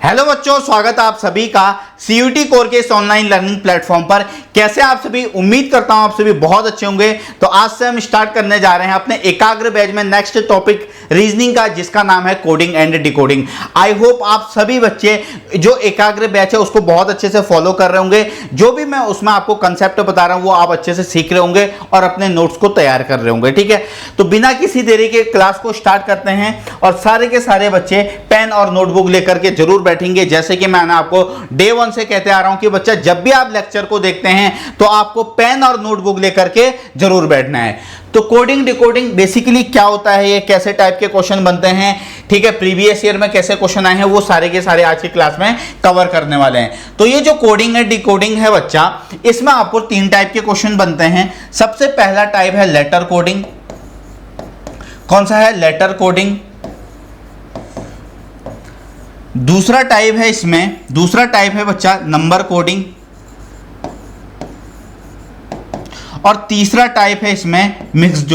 Hello बच्चों, स्वागत है आप सभी का सीयूटी कोर के इस ऑनलाइन लर्निंग प्लेटफॉर्म पर। कैसे आप सभी? उम्मीद करता हूं आप सभी बहुत अच्छे होंगे। तो आज से हम स्टार्ट करने जा रहे हैं अपने एकाग्र बैच में नेक्स्ट टॉपिक रीजनिंग का, जिसका नाम है coding and decoding. I hope आप सभी बच्चे जो एकाग्र बैच है उसको बहुत अच्छे से फॉलो कर रहे होंगे। जो भी मैं उसमें आपको कंसेप्ट बता रहा हूं वो आप अच्छे से सीख रहे होंगे और अपने नोट्स को तैयार कर रहे होंगे। ठीक है, तो बिना किसी देरी के क्लास को स्टार्ट करते हैं और सारे के सारे बच्चे पेन और नोटबुक लेकर के जरूर बैठेंगे। जैसे कि मैंने आपको डे 1 से कहते आ रहा हूं कि बच्चा जब भी आप लेक्चर को देखते हैं तो आपको पेन और नोटबुक लेकर के जरूर बैठना है। तो कोडिंग डिकोडिंग बेसिकली क्या होता है, ये कैसे टाइप के क्वेश्चन बनते हैं, ठीक है, प्रीवियस ईयर में कैसे क्वेश्चन आए हैं, वो सारे के सारे आज की क्लास में कवर करने वाले हैं। तो ये जो कोडिंग है डिकोडिंग है बच्चा, इसमें आपको 3 टाइप के क्वेश्चन बनते हैं। सबसे पहला टाइप है लेटर कोडिंग। कौन सा है? Letter coding. दूसरा टाइप है बच्चा नंबर कोडिंग। और तीसरा टाइप है इसमें मिक्स्ड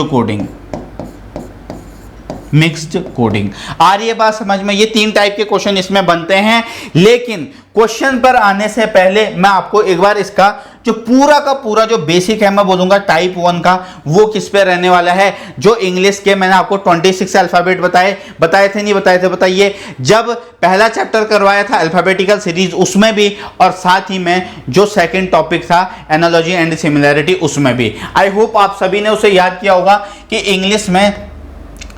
कोडिंग। आ रही है बात समझ में? ये 3 टाइप के क्वेश्चन इसमें बनते हैं। लेकिन क्वेश्चन पर आने से पहले मैं आपको एक बार इसका जो पूरा का पूरा जो बेसिक है मैं बोलूंगा टाइप 1 का, वो किस पे रहने वाला है। जो इंग्लिश के मैंने आपको 26 अल्फाबेट बताए थे नहीं बताए थे? बताइए। जब पहला चैप्टर करवाया था अल्फाबेटिकल सीरीज, उसमें भी, और साथ ही में जो सेकंड टॉपिक था एनालॉजी एंड सिमिलैरिटी, उसमें भी। आई होप आप सभी ने उसे याद किया होगा कि इंग्लिश में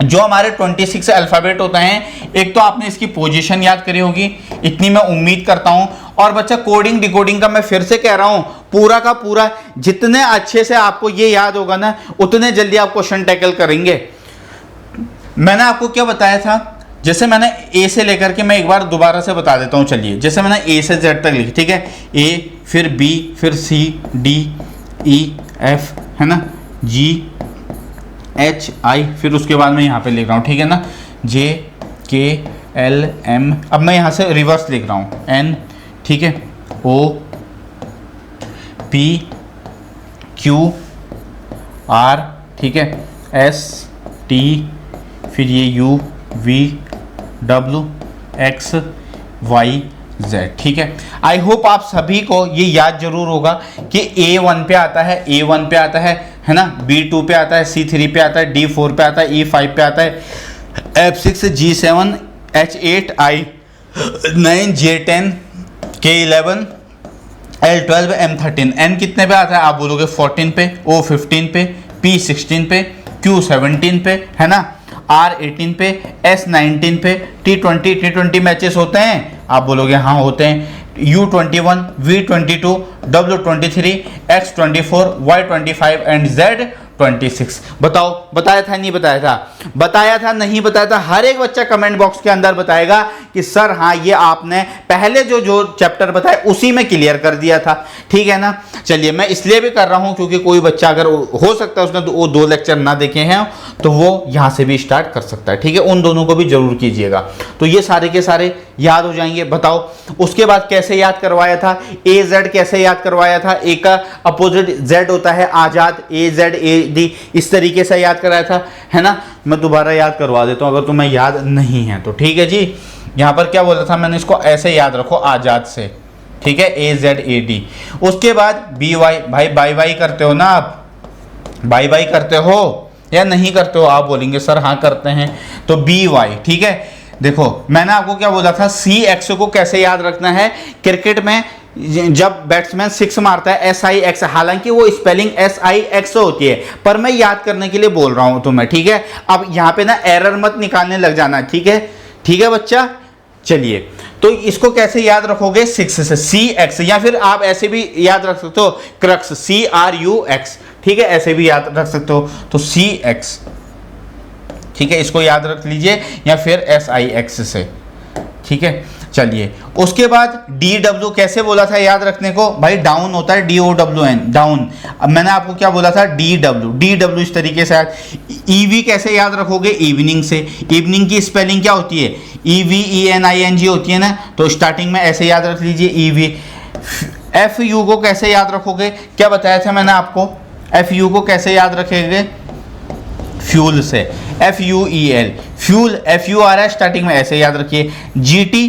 जो हमारे 26 अल्फाबेट होते हैं, एक तो आपने इसकी पोजीशन याद करी होगी, इतनी मैं उम्मीद करता हूं। और बच्चा कोडिंग डिकोडिंग का मैं फिर से कह रहा हूं, पूरा का पूरा जितने अच्छे से आपको ये याद होगा ना, उतने जल्दी आप क्वेश्चन टैकल करेंगे। मैंने आपको क्या बताया था? जैसे मैंने ए से लेकर के, मैं एक बार दोबारा से बता देता हूं। चलिए, जैसे मैंने ए से जेड तक लिखी, ठीक है, ए फिर बी फिर सी डी ई एफ, है ना, जी एच आई, फिर उसके बाद मैं यहाँ पे लिख रहा हूँ, ठीक है ना, जे के एल एम। अब मैं यहाँ से रिवर्स लिख रहा हूँ, एन, ठीक है, ओ पी क्यू आर, ठीक है, एस टी, फिर ये U V W X Y Z. ठीक है, आई होप आप सभी को ये याद जरूर होगा कि A1 पे आता है ना, B2 पे आता है, C3 पे आता है, D4 पे आता है, E5 पे आता है, F6 G7 H8 I9 J10 K11 L12 M13। N कितने पे आता है? आप बोलोगे 14 पे, O 15 पे, P 16 पे, Q 17 पे, है ना, R 18 पे, S 19 पे, T20 मैचेस होते हैं? आप बोलोगे हाँ होते हैं। U21, V22, W23, X24, Y25 and Z26। बताओ, बताया था नहीं बताया था? बताया था नहीं बताया था? हर एक बच्चा कमेंट बॉक्स के अंदर बताएगा कि सर हाँ, ये आपने पहले जो चैप्टर बताया उसी में क्लियर कर दिया था। ठीक है ना। चलिए, मैं इसलिए भी कर रहा हूं क्योंकि कोई बच्चा अगर हो सकता है उसने वो 2 लेक्चर ना देखे हैं तो वो यहां से भी स्टार्ट कर सकता है। ठीक है, उन दोनों को भी जरूर कीजिएगा, तो ये सारे के सारे याद हो जाएंगे। बताओ, उसके बाद कैसे याद करवाया था? ए जेड कैसे याद करवाया था? ए का अपोजिट जेड होता है आजाद, ए जेड ए डी, इस तरीके से याद कराया था, है ना। मैं दोबारा याद करवा देता हूं अगर तुम्हें याद नहीं है तो। ठीक है जी, यहां पर क्या बोला था मैंने? इसको ऐसे याद रखो, आजाद से, ठीक है, ए जेड ए डी। उसके बाद बी वाई। भाई बाई बाई करते हो ना आप? बाई बाई करते हो या नहीं करते हो? आप बोलेंगे सर हाँ करते हैं। तो बी वाई, ठीक है। देखो, मैंने आपको क्या बोला था? सी एक्स को कैसे याद रखना है? क्रिकेट में जब बैट्समैन 6 मारता है, SIX, हालांकि वो स्पेलिंग SIX होती है, पर मैं याद करने के लिए बोल रहा हूं तुम्हें। ठीक है, अब यहां पे ना एरर मत निकालने लग जाना। ठीक है, ठीक है बच्चा। चलिए, तो इसको कैसे याद रखोगे? 6 से CX, या फिर आप ऐसे भी याद रख सकते हो, क्रक्स, CRUX, ठीक है, ऐसे भी याद रख सकते हो। तो CX, ठीक है, इसको याद रख लीजिए, या फिर SIX से। ठीक है, चलिए, उसके बाद DW कैसे बोला था याद रखने को? भाई डाउन होता है, DOWN, डाउन। अब मैंने आपको क्या बोला था? DW इस तरीके से। EV कैसे याद रखोगे? इवनिंग से। इवनिंग की स्पेलिंग क्या होती है? EVENING होती है ना, तो स्टार्टिंग में ऐसे याद रख लीजिए, EV। FU को कैसे याद रखोगे? क्या बताया था मैंने आपको? FU को कैसे याद रखेंगे? फ्यूल से, FUEL, फ्यूल, FU आ रहा है स्टार्टिंग में, ऐसे याद रखिए। GT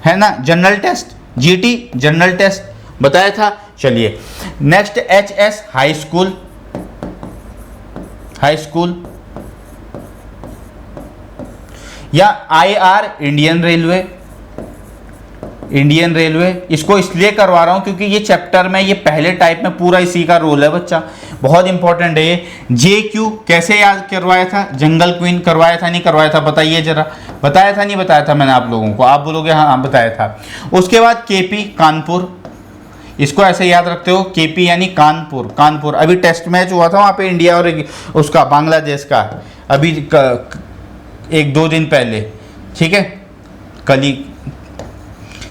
है ना, general test, GT general test बताया था। चलिए next HS high school, high school, या IR Indian Railway, Indian Railway. इसको इसलिए करवा रहा हूं क्योंकि ये चैप्टर में, ये पहले टाइप में पूरा इसी का रोल है बच्चा, बहुत इंपॉर्टेंट है ये। जेक्यू कैसे याद करवाया था, जंगल क्वीन करवाया था नहीं करवाया था, बताइए जरा, बताया था नहीं बताया था मैंने आप लोगों को, आप बोलोगे हाँ हाँ बताया था। उसके बाद केपी कानपुर, इसको ऐसे याद रखते हो, केपी यानी कानपुर, कानपुर। अभी टेस्ट मैच हुआ था वहाँ पे इंडिया और उसका बांग्लादेश का, अभी एक दो दिन पहले, ठीक है, कल ही,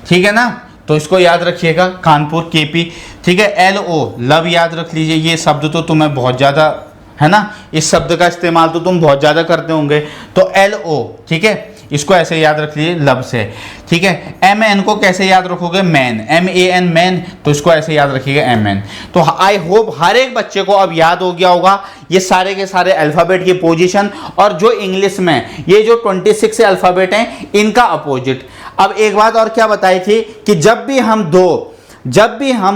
ठीक है ना, तो इसको याद रखिएगा, कानपुर, केपी, ठीक है। एलओ लव याद रख लीजिए, ये शब्द तो तुम्हें बहुत ज़्यादा है ना, इस शब्द का इस्तेमाल तो तुम बहुत ज़्यादा करते होंगे, तो एलओ, ठीक है, इसको ऐसे याद रख लीजिए लब से, ठीक है। एम एन को कैसे याद रखोगे, man, M A N man, तो इसको ऐसे याद रखिएगा एम एन। तो आई होप हर एक बच्चे को अब याद हो गया होगा ये सारे के सारे अल्फ़ाबेट की पोजीशन, और जो इंग्लिश में ये जो 26 अल्फ़ाबेट हैं इनका अपोजिट। अब एक बात और क्या बताई थी कि जब भी हम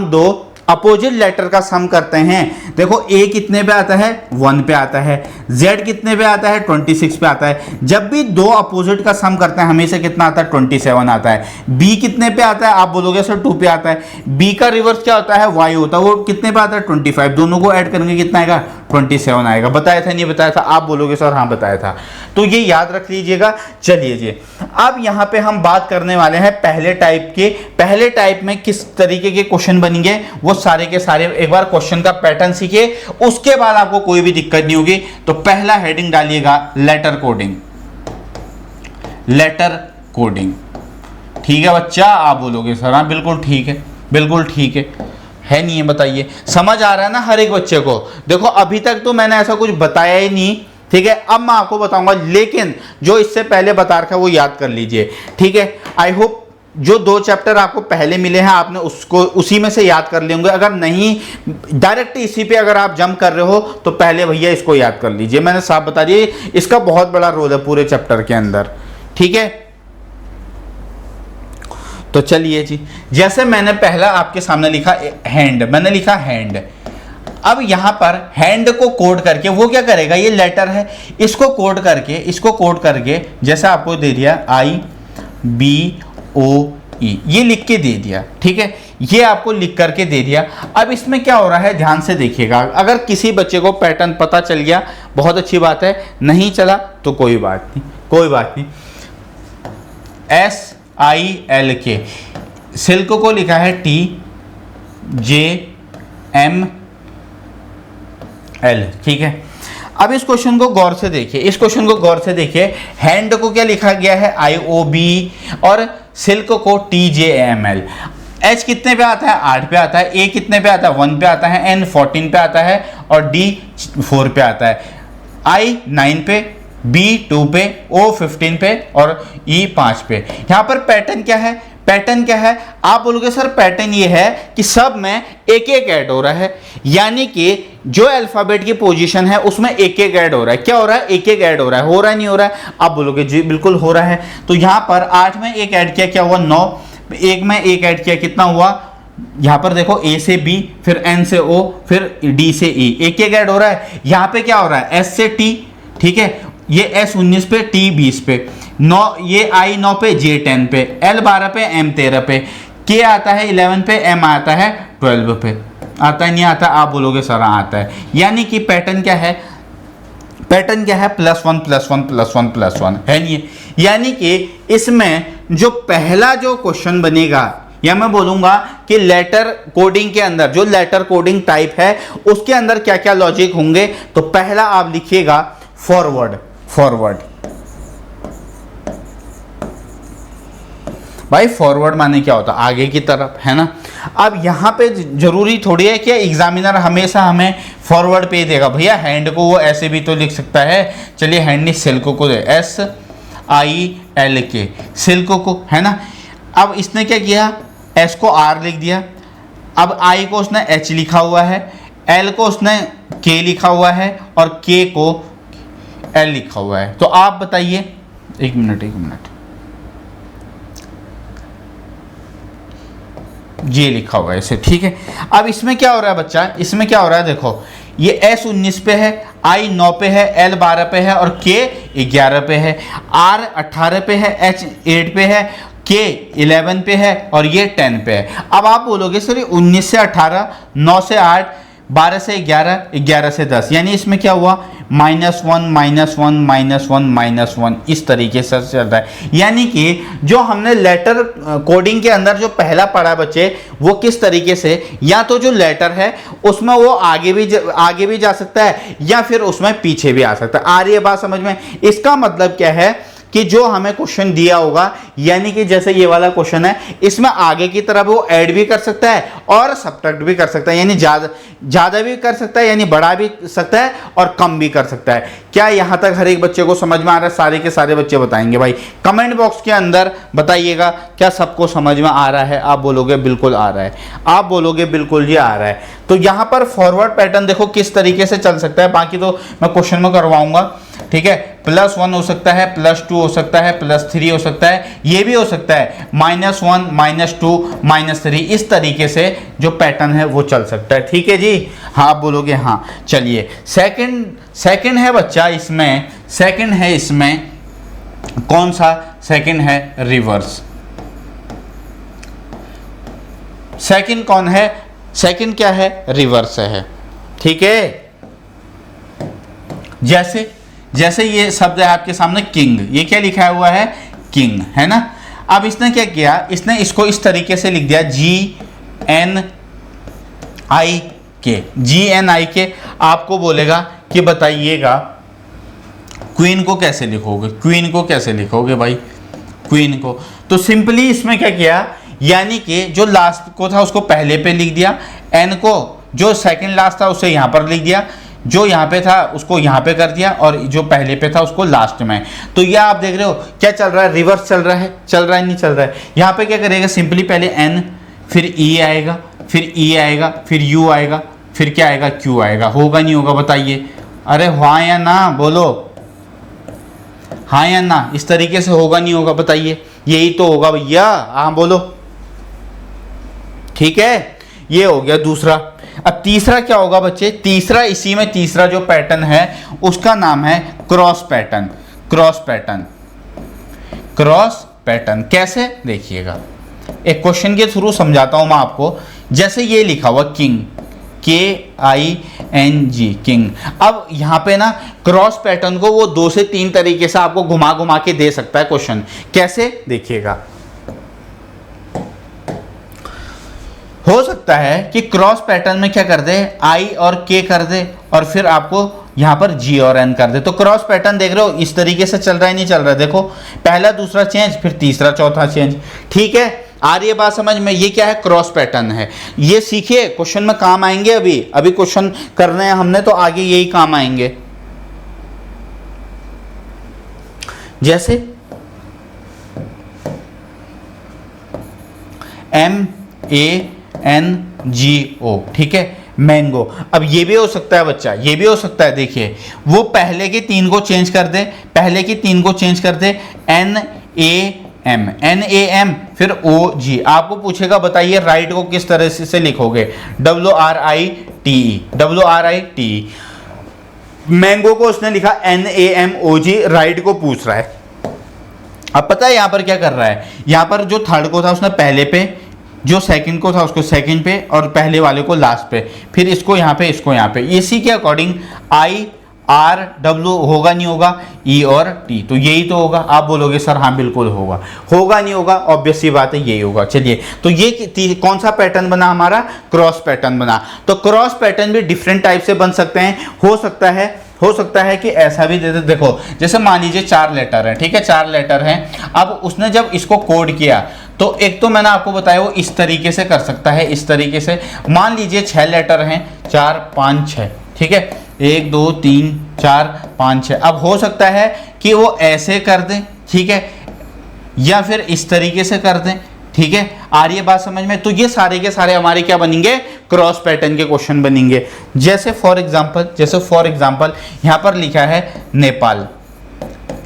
दो अपोजिट लेटर का सम करते हैं, देखो ए कितने पे आता है, 1 पे आता है, जेड कितने पे आता है, 26 पे आता है। जब भी दो अपोजिट का सम करते हैं हमेशा कितना आता है, 27 आता है। बी कितने पे आता है, आप बोलोगे सर 2 पे आता है। बी का रिवर्स क्या होता है, वाई होता है, वो कितने पे आता है, 25। दोनों को ऐड करेंगे कितना आएगा, 27 आएगा। बताया था नहीं बताया था, आप बोलोगे सर हाँ बताया था, तो ये याद रख लीजिएगा। चलिए जी, अब यहाँ पे हम बात करने वाले हैं पहले टाइप के। पहले टाइप में किस तरीके के क्वेश्चन बनेंगे वो सारे के सारे एक बार क्वेश्चन का पैटर्न सीखिए, उसके बाद आपको कोई भी दिक्कत नहीं होगी। तो पहला हेडिंग डालिएगा लेटर कोडिंग, लेटर कोडिंग, ठीक है बच्चा, आप बोलोगे सर हाँ बिल्कुल ठीक है, बिल्कुल ठीक है नहीं है, बताइए समझ आ रहा है ना हर एक बच्चे को। देखो अभी तक तो मैंने ऐसा कुछ बताया ही नहीं, ठीक है, अब मैं आपको बताऊंगा, लेकिन जो इससे पहले बता रखा है वो याद कर लीजिए, ठीक है। आई होप जो 2 चैप्टर आपको पहले मिले हैं आपने उसको उसी में से याद कर लेंगे, अगर नहीं डायरेक्ट इसी पे अगर आप जंप कर रहे हो तो पहले भैया इसको याद कर लीजिए। मैंने साफ बता दिया, इसका बहुत बड़ा रोल है पूरे चैप्टर के अंदर, ठीक है। तो चलिए जी, जैसे मैंने पहला आपके सामने लिखा हैंड, मैंने लिखा हैंड। अब यहां पर हैंड को कोड करके वो क्या करेगा, ये लेटर है, इसको कोड करके जैसे आपको दे दिया IBOE, ये लिख के दे दिया, ठीक है, ये आपको लिख करके दे दिया। अब इसमें क्या हो रहा है ध्यान से देखिएगा, अगर किसी बच्चे को पैटर्न पता चल गया बहुत अच्छी बात है, नहीं चला तो कोई बात नहीं, कोई बात नहीं। SILK, सिल्क को लिखा है TJML, ठीक है। अब इस क्वेश्चन को गौर से देखिए, हैंड को क्या लिखा गया है IOB और सिल्क को TJML। H कितने पे आता है, 8 पे आता है, A कितने पे आता है, 1 पे आता है, N 14 पे आता है और D 4 पे आता है, I 9 पे, B 2 पे, O 15 पे और E 5 पे। यहाँ पर पैटर्न क्या है, आप बोलोगे सर पैटर्न ये है कि सब में एक एक ऐड हो रहा है, यानी कि जो अल्फाबेट की पोजीशन है उसमें एक एक ऐड हो रहा है। क्या हो रहा है, एक एक ऐड हो रहा है, हो रहा है नहीं हो रहा है, आप बोलोगे जी बिल्कुल हो रहा है। तो यहाँ पर 8 में एक ऐड किया, क्या हुआ 9, 1 में एक ऐड किया, कितना हुआ, यहाँ पर देखो A से B, फिर N से O, फिर D से E, एक एक ऐड हो रहा है। यहाँ पे क्या हो रहा है, S से T, ठीक है, ये S 19 पे, T 20 पे, 9, ये I 9 पे, J 10 पे, L 12 पे, M 13 पे, K आता है 11 पे, M आता है 12 पे। आता है नहीं आता, आप बोलोगे सर आता है। यानी कि पैटर्न क्या है, +1 +1 +1 +1 है नहीं, यानी कि इसमें जो पहला जो क्वेश्चन बनेगा, या मैं बोलूंगा कि लेटर कोडिंग के अंदर जो लेटर कोडिंग टाइप है उसके अंदर क्या क्या लॉजिक होंगे। तो पहला आप लिखिएगा फॉरवर्ड, भाई फॉरवर्ड माने क्या होता है, आगे की तरफ, है ना। अब यहाँ पे जरूरी थोड़ी है कि एग्जामिनर हमेशा हमें फॉरवर्ड पे देगा, भैया हैंड को वो ऐसे भी तो लिख सकता है। चलिए हैंड ने सिल्क को दे, SILK, सिल्क को, है ना। अब इसने क्या किया, S को R लिख दिया, अब I को उसने H लिखा हुआ है, L को उसने K लिखा हुआ है और K को L लिखा हुआ है। तो आप बताइए, एक मिनट, ये लिखा हुआ है ऐसे, ठीक है। अब इसमें क्या हो रहा है बच्चा, इसमें क्या हो रहा है, देखो ये S 19 पे है, I 9 पे है, L 12 पे है और K 11 पे है, R 18 पे है, H 8 पे है, K 11 पे है और ये 10 पे है। अब आप बोलोगे सर 19 से 18, 9 से 8, 12 से 11, 11 से 10, यानी इसमें क्या हुआ, -1 -1 -1 -1 इस तरीके से चल रहा है। यानी कि जो हमने लेटर कोडिंग के अंदर जो पहला पढ़ा बच्चे, वो किस तरीके से, या तो जो लेटर है उसमें वो आगे भी जा सकता है या फिर उसमें पीछे भी आ सकता है। आ रही है बात समझ में? इसका मतलब क्या है कि जो हमें क्वेश्चन दिया होगा, यानी कि जैसे ये वाला क्वेश्चन है, इसमें आगे की तरफ वो ऐड भी कर सकता है और सब्ट्रैक्ट भी कर सकता है, यानी ज्यादा भी कर सकता है, यानी बढ़ा भी सकता है और कम भी कर सकता है। क्या यहां तक हर एक बच्चे को समझ में आ रहा है? सारे के सारे बच्चे बताएंगे भाई, कमेंट बॉक्स के अंदर बताइएगा क्या सबको समझ में आ रहा है। आप बोलोगे बिल्कुल आ रहा है, आप बोलोगे बिल्कुल ये आ रहा है। तो यहां पर फॉरवर्ड पैटर्न देखो किस तरीके से चल सकता है, बाकी तो मैं क्वेश्चन में करवाऊंगा, ठीक है। +1 हो सकता है, +2 हो सकता है, +3 हो सकता है, ये भी हो सकता है -1 -2 -3, इस तरीके से जो पैटर्न है वो चल सकता है, ठीक है जी। हाँ आप बोलोगे हाँ। चलिए सेकंड है बच्चा, इसमें सेकंड है, इसमें कौन सा सेकंड है, रिवर्स। सेकंड कौन है, सेकंड क्या है, रिवर्स है, ठीक है। जैसे ये शब्द है आपके सामने किंग, ये क्या लिखा हुआ है, किंग, है ना। अब इसने क्या किया, इसने इसको इस तरीके से लिख दिया GNIK। आपको बोलेगा कि बताइएगा क्वीन को कैसे लिखोगे, क्वीन को कैसे लिखोगे भाई, क्वीन को। तो सिंपली इसमें क्या किया, यानी कि जो लास्ट को था उसको पहले पे लिख दिया, N को जो सेकंड लास्ट था उसे यहां पर लिख दिया, जो यहाँ पे था उसको यहाँ पे कर दिया और जो पहले पे था उसको लास्ट में। तो ये आप देख रहे हो क्या चल रहा है, रिवर्स चल रहा है नहीं चल रहा है। यहाँ पे क्या करेगा, सिंपली पहले N, फिर E आएगा, फिर E आएगा, फिर U आएगा, फिर क्या आएगा, Q आएगा। होगा नहीं होगा बताइए? अरे हाँ या ना बोलो, हाँ या ना, इस तरीके से होगा नहीं होगा बताइए? यही तो होगा भैया, हाँ बोलो, ठीक है। ये हो गया दूसरा। अब तीसरा क्या होगा बच्चे, तीसरा इसी में तीसरा जो पैटर्न है उसका नाम है क्रॉस पैटर्न। क्रॉस पैटर्न कैसे, देखिएगा एक क्वेश्चन के थ्रू समझाता हूं मैं आपको। जैसे ये लिखा हुआ किंग, KING, किंग। अब यहां पे ना क्रॉस पैटर्न को वो 2 से 3 तरीके से आपको घुमा के दे सकता है क्वेश्चन। कैसे, देखिएगा। हो सकता है कि क्रॉस पैटर्न में क्या कर दे, I और K कर दे और फिर आपको यहां पर G और N कर दे। तो क्रॉस पैटर्न देख रहे हो इस तरीके से चल रहा है, नहीं चल रहा है, देखो पहला दूसरा चेंज, फिर तीसरा चौथा चेंज, ठीक है। आ रही है बात समझ में? ये क्या है, क्रॉस पैटर्न है। ये सीखिए, क्वेश्चन में काम आएंगे। अभी क्वेश्चन करने हैं हमने, तो आगे यही काम आएंगे। जैसे MANGO, ठीक है, मैंगो। अब ये भी हो सकता है बच्चा, ये भी हो सकता है, देखिए वो पहले के 3 को चेंज कर दे, NAM, फिर OG। आपको पूछेगा बताइए राइट को किस तरह से लिखोगे, WRITE। मैंगो को उसने लिखा NAMOG, राइट को पूछ रहा है। अब पता है यहां पर क्या कर रहा है, यहां पर जो थर्ड को था उसने पहले पे, जो सेकंड को था उसको सेकंड पे और पहले वाले को लास्ट पे, फिर इसको यहाँ पे, इसको यहाँ पे। इसी के अकॉर्डिंग IRW होगा नहीं होगा, E और T, तो यही तो होगा। आप बोलोगे सर हाँ बिल्कुल होगा नहीं होगा, ऑब्वियस सी बात है यही होगा। चलिए, तो ये कौन सा पैटर्न बना हमारा, क्रॉस पैटर्न बना। तो क्रॉस पैटर्न भी डिफरेंट टाइप से बन सकते हैं। हो सकता है कि ऐसा भी दे दे। देखो जैसे मान लीजिए 4 लेटर हैं, ठीक है, 4 लेटर हैं। अब उसने जब इसको कोड किया तो एक तो मैंने आपको बताया वो इस तरीके से कर सकता है, इस तरीके से। मान लीजिए 6 लेटर हैं, 4 5 6, ठीक है, 1 2 3 4 5 6। अब हो सकता है कि वो ऐसे कर दें, ठीक है, या फिर इस तरीके से कर दें, ठीक है। आ रही है बात समझ में? तो ये सारे के सारे हमारे क्या बनेंगे, क्रॉस पैटर्न के क्वेश्चन बनेंगे। जैसे फॉर एग्जांपल यहाँ पर लिखा है नेपाल,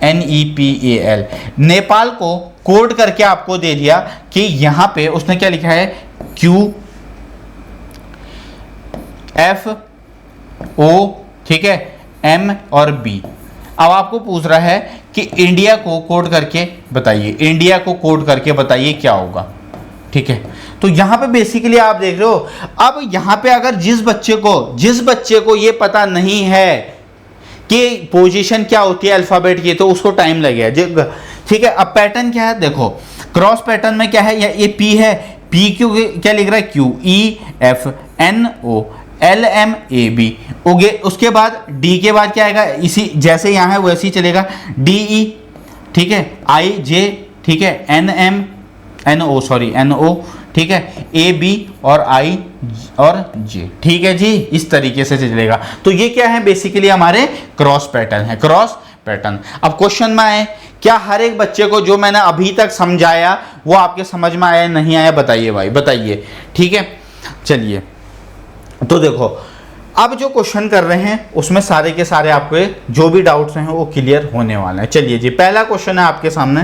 NEPAL। नेपाल को कोड करके आपको दे दिया कि यहां पे उसने क्या लिखा है QFO, ठीक है, M और B। अब आपको पूछ रहा है कि इंडिया को कोड करके बताइए, इंडिया को कोड करके बताइए क्या होगा, ठीक है। तो यहां पे बेसिकली आप देख रहे हो, अब यहां पे अगर जिस बच्चे को ये पता नहीं है कि पोजीशन क्या होती है अल्फाबेट की, तो उसको टाइम लगेगा, ठीक है। अब पैटर्न क्या है, देखो क्रॉस पैटर्न में क्या है, ये P है, P क्यू क्या लिख रहा है, QEFNO LMAB, ओके। उसके बाद D के बाद क्या आएगा, इसी जैसे यहाँ है वैसे ही चलेगा, DE, ठीक है, IJ, ठीक है, NO, ठीक है, AB और I और J, ठीक है जी, इस तरीके से चलेगा। तो ये क्या है, बेसिकली हमारे क्रॉस पैटर्न है, क्रॉस पैटर्न। अब क्वेश्चन में आए, क्या हर एक बच्चे को जो मैंने अभी तक समझाया वो आपके समझ में आया नहीं आया, बताइए भाई, बताइए, ठीक है। चलिए, तो देखो अब जो क्वेश्चन कर रहे हैं उसमें सारे के सारे आपके जो भी डाउट्स हैं वो क्लियर होने वाले हैं। चलिए जी, पहला क्वेश्चन है आपके सामने,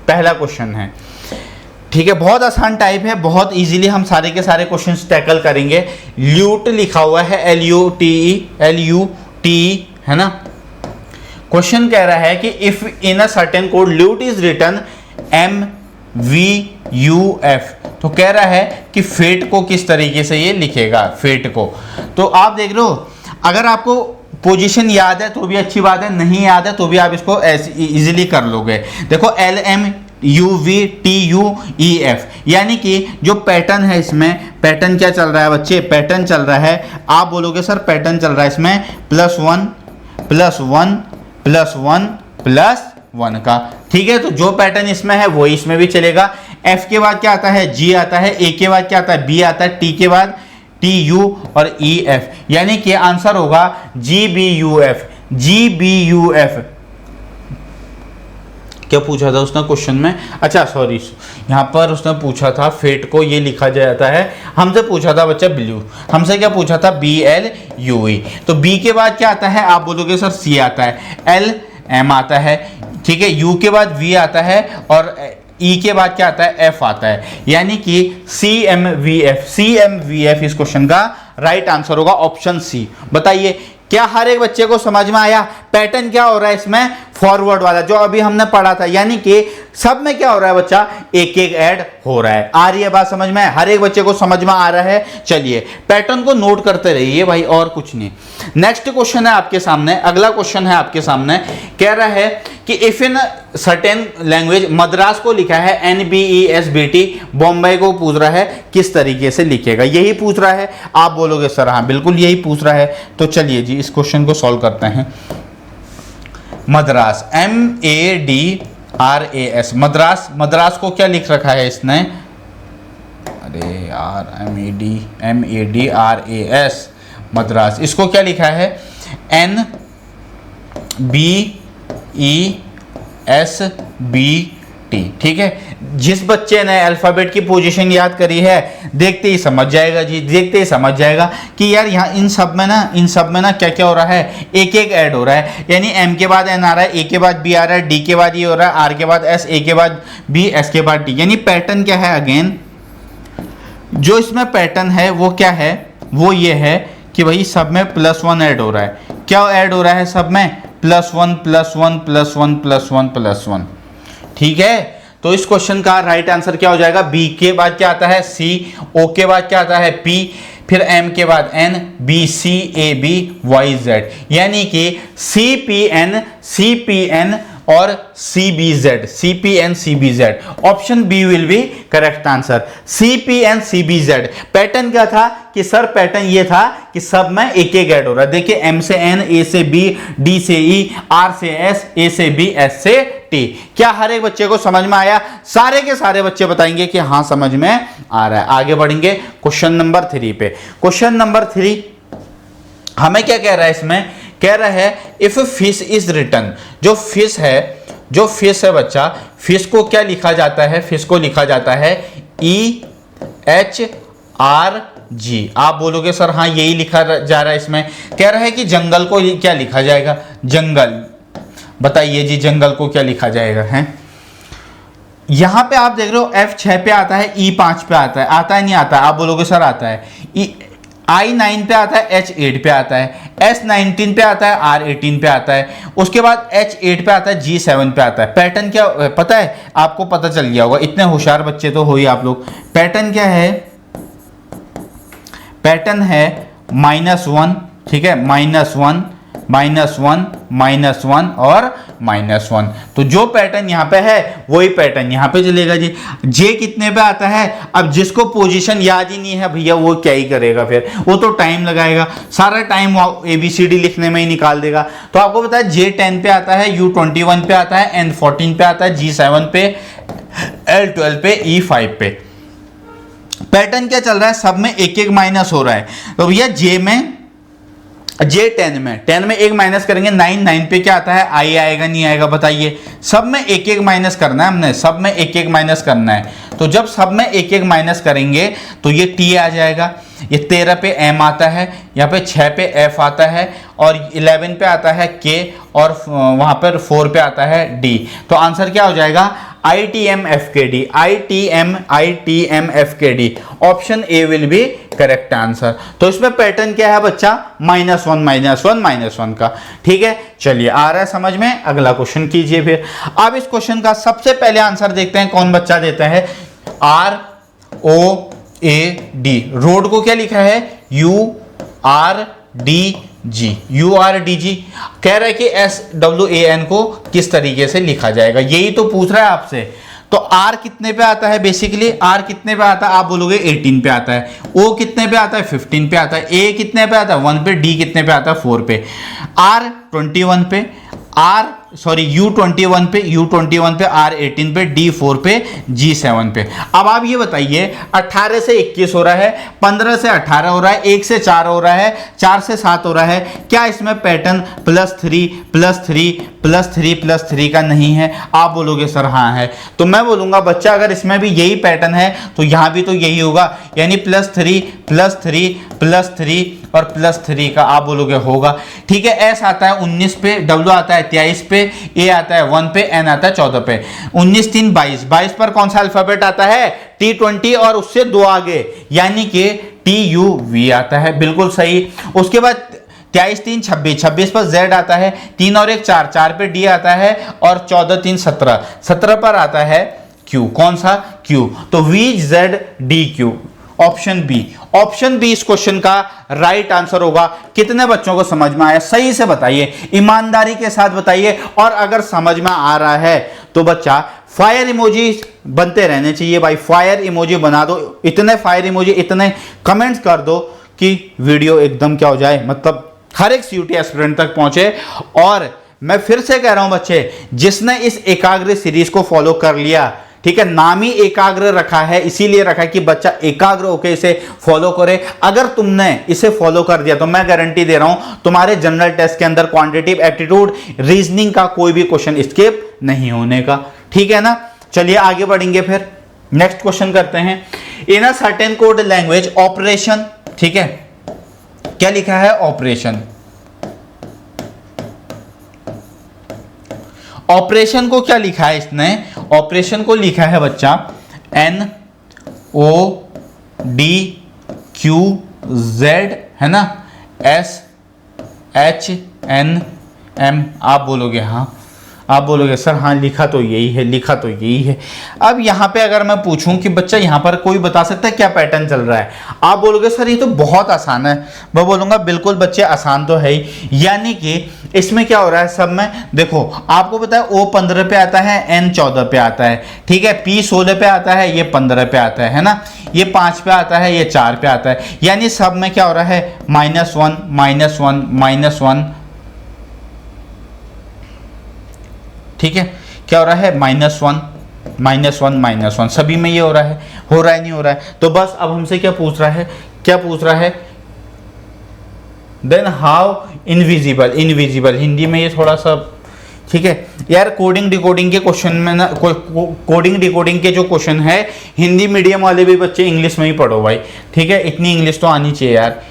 पहला क्वेश्चन है, ठीक है, बहुत आसान टाइप है, बहुत इजीली हम सारे के सारे क्वेश्चंस टैकल करेंगे। ल्यूट लिखा हुआ है, LUTE, है ना। क्वेश्चन कह रहा है कि if in a certain code lute is written MVUF, तो कह रहा है कि फेट को किस तरीके से ये लिखेगा, फेट को। तो आप देख रहे हो, अगर आपको पोजीशन याद है तो भी अच्छी बात है, नहीं याद है तो भी आप इसको इजीली कर लोगे। देखो LMUVTUEF, यानी कि जो पैटर्न है इसमें, पैटर्न क्या चल रहा है बच्चे, पैटर्न चल रहा है, आप बोलोगे सर पैटर्न चल रहा है इसमें +1 +1 +1 +1 का, ठीक है। तो जो पैटर्न इसमें है वो इसमें भी चलेगा। F के बाद क्या आता है, G आता है, A के बाद क्या आता है, B आता है, T के बाद TU और EF, यानी कि आंसर होगा GBUF। क्या पूछा था उसने क्वेश्चन में, अच्छा सॉरी, यहाँ पर उसने पूछा था फेट को ये लिखा जाता है, हमसे पूछा था बच्चा ब्लू, हमसे क्या पूछा था, BLUE। तो B के बाद क्या आता है, आप बोलोगे सर C आता है, LM आता है, ठीक है, U के बाद V आता है और E के बाद क्या आता है, F आता है, यानी कि CMVF इस क्वेश्चन का राइट आंसर होगा, ऑप्शन C। बताइए क्या हर एक बच्चे को समझ में आया, पैटर्न क्या हो रहा है इसमें, फॉरवर्ड वाला जो अभी हमने पढ़ा था, यानी कि सब में क्या हो रहा है बच्चा, एक एक ऐड हो रहा है। आ रही है बात समझ में, हर एक बच्चे को समझ में आ रहा है। चलिए पैटर्न को नोट करते रहिए भाई, और कुछ नहीं। नेक्स्ट क्वेश्चन है आपके सामने, अगला क्वेश्चन है आपके सामने, कह रहा है कि if in certain language, Madras को लिखा है NBESBT, बॉम्बे को पूछ रहा है किस तरीके से लिखेगा, यही पूछ रहा है। आप बोलोगे सर हाँ बिल्कुल यही पूछ रहा है। तो चलिए जी इस क्वेश्चन को सॉल्व करते हैं। मद्रास, MADRAS, मद्रास को क्या लिख रखा है इसने, अरे यार MADRAS, मद्रास, इसको क्या लिखा है, NBESBT, ठीक है। जिस बच्चे ने अल्फाबेट की पोजीशन याद करी है, देखते ही समझ जाएगा जी, देखते ही समझ जाएगा कि यार यहाँ इन सब में ना क्या क्या हो रहा है, एक एक ऐड हो रहा है, यानी M के बाद N आ रहा है, A के बाद B आ रहा है, D के बाद E हो रहा है, R के बाद S, A के बाद B, S के बाद D, यानी पैटर्न क्या है, अगेन जो इसमें पैटर्न है वो क्या है, वो ये है कि भाई सब में +1 ऐड हो रहा है। क्या ऐड हो रहा है सब में, +1 +1 +1 +1 +1, ठीक है। तो इस क्वेश्चन का राइट आंसर क्या हो जाएगा, B के बाद क्या आता है C, O के बाद क्या आता है P, फिर M के बाद N, B C A B Y Z, यानी कि CPN और CPN CBZ, option B will be correct answer, CPN CBZ। Pattern क्या था कि सर पैटर्न ये था कि सब में एक एक ऐड हो रहा है। देखिए M से N, A से B, D से E, R से S, A से B, S से T। क्या हर एक बच्चे को समझ में आया, सारे के सारे बच्चे बताएंगे कि हाँ समझ में आ रहा है। आगे बढ़ेंगे क्वेश्चन नंबर 3 पे। क्वेश्चन नंबर 3 हमें क्या कह रहा है, इसमें कह रहा है इफ फिश इज रिटन, जो फिश है बच्चा, फिश को क्या लिखा जाता है, फिश को लिखा जाता है EHRG। आप बोलोगे सर हाँ यही लिखा जा रहा है, इसमें कह रहा है कि जंगल को क्या लिखा जाएगा, जंगल, बताइए जी जंगल को क्या लिखा जाएगा है। यहां पे आप देख रहे हो F6 पे आता है, E5 पे आता है, आता है नहीं आता है, आप बोलोगे सर आता है। I9 पे आता है, H8 पे आता है, S19 पे आता है, R18 पे आता है, उसके बाद H8 पे आता है, G7 पे आता है। पैटर्न क्या पता है आपको, पता चल गया होगा, इतने होशियार बच्चे तो हो ही आप लोग। पैटर्न क्या है, पैटर्न है -1, ठीक है, -1 -1 -1 और -1। तो जो पैटर्न यहाँ पे है वही पैटर्न यहाँ पे चलेगा जी। जे कितने पे आता है, अब जिसको पोजीशन याद ही नहीं है भैया वो क्या ही करेगा, फिर वो तो टाइम लगाएगा, सारा टाइम ABCD लिखने में ही निकाल देगा। तो आपको पता है J10 पे आता है, U21 पे आता है, N14 पे आता है, G7 पे, L12 पे, E5 पे। पैटर्न क्या चल रहा है, सब में एक एक माइनस हो रहा है। तो भैया J10 में 10 में एक माइनस करेंगे, 9 पे क्या आता है, I आएगा नहीं आएगा बताइए। सब में एक एक माइनस करना है हमने, सब में एक एक माइनस करना है। तो जब सब में एक एक माइनस करेंगे तो ये T आ जाएगा, ये 13 पे M आता है, यहाँ पे 6 पे F आता है, और 11 पे आता है K, और वहां पर 4 पे आता है D। तो आंसर क्या हो जाएगा, ITMFKD, ITMFKD। Option A will be correct answer. तो इसमें पैटर्न क्या है बच्चा, -1 -1 -1 का। ठीक है, चलिए आ रहा है समझ में, अगला क्वेश्चन कीजिए फिर। अब इस क्वेश्चन का सबसे पहले आंसर देखते हैं, कौन बच्चा देता है। ROAD, रोड को क्या लिखा है, URDG, URDG। कह रहा है कि SWAN को किस तरीके से लिखा जाएगा, यही तो पूछ रहा है आपसे। तो R कितने पे आता है, बेसिकली R कितने पे आता है, आप बोलोगे 18 पे आता है। O कितने पे आता है, 15 पे आता है। A कितने पे आता है, 1 पे। D कितने पे आता है, 4 पे। R 21 पे, U21 पे, U21 पे, R18 पे, D4 पे, G7 पे। अब आप ये बताइए, 18 से 21 हो रहा है, 15 से 18 हो रहा है, 1 से 4 हो रहा है, 4 से 7 हो रहा है, क्या इसमें पैटर्न +3 +3 +3 +3 का नहीं है? आप बोलोगे सर हाँ है। तो मैं बोलूंगा बच्चा अगर इसमें भी यही पैटर्न है तो यहां भी तो यही होगा, यानी +3 +3 +3 और +3 का आप बोलोगे होगा। ठीक है, S आता है 19 पे, W आता है 23 पे, A आता है 1 पे, N आता है 14 पे। 19 3 22, 22 पर कौन सा अल्फाबेट आता है, T20 और उससे 2 आगे, यानी कि TUV आता है, बिल्कुल सही। उसके बाद 23 3 26, 26 पर Z आता है, 3 और 1 4, 4 पे D आता है, और 14 3 17, 17 पर आता है Q, कौन सा, Q। तो VZDQ, option B. Option B इस क्वेश्चन का राइट आंसर होगा। कितने बच्चों को समझ में आया, सही से बताइए, ईमानदारी के साथ बताइए। और अगर समझ में आ रहा है तो बच्चा फायर इमोजी बनते रहने चाहिए भाई, फायर इमोजी बना दो, इतने फायर इमोजी, इतने कमेंट्स कर दो कि वीडियो एकदम क्या हो जाए, मतलब हर एक CUT एस्पिरेंट तक पहुंचे। और मैं फिर से कह रहा हूं बच्चे, जिसने इस एकाग्र सीरीज को फॉलो कर लिया, ठीक है, नाम ही एकाग्र रखा है, इसीलिए रखा है कि बच्चा एकाग्र होकर इसे फॉलो करे। अगर तुमने इसे फॉलो कर दिया तो मैं गारंटी दे रहा हूं तुम्हारे जनरल टेस्ट के अंदर क्वांटिटेटिव एप्टीट्यूड रीजनिंग का कोई भी क्वेश्चन स्किप नहीं होने का। ठीक है ना, चलिए आगे बढ़ेंगे फिर, नेक्स्ट क्वेश्चन करते हैं। In a certain code language operation, ठीक है, क्या लिखा है, ऑपरेशन। ऑपरेशन को क्या लिखा है इसने, ऑपरेशन को लिखा है बच्चा NODQZ, है ना, SHNM। आप बोलोगे हाँ, आप बोलोगे सर हाँ लिखा तो यही है, लिखा तो यही है। अब यहाँ पे अगर मैं पूछूं कि बच्चा यहाँ पर कोई बता सकता है क्या पैटर्न चल रहा है, आप बोलोगे सर ये तो बहुत आसान है। मैं बोलूँगा बिल्कुल बच्चे आसान तो है ही, यानी कि इसमें क्या हो रहा है, सब में देखो आपको पता है O 15 पे आता है, N 14 पे आता है, ठीक है, P 16 पे आता है, ये 15 पे आता है ना, ये 5 पे आता है, ये 4 पे आता है, यानी सब में क्या हो रहा है, -1 -1 -1। ठीक है, क्या हो रहा है, -1 -1 -1, सभी में ये हो रहा है नहीं हो रहा है। तो बस अब हमसे क्या पूछ रहा है, क्या पूछ रहा है, then how invisible, invisible Hindi में ये थोड़ा सा, ठीक है यार, कोडिंग डिकोडिंग के क्वेश्चन में ना, कोडिंग डिकोडिंग के जो क्वेश्चन है, हिंदी मीडियम वाले भी बच्चे इंग्लिश में ही पढ़ो भाई, ठीक है, इतनी इंग्लिश तो आनी चाहिए यार।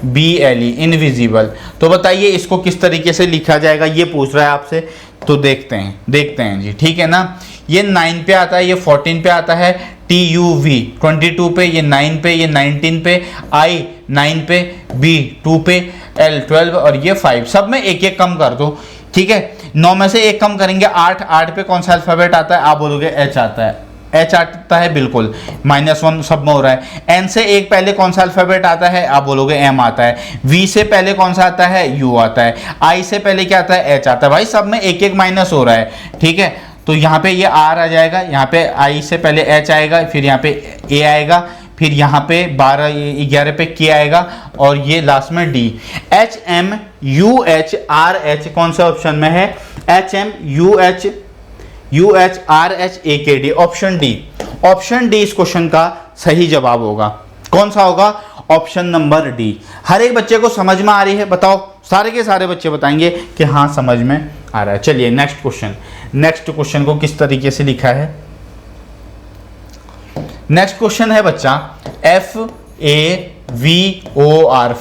BLE invisible. तो बताइए इसको किस तरीके से लिखा जाएगा, ये पूछ रहा है आपसे। तो देखते हैं जी, ठीक है ना। ये 9 पे आता है, ये 14 पे आता है, TUV 22 पे, ये 9 पे, ये 19 पे, I 9 पे, B 2 पे, L 12 और ये 5। सब में एक एक कम कर दो, ठीक है। 9 में से एक कम करेंगे, 8 पे कौन सा अल्फाबेट आता है, आप बोलोगे H आता है, H आता है बिल्कुल, -1 सब में हो रहा है। N से एक पहले कौन सा अल्फाबेट आता है, आप बोलोगे M आता है। V से पहले कौन सा आता है, U आता है। I से पहले क्या आता है, H आता है। भाई सब में एक एक माइनस हो रहा है, ठीक है। तो यहाँ पे ये R आ जाएगा, यहाँ पे I से पहले H आएगा, फिर यहाँ पे A आएगा, फिर यहाँ पे 11 पे K आएगा और ये लास्ट में D। HMUHRH कौन सा ऑप्शन में है, HMUHRHAKD, option D. Option D इस क्वेश्चन का सही जवाब होगा। कौन सा होगा, ऑप्शन नंबर डी। हर एक बच्चे को समझ में आ रही है, बताओ, सारे के सारे बच्चे बताएंगे कि हाँ समझ में आ रहा है। चलिए नेक्स्ट क्वेश्चन को किस तरीके से लिखा है। नेक्स्ट क्वेश्चन है बच्चा FAVOR,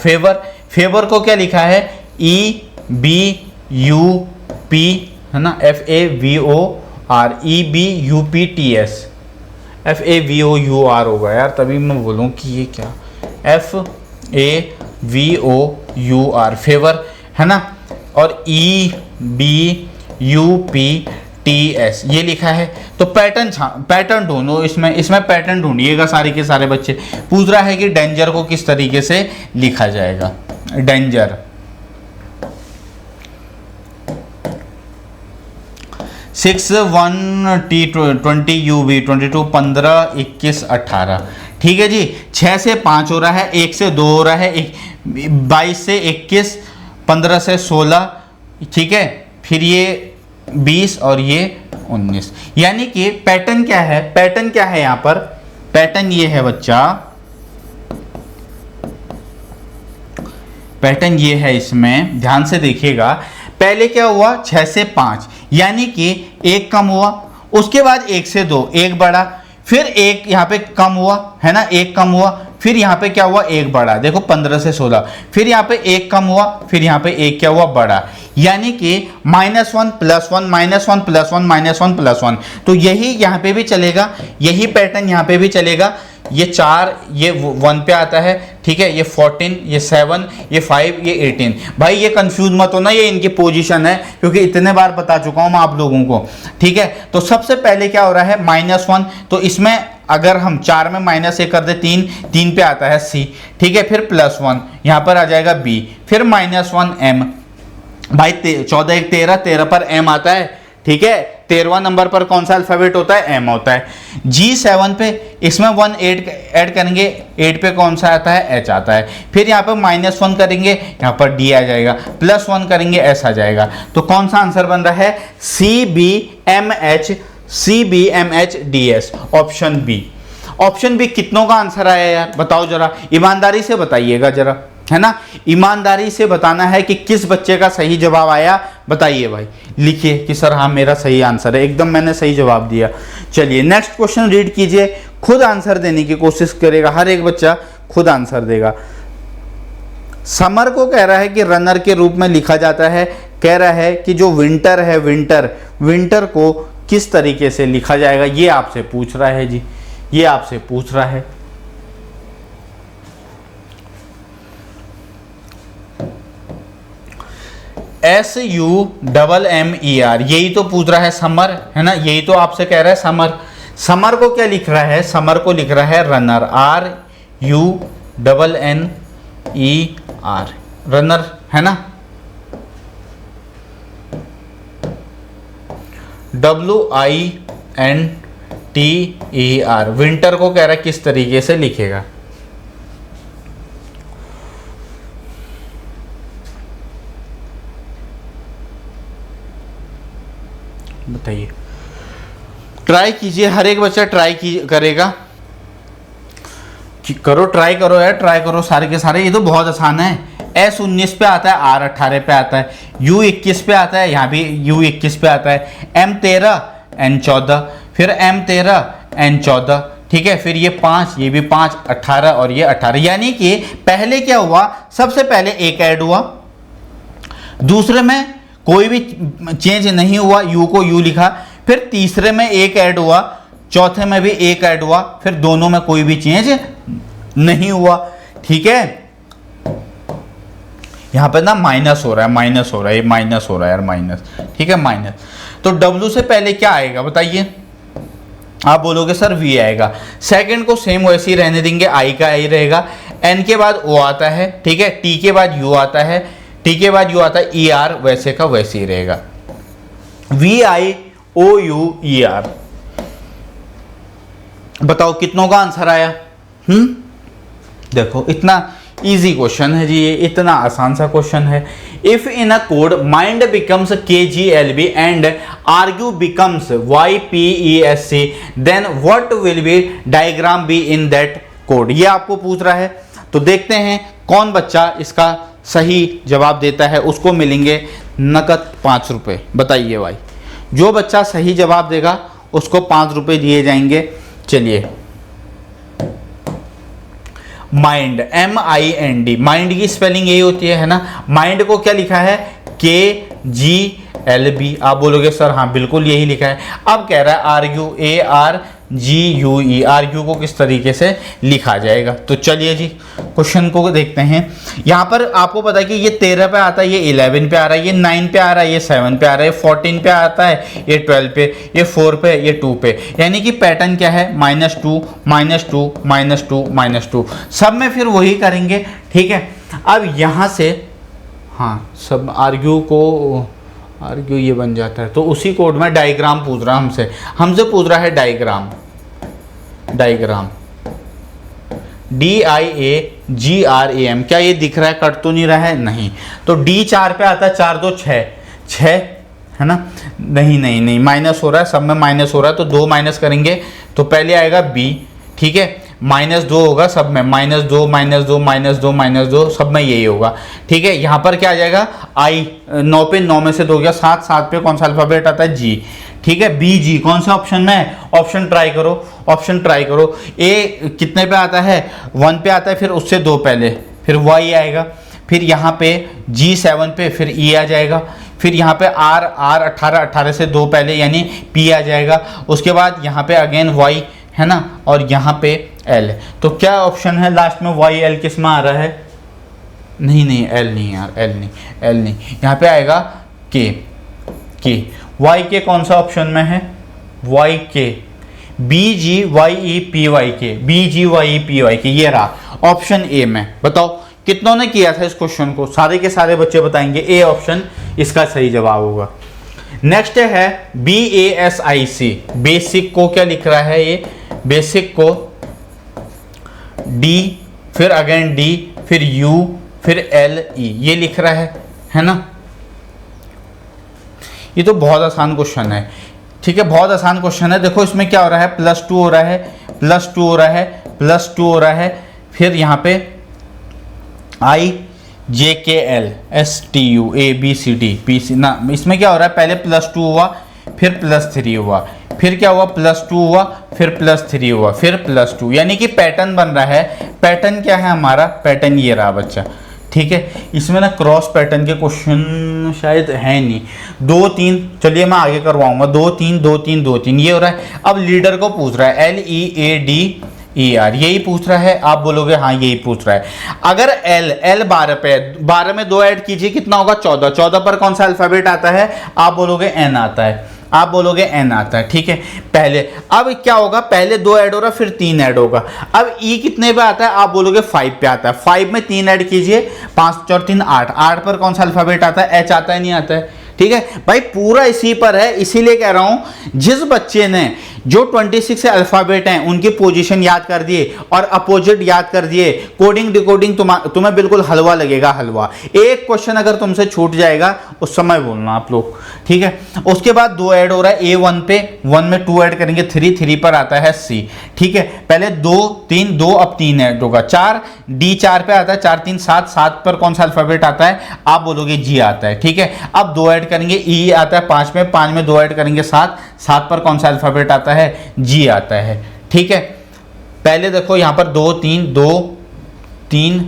फेवर को क्या लिखा है, EBUP, है ना, FAVOR EBUPTS, FAVOUR होगा यार, तभी मैं बोलूँ कि ये क्या, FAVOUR फेवर, है ना, और EBUPTS ये लिखा है। तो पैटर्न ढूंढो, इसमें पैटर्न ढूंढिएगा सारे के सारे बच्चे। पूछ रहा है कि डेंजर को किस तरीके से लिखा जाएगा, डेंजर 6 1 T20 UV 22 15 21 18, ठीक है जी। 6 से 5 हो रहा है, 1 से 2 हो रहा है, 22 से 21, 15 से 16, ठीक है, फिर ये 20 और ये 19। यानी कि पैटर्न क्या है यहाँ पर, पैटर्न ये है बच्चा, पैटर्न ये है, इसमें ध्यान से देखिएगा। पहले क्या हुआ, 6 से 5, यानी कि एक कम हुआ, उसके बाद 1 से 2 एक बढ़ा, फिर एक यहाँ पे कम हुआ, है ना, एक कम हुआ, फिर यहाँ पे क्या हुआ, एक बढ़ा, देखो 15 से 16, फिर यहाँ पे एक कम हुआ, फिर यहाँ पे एक क्या हुआ, बढ़ा। यानी कि -1 + 1 -1 + 1 -1 + 1। तो यही यहाँ पे भी चलेगा, यही पैटर्न यहाँ पे भी चलेगा। ये 4 ये 1 पे आता है, ठीक है, ये 14 ये 7 ये 5 ये 18। भाई ये कंफ्यूज मत होना, ये इनकी पोजीशन है, क्योंकि इतने बार बता चुका हूँ मैं आप लोगों को, ठीक है। तो सबसे पहले क्या हो रहा है, -1, तो इसमें अगर हम 4 में -1 कर दे, 3 पे आता है C, ठीक है, फिर +1 यहाँ पर आ जाएगा B, फिर -1 M। भाई 14 1 13, 13 पर M आता है, ठीक है। 13वां नंबर पर कौन सा अल्फाबेट होता है, M होता है। G7 पे इसमें 1 ऐड करेंगे, 8 पे कौन सा आता है, H आता है। फिर यहाँ पर -1 करेंगे, यहाँ पर D आ जाएगा, +1 करेंगे, S आ जाएगा। तो कौन सा आंसर बन रहा है, CBMHDS, option B. Option B कितनों का आंसर आया यार, बताओ जरा, ईमानदारी से बताइएगा जरा, है ना, ईमानदारी से बताना है कि किस बच्चे का सही जवाब आया। बताइए भाई, लिखिए कि सर हाँ मेरा सही आंसर है, एकदम मैंने सही जवाब दिया। चलिए नेक्स्ट क्वेश्चन रीड कीजिए, खुद आंसर देने की कोशिश करेगा, हर एक बच्चा खुद आंसर देगा। समर को कह रहा है कि रनर के रूप में लिखा जाता है, कह रहा है कि जो विंटर है, विंटर को किस तरीके से लिखा जाएगा, ये आपसे पूछ रहा है जी, ये आपसे पूछ रहा है। SUMMER, यही तो पूछ रहा है समर, है ना, यही तो आपसे कह रहा है समर। समर को क्या लिख रहा है, समर को लिख रहा है रनर, RUNNER, रनर, है ना, WINTER। विंटर को कह रहा है किस तरीके से लिखेगा। बताइए, ट्राई कीजिए, हर एक बच्चा ट्राई करेगा कि करो, ट्राई करो यार, ट्राई करो सारे के सारे, ये तो बहुत आसान है। S19 पे आता है, R18 पे आता है, U21 पे आता है, यहाँ भी U21 पे आता है, M13 N14, फिर M13 N14, ठीक है, फिर ये 5, ये भी 5, 18 और ये 18, यानी कि पहले क्या हुआ, सबसे पहले एक ऐड हुआ, दूसरे में कोई भी चेंज नहीं हुआ, यू को यू लिखा, फिर तीसरे में एक ऐड हुआ, चौथे में भी एक ऐड हुआ, फिर दोनों में कोई भी चेंज नहीं हुआ। ठीक है, यहां पर ना माइनस हो रहा है, माइनस हो रहा है, ये माइनस हो रहा है यार, माइनस। ठीक है, माइनस। तो W से पहले क्या आएगा बताइए, आप बोलोगे सर V आएगा। सेकंड को सेम वैसे ही रहने देंगे, I का I रहेगा, N के बाद O आता है, ठीक है, T के बाद U आता है, T के बाद U आता है, ER वैसे का वैसे ही रहेगा, VIOUER। बताओ कितनों का आंसर आया? देखो इतना इजी क्वेश्चन है जी, ये इतना आसान सा क्वेश्चन है। If in a code mind becomes KGLB and argue becomes YPESC then what will be diagram be in that code, ये आपको पूछ रहा है। तो देखते हैं कौन बच्चा इसका सही जवाब देता है, उसको मिलेंगे नकद 5 रुपये। बताइए भाई, जो बच्चा सही जवाब देगा उसको 5 रुपये दिए जाएंगे। चलिए, माइंड, MIND, माइंड की स्पेलिंग यही होती है ना। माइंड को क्या लिखा है, KGLB। आप बोलोगे सर हाँ बिल्कुल यही लिखा है। अब कह रहा है आर्ग्यू, ARGUE, आर्ग्यू को किस तरीके से लिखा जाएगा। तो चलिए जी क्वेश्चन को देखते हैं। यहाँ पर आपको पता है कि ये 13 पे आता है, ये 11 पे आ रहा है, ये 9 पे आ रहा है, ये 7 पे आ रहा है, 14 पे आता है, ये 12 पे, ये 4 पे, ये 2 पे। यानी कि पैटर्न क्या है, -2 -2 -2 -2, सब में फिर वही करेंगे। ठीक है, अब यहाँ से हाँ सब आर्ग्यू ये बन जाता है। तो उसी कोड में डायग्राम पूछ रहा है हमसे पूछ रहा है डायग्राम DIAGRAM। क्या ये दिख रहा है, कट तो नहीं रहा है? नहीं। तो D 4 पे आता है, 4 2 6 है ना। नहीं माइनस हो रहा है, सब में माइनस हो रहा है, तो 2 माइनस करेंगे तो पहले आएगा B। ठीक है, -2 होगा सब में, -2 -2 -2 -2, सब में यही होगा। ठीक है, यहाँ पर क्या आ जाएगा, I 9 पे 9 में से 2 गया 7, 7 पे कौन सा अल्फाबेट आता है, G। ठीक है, BG कौन सा ऑप्शन में है, ऑप्शन ट्राई करो। A कितने पे आता है, 1 पे आता है, फिर उससे 2 पहले, फिर Y आएगा, फिर यहाँ पे G 7 पे, फिर E आ जाएगा, फिर यहाँ पे R 18 से 2 पहले यानी P आ जाएगा, उसके बाद यहाँ पे अगेन Y है ना, और यहाँ पे L। तो क्या ऑप्शन है लास्ट में, YL किस में आ रहा है? नहीं L नहीं यार, L नहीं, यहाँ पे आएगा K। YK कौन सा ऑप्शन में है, YK, BGYEPYK, ये रहा ऑप्शन A में। बताओ कितनों ने किया था इस क्वेश्चन को? सारे के सारे बच्चे बताएंगे A ऑप्शन इसका सही जवाब होगा। नेक्स्ट है BASIC, बेसिक को क्या लिख रहा है ये, बेसिक को D, फिर अगेन D, फिर U, फिर LE, ये लिख रहा है ना। ये तो बहुत आसान क्वेश्चन है। ठीक है, बहुत आसान क्वेश्चन है। देखो इसमें क्या हो रहा है, +2 हो रहा है, +2 हो रहा है, +2 हो रहा है, फिर यहाँ पे IJKLSTUABCD ना, इसमें क्या हो रहा है, पहले +2 हुआ, फिर +3 हुआ, फिर क्या हुआ, +2 हुआ, फिर +3 हुआ, फिर +2, यानी कि पैटर्न बन रहा है। पैटर्न क्या है हमारा, पैटर्न ये रहा बच्चा। ठीक है, इसमें ना क्रॉस पैटर्न के क्वेश्चन शायद है नहीं। 2 3, चलिए मैं आगे करवाऊंगा, 2 3 2 3 2 3 ये हो रहा है। अब लीडर को पूछ रहा है, LEADER, यही पूछ रहा है। आप बोलोगे हाँ यही पूछ रहा है। अगर L 12 पे, 12 में 2 ऐड कीजिए, कितना होगा, 14। 14 पर कौन सा अल्फाबेट आता है, आप बोलोगे N आता है, ठीक है। पहले अब क्या होगा, पहले 2 ऐड हो रहा, फिर 3 ऐड होगा। अब E कितने पे आता है, आप बोलोगे 5 पे आता है। 5 में 3 ऐड कीजिए, 5 और 3 8। 8 पर कौन सा अल्फाबेट आता है, H आता है, नहीं आता है। ठीक है भाई, पूरा इसी पर है, इसीलिए कह रहा हूं जिस बच्चे ने जो 26 अल्फाबेट हैं उनकी पोजीशन याद कर दिए और अपोजिट याद कर दिए, कोडिंग डिकोडिंग तुम्हें बिल्कुल हलवा लगेगा, हलवा। एक क्वेश्चन अगर तुमसे छूट जाएगा उस समय बोलना आप लोग। ठीक है, उसके बाद 2 ऐड हो रहा है, A1 पे, 1 में 2 ऐड करेंगे, 3 पर आता है C। ठीक है, पहले 2 3 2, अब 3 ऐड होगा, 4 D 4 पे आता है, 4 3 7, 7 पर कौन सा अल्फाबेट आता है, आप बोलोगे G आता है। ठीक है, अब 2 ऐड करेंगे, E आता है 5 में 2 ऐड करेंगे 7, 7 पर कौन सा अल्फाबेट आता है, G आता है। ठीक है, पहले देखो यहाँ पर 2 3 2 3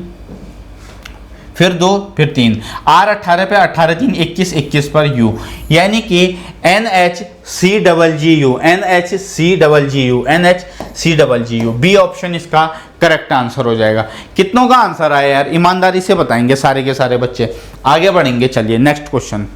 फिर 2 फिर 3, R 18 पे 18 3 21 21 पर U, यानी कि NHCGGU NHCGGU NHCGGU B option इसका करेक्ट आंसर हो जाएगा। कितनों का आंसर आया यार, ईमानदारी से बताएंगे सारे के सारे बच्चे। आगे बढ़ेंगे, चलिए नेक्स्ट क्वेश्चन।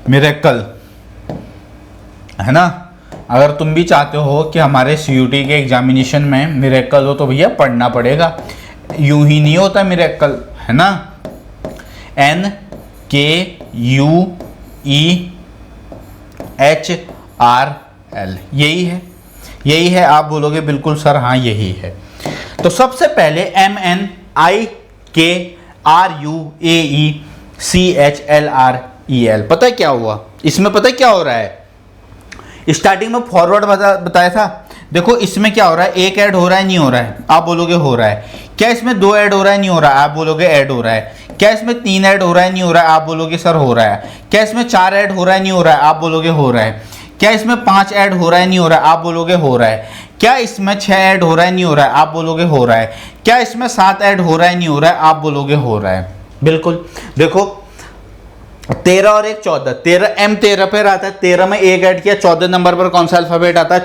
मिरेकल है ना, अगर तुम भी चाहते हो कि हमारे CUT के एग्जामिनेशन में मिरेकल हो तो भैया पढ़ना पड़ेगा, यूं ही नहीं होता मिरेकल, है ना। NKUEHRL यही है, यही है। आप बोलोगे बिल्कुल सर हाँ यही है। तो सबसे पहले MNIKRUAECHLREL, पता है क्या हुआ इसमें, पता है क्या हो रहा है, स्टार्टिंग में फॉरवर्ड बताया था। देखो इसमें क्या हो रहा है, एक ऐड हो रहा है नहीं हो रहा है, आप बोलोगे हो रहा है। क्या इसमें 2 ऐड हो रहा है नहीं हो रहा है, आप बोलोगे ऐड हो रहा है। क्या इसमें 3 ऐड हो रहा है नहीं हो रहा है, आप बोलोगे सर हो रहा है। क्या इसमें 4 ऐड हो रहा है नहीं हो रहा है, आप बोलोगे हो रहा है। क्या इसमें 5 ऐड हो रहा है नहीं हो रहा है, आप बोलोगे हो रहा है। क्या इसमें 6 ऐड हो रहा है नहीं हो रहा है, आप बोलोगे हो रहा है। क्या इसमें 7 ऐड हो रहा है नहीं हो रहा है, आप बोलोगे हो रहा है। बिल्कुल देखो 13 और 1 14, 13 M13 पर आता है, 13 में 1 ऐड किया, 14 नंबर पर कौन सा अल्फाबेट आता है,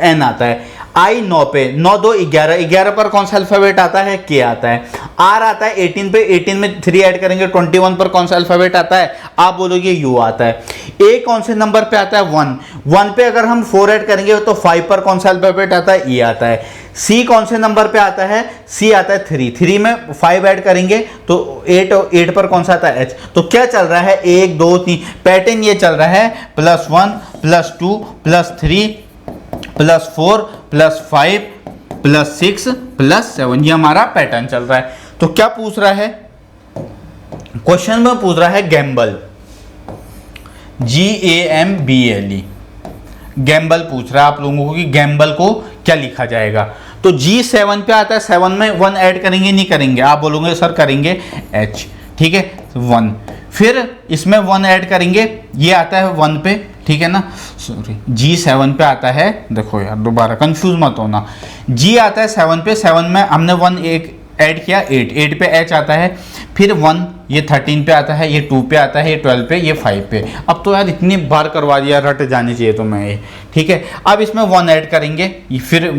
N आता है। I 9 पे, 9 2 11, 11 पर कौन सा अल्फाबेट आता है, K आता है। R आता है 18 पे, 18 में 3 ऐड करेंगे, 21 पर कौन सा अल्फाबेट आता है, आप बोलोगे U आता है। A कौन से नंबर पे आता है, 1, 1 पे अगर हम 4 ऐड करेंगे तो 5 पर कौन सा अल्फाबेट आता है, E आता है। C कौन से नंबर पे आता है, C आता है 3, 3 में 5 ऐड करेंगे तो 8 पर कौन सा आता है, H। तो क्या चल रहा है, 1 2 3 पैटर्न ये चल रहा है, +1 +2 +3 +4 +5 +6 +7, ये हमारा पैटर्न चल रहा है। तो क्या पूछ रहा है क्वेश्चन में, पूछ रहा है गैम्बल, GAMBLE, गैम्बल पूछ रहा है आप लोगों को कि गैम्बल को क्या लिखा जाएगा। तो G7 पे आता है, 7 में 1 ऐड करेंगे नहीं करेंगे, आप बोलोगे सर करेंगे H, ठीक है 1। फिर इसमें 1 ऐड करेंगे, ये आता है 1 पे, ठीक है ना, सॉरी G7 पे आता है, देखो यार दोबारा कंफ्यूज मत होना, G आता है 7 पे, 7 में हमने 1 एक ऐड किया 8, 8 पे H आता है, फिर 1 ये 13 पे आता है, ये 2 पे आता है, ये 12 पे, ये 5 पे। अब तो यार इतनी बार करवा दिया, रट जानी चाहिए तो मैं ये, ठीक है। अब इसमें 1 ऐड करेंगे, फिर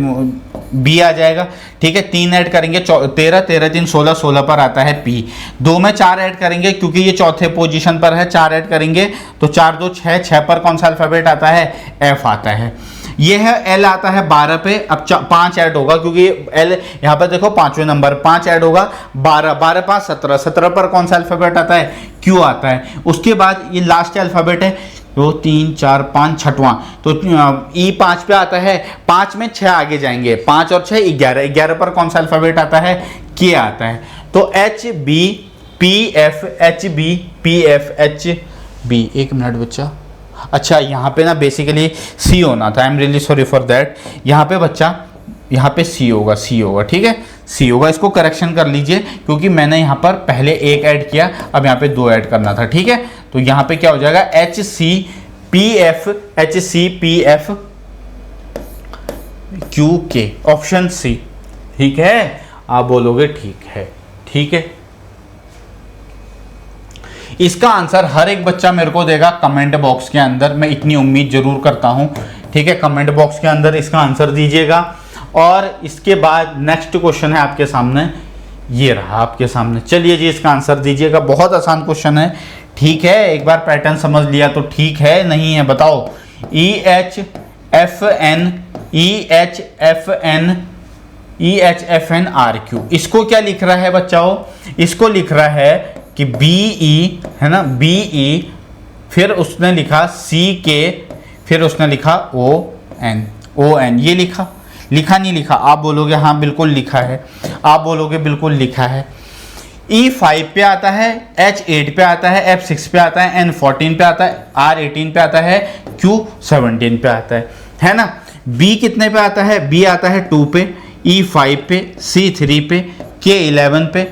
B आ जाएगा, ठीक है। 3 ऐड करेंगे, 13 13 3 16, 16 पर आता है P। 2 में 4 ऐड करेंगे क्योंकि ये चौथे पोजीशन पर है, 4 ऐड करेंगे तो 4 2 6, 6 पर कौन सा अल्फाबेट आता है, F आता है। ये है L आता है 12 पे, अब 5 ऐड होगा क्योंकि L यहाँ पर देखो 5वें नंबर, 5 ऐड होगा, 12 12 5 17, 17 पर कौन सा अल्फाबेट आता है, Q आता है। उसके बाद ये लास्ट अल्फाबेट है 2 3 4 5 छठवां, तो E 5 पे आता है, 5 में 6 आगे जाएंगे, 5 और 6 11, 11 पर कौन सा अल्फाबेट आता है, K आता है। तो HB एक मिनट बच्चा, अच्छा यहाँ पे ना बेसिकली C होना था, I am really sorry for that. यहाँ पे बच्चा, यहाँ पे C होगा, C होगा, ठीक है C होगा, इसको करेक्शन कर लीजिए क्योंकि मैंने यहाँ पर पहले 1 ऐड किया, अब यहाँ पे 2 ऐड करना था, ठीक है। तो यहाँ पे क्या हो जाएगा, HCPF QK, ऑप्शन C, ठीक है। आप बोलोगे ठीक है, ठीक है। इसका आंसर हर एक बच्चा मेरे को देगा कमेंट बॉक्स के अंदर, मैं इतनी उम्मीद जरूर करता हूं, ठीक है। कमेंट बॉक्स के अंदर इसका आंसर दीजिएगा। और इसके बाद नेक्स्ट क्वेश्चन है आपके सामने, ये रहा आपके सामने, चलिए जी इसका आंसर दीजिएगा। बहुत आसान क्वेश्चन है, ठीक है। एक बार पैटर्न समझ लिया तो ठीक है, नहीं है बताओ। EHFN इसको क्या लिख रहा है बच्चाओ, इसको लिख रहा है कि BE है ना, BE, फिर उसने लिखा CK, फिर उसने लिखा ON, ये लिखा नहीं लिखा, आप बोलोगे हाँ बिल्कुल लिखा है, आप बोलोगे बिल्कुल लिखा है। E5 पे आता है, H8 पे आता है, F6 पे आता है, N14 पे आता है, R18 पे आता है, Q17 पे आता है ना। B कितने पे आता है, B आता है 2 पे, E5 पे, C3 पे, K11 पे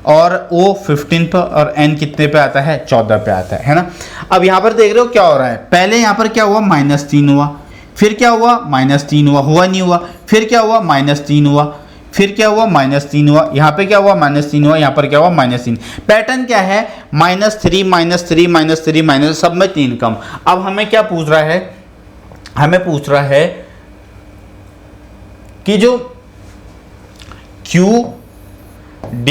और O 15 पे और N कितने पे आता है, 14 पे आता है ना। अब यहाँ पर देख रहे हो क्या हो रहा है, पहले यहाँ पर क्या हुआ, -3 हुआ, फिर क्या हुआ, -3 हुआ, हुआ नहीं हुआ, फिर क्या हुआ, -3 हुआ, फिर क्या हुआ, -3 हुआ, यहाँ पे क्या हुआ, -3 हुआ, यहाँ पर क्या हुआ, -3। पैटर्न क्या है, -3 -3 -3 माइनस, सब में 3 कम। अब हमें क्या पूछ रहा है, हमें पूछ रहा है कि जो Q D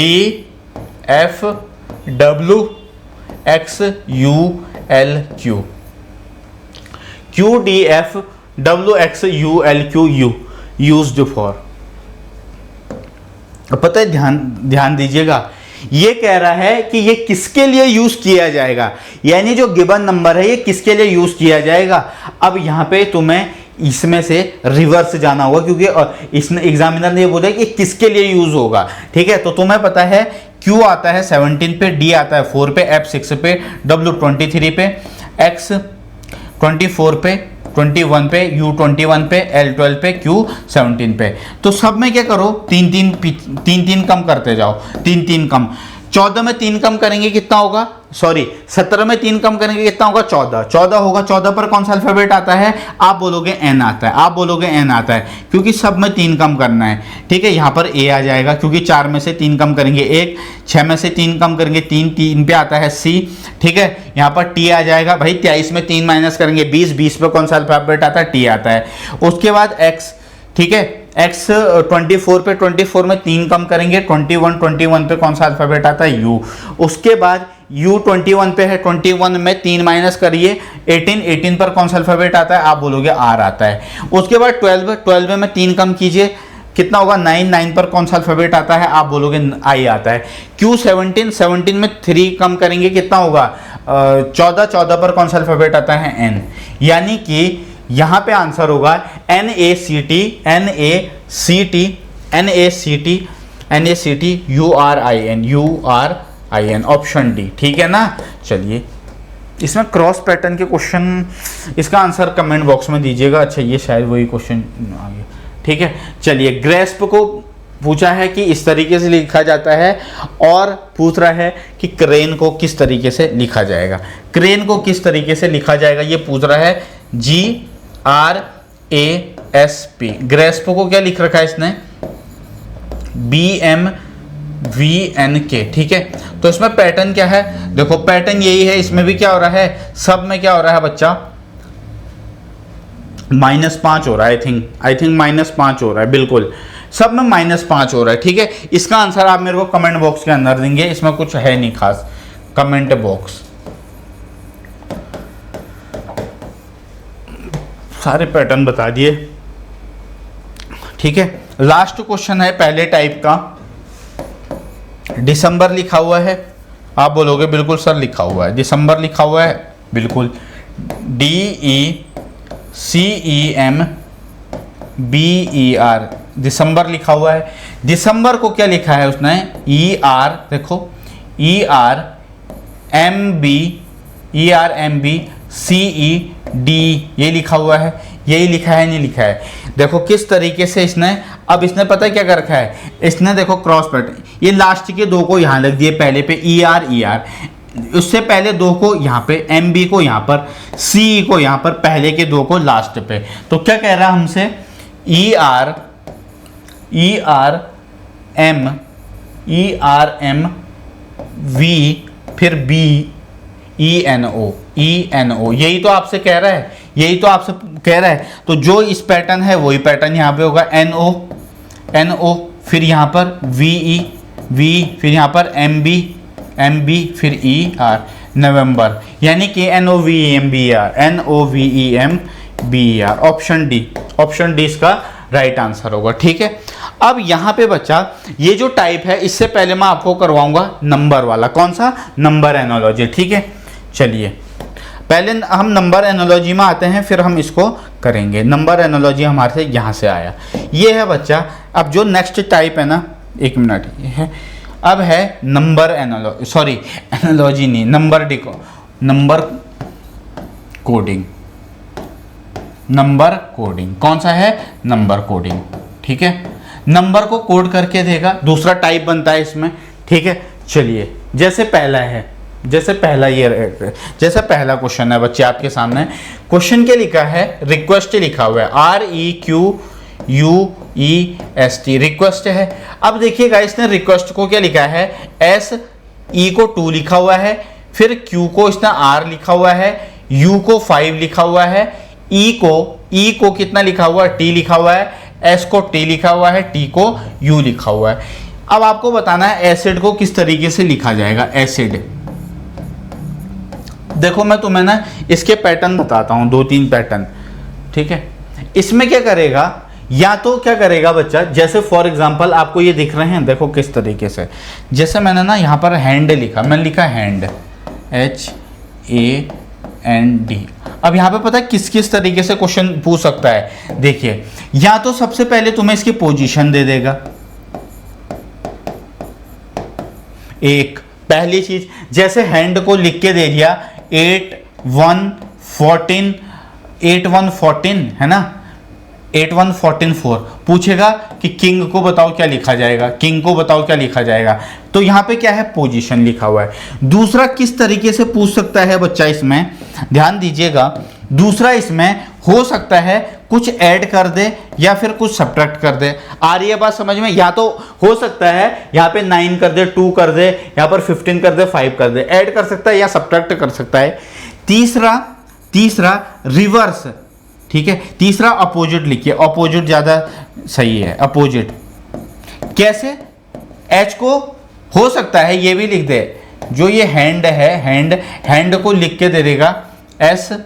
F W X U L Q, Q D F W X U L Q U used for. पता है, ध्यान दीजिएगा, ये कह रहा है कि ये किसके लिए यूज किया जाएगा, यानी जो गिवन नंबर है ये किसके लिए यूज किया जाएगा। अब यहाँ पे तुम्हें इसमें से रिवर्स जाना होगा, क्योंकि इसने एग्जामिनर ने ये बोला कि किसके लिए यूज होगा, ठीक है। तो तुम्हें पता है Q आता है 17 पे, D आता है 4 पे, F 6 पे, W 23 पे, X 24 पे, 21 पे, U 21 पे, L 12 पे, Q 17 पे। तो सब में क्या करो, 3 कम करते जाओ, 3 कम। 14 में 3 कम करेंगे कितना होगा, सॉरी 17 में 3 कम करेंगे कितना होगा, 14 होगा। 14 पर कौन सा अल्फाबेट आता है, आप बोलोगे N आता है, आप बोलोगे N आता है, क्योंकि सब में 3 कम करना है, ठीक है। यहाँ पर A आ जाएगा, क्योंकि 4 में से 3 कम करेंगे 1, 6 में से 3 कम करेंगे 3 पे आता है C, ठीक है। यहाँ पर T आ जाएगा, भाई 23 में 3 माइनस करेंगे 20 पे कौन सा अल्फाबेट आता है, T आता है। उसके बाद X, ठीक है, X 24 पे, 24 में 3 कम करेंगे 21 पे कौन सा अल्फाबेट आता है, U। उसके बाद U 21 पे है, 21 में 3 माइनस करिए 18 पर कौन सा अल्फाबेट आता है, आप बोलोगे R आता है। उसके बाद 12 में 3 कम कीजिए कितना होगा, 9 पर कौन सा अल्फाबेट आता है, आप बोलोगे I आता है। Q 17 में 3 कम करेंगे कितना होगा, 14 पर कौन सा अल्फाबेट आता है, N। यानी कि यहाँ पे आंसर होगा NACT URIN, ऑप्शन डी, ठीक है ना। चलिए, इसमें क्रॉस पैटर्न के क्वेश्चन, इसका आंसर कमेंट बॉक्स में दीजिएगा। अच्छा, ये शायद वही क्वेश्चन आ गया, ठीक है। चलिए, ग्रेस्प को पूछा है कि इस तरीके से लिखा जाता है, और पूछ रहा है कि क्रेन को किस तरीके से लिखा जाएगा। क्रेन को किस तरीके से लिखा जाएगा ये पूछ रहा है, GRASP। ग्रेस्प को क्या लिख रखा है इसने, BMVNK, ठीक है। तो इसमें पैटर्न क्या है, देखो पैटर्न यही है, इसमें भी क्या हो रहा है, सब में क्या हो रहा है बच्चा, -5 हो रहा है, आई थिंक -5 हो रहा है, बिल्कुल सब में -5 हो रहा है, ठीक है। इसका आंसर आप मेरे को कमेंट बॉक्स के अंदर देंगे, इसमें कुछ है नहीं खास, कमेंट बॉक्स। सारे पैटर्न बता दिए, ठीक है। लास्ट क्वेश्चन है पहले टाइप का, दिसंबर लिखा हुआ है, आप बोलोगे बिल्कुल सर लिखा हुआ है, दिसंबर लिखा हुआ है, बिल्कुल DECEMBER, दिसंबर लिखा हुआ है। दिसंबर को क्या लिखा है उसने, ER, देखो ERMB ये लिखा हुआ है, यही लिखा है, नहीं लिखा है। देखो किस तरीके से इसने, अब इसने पता है क्या कर रखा है, इसने देखो क्रॉस पैटर्न, ये लास्ट के 2 को यहाँ लग दिए पहले पे, ER, उससे पहले 2 को यहाँ पे, MB को यहाँ पर, CE को यहाँ पर, पहले के 2 को लास्ट पे। तो क्या कह रहा है हमसे, ERM V फिर BENO, यही तो आपसे कह रहा है, यही तो आपसे कह रहा है। तो जो इस पैटर्न है वही पैटर्न यहाँ पे होगा, NO फिर यहाँ पर VE, फिर यहाँ पर MB फिर ER, नवंबर, यानी कि NOVEMBER, ऑप्शन डी इसका राइट आंसर होगा, ठीक है। अब यहाँ पे बच्चा, ये जो टाइप है, इससे पहले मैं आपको करवाऊंगा नंबर वाला, कौन सा, नंबर एनालॉजी, ठीक है। चलिए, पहले हम नंबर एनालॉजी में आते हैं, फिर हम इसको करेंगे। नंबर एनालॉजी हमारे से यहाँ से आया, ये है बच्चा। अब जो नेक्स्ट टाइप है ना, 1 मिनट, ये है, अब है नंबर एनालॉजी, सॉरी एनालॉजी नहीं, नंबर कोडिंग, नंबर कोडिंग, कौन सा है, नंबर कोडिंग, ठीक है। नंबर को कोड करके देगा, दूसरा टाइप बनता है इसमें, ठीक है। चलिए जैसे पहला है, जैसे पहला क्वेश्चन है बच्चे आपके सामने। क्वेश्चन क्या लिखा है, रिक्वेस्ट लिखा हुआ है, REQUEST रिक्वेस्ट है। अब देखिएगा इसने रिक्वेस्ट को क्या लिखा है, SE को 2 लिखा हुआ है, फिर Q को इसने R लिखा हुआ है, U को 5 लिखा हुआ है, E को कितना लिखा हुआ है, T लिखा हुआ है, S को T लिखा हुआ है, T को U लिखा हुआ है। अब आपको बताना है एसिड को किस तरीके से लिखा जाएगा। एसिड, देखो मैं तुम्हें ना इसके पैटर्न बताता हूं, 2-3 पैटर्न, ठीक है। इसमें क्या करेगा, या तो क्या करेगा बच्चा, जैसे फॉर एग्जांपल आपको ये दिख रहे हैं, देखो किस तरीके से, जैसे मैंने ना यहाँ पर हैंड लिखा, मैंने लिखा हैंड, HAND। अब यहाँ पे पता है किस किस तरीके से क्वेश्चन पूछ सकता है, देखिए या तो सबसे पहले तुम्हें इसकी पोजीशन दे देगा, एक पहली चीज, जैसे हैंड को लिख के दे दिया 8-1-14 है ना, 8-1-14-4, पूछेगा कि किंग को बताओ क्या लिखा जाएगा, किंग को बताओ क्या लिखा जाएगा, तो यहाँ पे क्या है, पोजीशन लिखा हुआ है। दूसरा किस तरीके से पूछ सकता है बच्चा, इसमें ध्यान दीजिएगा, दूसरा इसमें हो सकता है कुछ ऐड कर दे या फिर कुछ सब्ट्रैक्ट कर दे। आ रही है बात समझ में, या तो हो सकता है यहाँ पे 9 कर दे, 2 कर दे, यहाँ पर 15 कर दे, 5 कर दे, ऐड कर सकता है या सब्ट्रैक्ट कर सकता है। तीसरा रिवर्स, ठीक है, तीसरा अपोजिट लिखिए, अपोजिट ज्यादा सही है, अपोजिट कैसे, एच को हो सकता है ये भी लिख दे, जो ये हैंड है, हैंड को लिख के दे देगा SZ,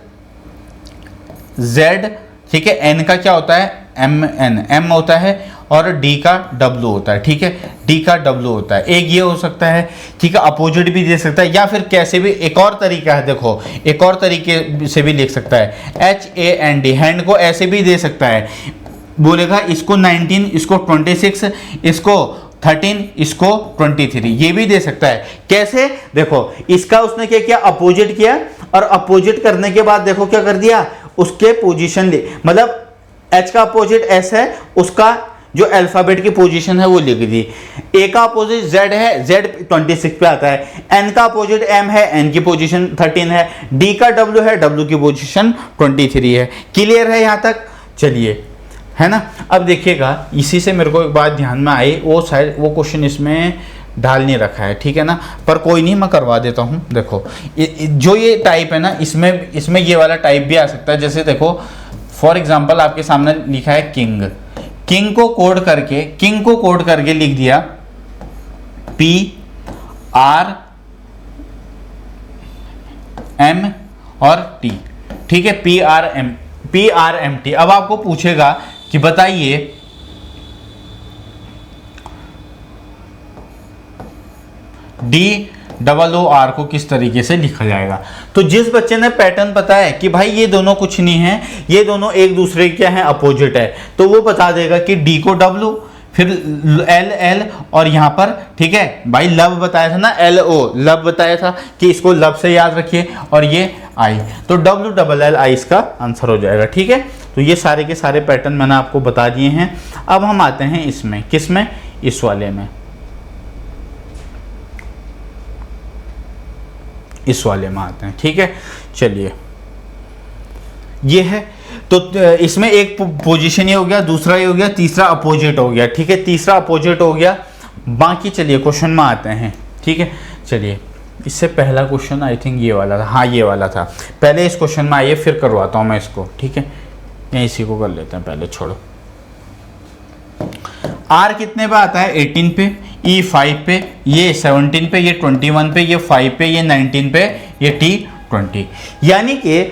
ठीक है, एन का क्या होता है, एम होता है, और डी का W होता है, ठीक है, डी का W होता है, एक ये हो सकता है, ठीक है, अपोजिट भी दे सकता है, या फिर कैसे भी, एक और तरीका है, देखो एक और तरीके से भी लिख सकता है, HAND, हैंड को ऐसे भी दे सकता है, बोलेगा इसको 19, इसको 26, इसको 13, इसको 23, ये भी दे सकता है। कैसे, देखो इसका उसने क्या किया, अपोजिट किया, और अपोजिट करने के बाद देखो क्या कर दिया, उसके पोजीशन ले, मतलब H का अपोजिट S है, उसका जो अल्फाबेट की पोजीशन है वो लिख दी। A का अपोजिट Z है, Z 26 पे आता है, N का अपोजिट M है, N की पोजीशन 13 है, D का W है, W की पोजीशन 23 है। क्लियर है यहाँ तक, चलिए, है ना। अब देखिएगा, इसी से मेरे को एक बात ध्यान में आई, वो शायद वो क्वेश्चन इसमें डाल नहीं रखा है, ठीक है ना, पर कोई नहीं, मैं करवा देता हूँ। देखो जो ये टाइप है ना, इसमें ये वाला टाइप भी आ सकता है। जैसे देखो फॉर एग्जांपल आपके सामने लिखा है किंग, किंग को कोड करके लिख दिया PRM और T, ठीक है, PRMT। अब आपको पूछेगा कि बताइए DOOR को किस तरीके से लिखा जाएगा। तो जिस बच्चे ने पैटर्न पता है कि भाई ये दोनों कुछ नहीं है, ये दोनों एक दूसरे क्या है, अपोजिट है, तो वो बता देगा कि D को W, फिर L और यहाँ पर, ठीक है भाई, लव बताया था ना, LO लव बताया था कि इसको लव से याद रखिए, और ये I, तो WLLI इसका आंसर हो जाएगा, ठीक है। तो ये सारे के सारे पैटर्न मैंने आपको बता दिए हैं। अब हम आते हैं इसमें, किसमें, इस वाले में, इस वाले में आते हैं, ठीक है। चलिए ये है, तो इसमें एक पोजीशन ये हो गया, दूसरा ये हो गया, तीसरा अपोजिट हो गया, ठीक है, तीसरा अपोजिट हो गया। बाकी चलिए क्वेश्चन में आते हैं, ठीक है। चलिए इससे पहला क्वेश्चन आई थिंक ये वाला था, हाँ ये वाला था, पहले इस क्वेश्चन में आइए, फिर करवाता हूँ मैं इसको, ठीक है, या इसी को कर लेते हैं पहले, छोड़ो। R कितने पे आता है, 18 पे, E 5 पे, ये 17 पे, ये 21 पे, ये 5 पे, ये 19 पे, ये T 20, यानी कि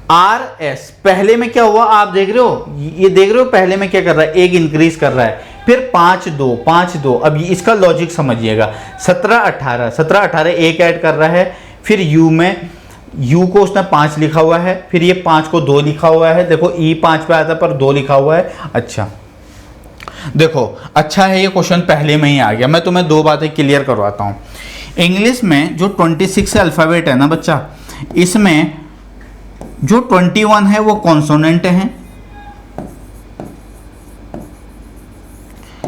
RS पहले में क्या हुआ, आप देख रहे हो, ये देख रहे हो पहले में क्या कर रहा है, एक इंक्रीज कर रहा है, फिर 5-2। अब इसका लॉजिक समझिएगा, 17-18 एक ऐड कर रहा है, फिर U में, U को उसने 5 लिखा हुआ है, फिर ये 5 को 2 लिखा हुआ है, देखो E 5 पे आता पर 2 लिखा हुआ है। अच्छा देखो, अच्छा है ये क्वेश्चन पहले में ही आ गया। मैं तुम्हें 2 बातें क्लियर करवाता हूँ। इंग्लिश में जो 26 अल्फ़ाबेट है ना बच्चा, इसमें जो 21 है वो कॉन्सोनेंट हैं,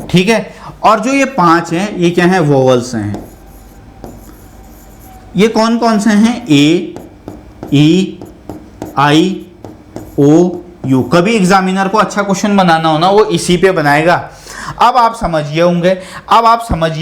ठीक है, और जो ये 5 हैं ये क्या है, वोवल्स हैं, ये कौन कौन से हैं? ए, ई, आई, ओ, यू। कभी एग्जामिनर को अच्छा क्वेश्चन बनाना हो ना, वो इसी पे बनाएगा। अब आप समझिए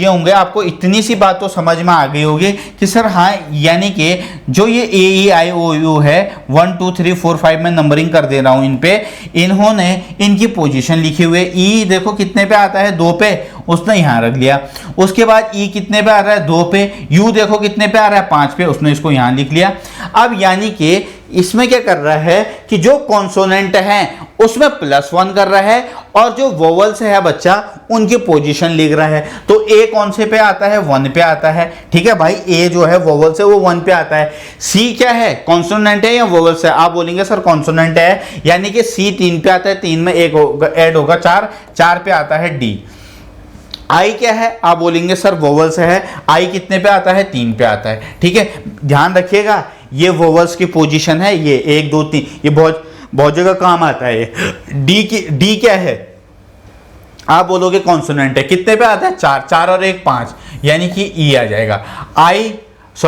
होंगे, आपको इतनी सी बात तो समझ में आ गई होगी कि सर हाँ, यानी कि जो ये ए, ई, आई, ओ, यू है, 1 2 3 4 5 में नंबरिंग कर दे रहा हूं इन पे, इन्होंने इनकी पोजीशन लिखी हुई है। ई देखो कितने पे आता है? 2 पे, उसने यहाँ रख लिया। उसके बाद ई कितने पे आ रहा है? 2 पे। यू देखो कितने पे आ रहा है? 5 पे, उसने इसको यहाँ लिख लिया। अब यानी कि इसमें क्या कर रहा है कि जो कॉन्सोनेंट है उसमें +1 कर रहा है, और जो वोवल्स है बच्चा उनकी पोजीशन लिख रहा है। तो ए कौन से पे आता है? 1 पे आता है। ठीक है भाई, ए जो है वोवल्स है वो 1 पे आता है। सी क्या है? कॉन्सोनेंट है या वोवल्स है? आप बोलेंगे सर कॉन्सोनेंट है, यानी कि सी 3 पे आता है, 3 में 1 ऐड होगा 4 पे आता है डी। आई क्या है? आप बोलेंगे सर वोवल्स है। आई कितने पे आता है? 3 पे आता है। ठीक है, ध्यान रखिएगा, ये वोवल्स की पोजीशन है, ये 1 2 3, ये बहुत जगह काम आता है। डी क्या है? आप बोलोगे कॉन्सोनेंट है, कितने पे आता है? 4 और 1 5, यानी कि ई आ जाएगा।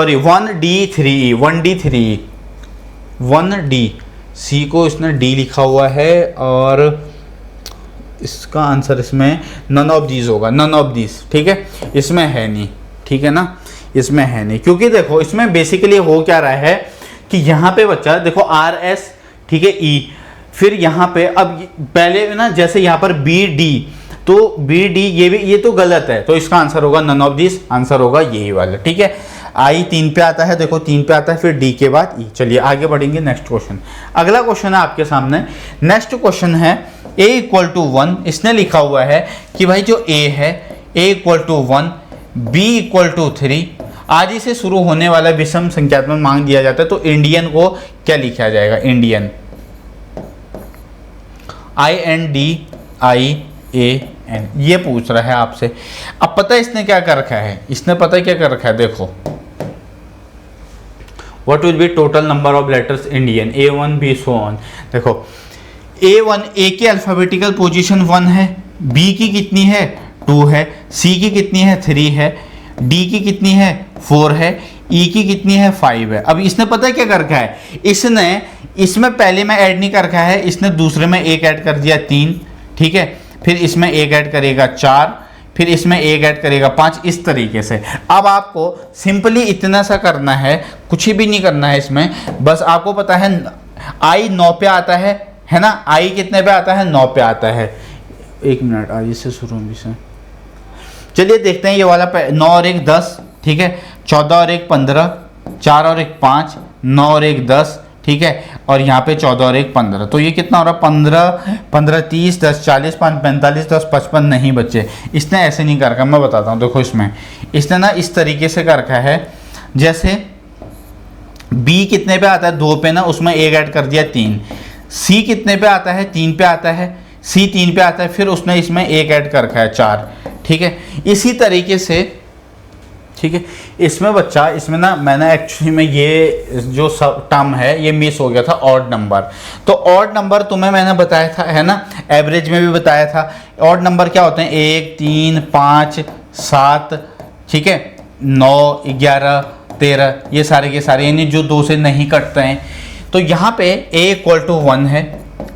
1D3E, 1D3E, 1D। सी को इसने डी लिखा हुआ है, और इसका आंसर इसमें नन ऑफ दीज होगा, नन ऑफ दीज। ठीक है, इसमें है नहीं। ठीक है ना, इसमें है नहीं, क्योंकि देखो इसमें बेसिकली हो क्या रहा है कि यहाँ पे बच्चा देखो RS, ठीक है, ई, फिर यहाँ पे अब पहले ना जैसे यहाँ पर BD, तो BD ये तो गलत है, तो इसका आंसर होगा नन ऑफ दिस, आंसर होगा यही वाला। ठीक है, आई 3 पे आता है, देखो 3 पे आता है, फिर डी के बाद ई। चलिए आगे बढ़ेंगे, नेक्स्ट क्वेश्चन। अगला क्वेश्चन है आपके सामने। नेक्स्ट क्वेश्चन है a = 1। इसने लिखा हुआ है कि भाई जो a है, a = 1, b = 3, आदि से शुरू होने वाला विषम संख्यात्मक मांग दिया जाता है, तो इंडियन को क्या लिखा जाएगा? इंडियन INDIAN, ये पूछ रहा है आपसे। अब पता है इसने क्या कर रखा है? इसने पता है क्या कर रखा है? देखो, what will B total number of letters Indian, A1 B so on। देखो A1, A की अल्फाबेटिकल पोजीशन 1 है, B की कितनी है? 2 है, C की कितनी है? 3 है, D की कितनी है? 4 है, E की कितनी है? 5 है। अब इसने पता है क्या कर रखा है? इसने इसमें पहले में ऐड नहीं कर रखा है, इसने दूसरे में 1 ऐड कर दिया 3, ठीक है, फिर इसमें 1 ऐड करेगा 4, फिर इसमें 1 ऐड करेगा 5, इस तरीके से। अब आपको सिंपली इतना सा करना है, कुछ भी नहीं करना है इसमें, बस आपको पता है I 9 पे आता है ना? I कितने पे आता है? 9 पे आता है। 1 मिनट, आज से शुरू से चलिए देखते हैं। ये वाला 9 और 1 10, ठीक है, 14 और 1 15, 4 और 1 5, 9 और 1 10, ठीक है, और यहाँ पे 14 और 1 15, तो ये कितना हो रहा है? 15 15 30, 10 40, 5 45, 10 55। नहीं बच्चे, इसने ऐसे नहीं कर रखा, मैं बताता हूँ। देखो इसमें इसने ना इस तरीके से कर रखा है, जैसे B कितने पे आता है? 2 पे ना, उसमें 1 ऐड कर दिया 3। C कितने पे आता है? 3 पे आता है। C 3 पे आता है, फिर उसने इसमें 1 ऐड कर रखा है 4, ठीक है। इसी तरीके से, ठीक है, इसमें बच्चा, इसमें ना मैंने एक्चुअली में ये जो सब टर्म है ये मिस हो गया था, ऑड नंबर। तो ऑड नंबर तुम्हें मैंने बताया था, है ना, एवरेज में भी बताया था। ऑड नंबर क्या होते हैं? 1 3 5 7, ठीक है, 9 11 13, ये सारे के सारे, यानी जो 2 से नहीं कटते हैं। तो यहाँ पे A = 1 है,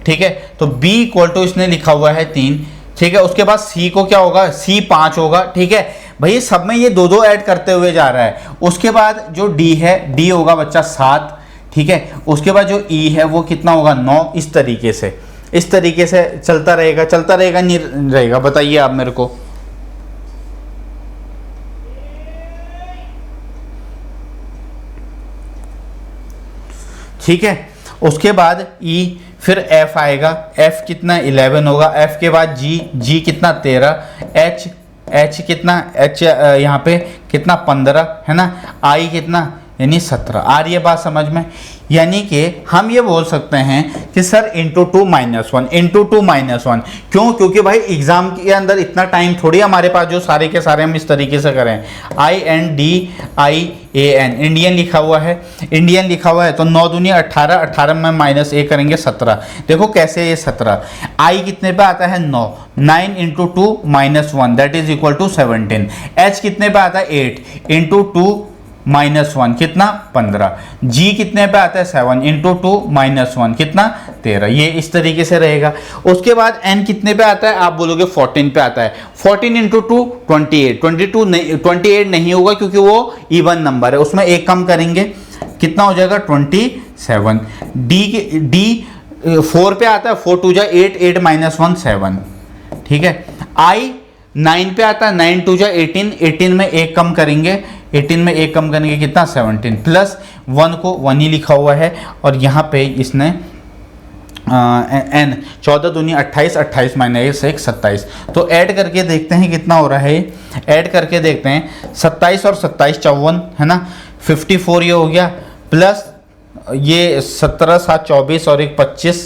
ठीक है, तो B = इसने लिखा हुआ है 3, ठीक है। उसके बाद C को क्या होगा? C 5 होगा, ठीक है भाई, सब में ये 2 2 ऐड करते हुए जा रहा है। उसके बाद जो D है, D होगा बच्चा 7, ठीक है। उसके बाद जो E है वो कितना होगा? 9। इस तरीके से चलता रहेगा नहीं रहेगा? बताइए आप मेरे को। ठीक है, उसके बाद E, फिर F आएगा, F कितना? 11 होगा। F के बाद G कितना? 13, H कितना? H यहाँ पे कितना? 15, है ना। I कितना? यानी 17। आ रही है बात समझ में? यानी कि हम ये बोल सकते हैं कि सर × 2 - 1 क्यों? क्योंकि भाई एग्जाम के अंदर इतना टाइम थोड़ी हमारे पास जो सारे के सारे हम इस तरीके से करें। INDIAN, इंडियन लिखा हुआ है, तो 9 दूनी 18, 18 में -1 करेंगे 17। देखो कैसे ये 17। I कितने पे आता है? 9, 9 × 2 - 1 that is equal to 17। H कितने पे आता है? 8 × 2 -1 कितना 15, जी कितने पे आता है 7 इंटू 2 -1 कितना 13, ये इस तरीके से रहेगा। उसके बाद n कितने पे आता है, आप बोलोगे 14 पे आता है, 14 इंटू 2 28 नहीं होगा क्योंकि वो इवन नंबर है, उसमें एक कम करेंगे कितना हो जाएगा 27। डी 4 पे आता है, 4 2 जा 8, 8 -1 7, ठीक है। आई 9 पे आता है, 9 2 जा 18, 18 में एक कम करेंगे, 18 में एक कम करेंगे कितना 17, प्लस 1 को 1 ही लिखा हुआ है, और यहाँ पे इसने n 14 दूनी 28, 28 माइनस 1 27, तो ऐड करके देखते हैं कितना हो रहा है, ऐड करके देखते हैं 27 और 27 54 है ना, 54 ये हो गया, प्लस ये 17 7 24 और एक 25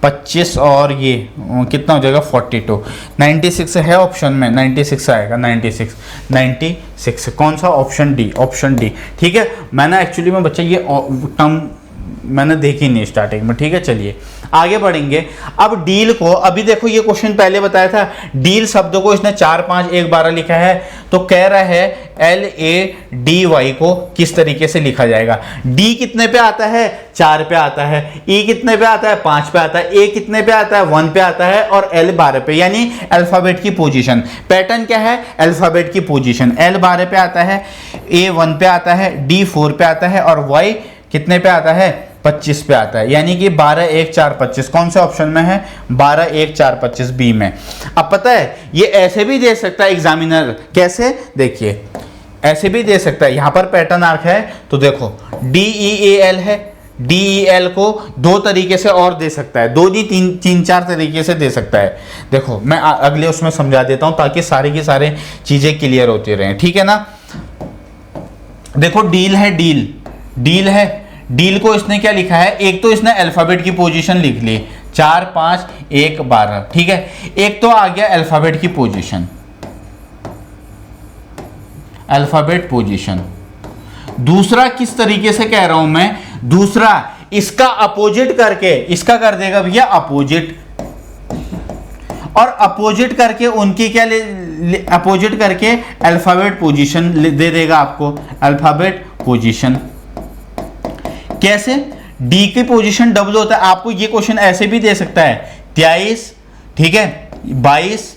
25 और ये कितना हो जाएगा 42, 96 है ऑप्शन में, 96 आएगा, 96 कौन सा, ऑप्शन डी, ऑप्शन डी, ठीक है। मैंने एक्चुअली में बच्चा ये टर्म मैंने देखी नहीं स्टार्टिंग में, ठीक है। चलिए आगे बढ़ेंगे। अब डील को, अभी देखो ये क्वेश्चन पहले बताया था, डील शब्द को इसने 4 5 1 12 लिखा है, तो कह रहा है LADY को किस तरीके से लिखा जाएगा। D कितने पे आता है 4 पे आता है, E कितने पे आता है 5 पे आता है, A कितने पे आता है 1 पे आता है, और L 12 पे, यानी अल्फाबेट की पोजीशन। पैटर्न क्या है, अल्फाबेट की पोजीशन, L 12 पे आता है, A 1 पे आता है, D 4 पे आता है, और Y कितने पे आता है 25 पे आता है, यानी कि 12 1 4 25 कौन से ऑप्शन में है 12 1 4 25 बी में। अब पता है ये ऐसे भी दे सकता है एग्जामिनर, कैसे देखिए, ऐसे भी दे सकता है, यहां पर पैटर्न आर्क है तो देखो DEAL है, DEL को 2 तरीके से और दे सकता है, 2 नहीं 3 4 तरीके से दे सकता है। देखो मैं अगले उसमें समझा देता हूं ताकि सारी की सारी चीजें क्लियर होती रहें, ठीक है ना। देखो डील है, डील है, डील को इसने क्या लिखा है, एक तो इसने अल्फाबेट की पोजीशन लिख ली 4 5 1 12, ठीक है। एक तो आ गया अल्फाबेट की पोजीशन, अल्फाबेट पोजीशन। दूसरा किस तरीके से कह रहा हूं मैं, दूसरा इसका अपोजिट करके, इसका कर देगा भैया अपोजिट, और अपोजिट करके उनकी क्या अपोजिट करके अल्फाबेट पोजीशन दे देगा आपको, अल्फाबेट पोजीशन। कैसे, डी की पोजीशन डबल होता है, आपको ये क्वेश्चन ऐसे भी दे सकता है 23, ठीक है 22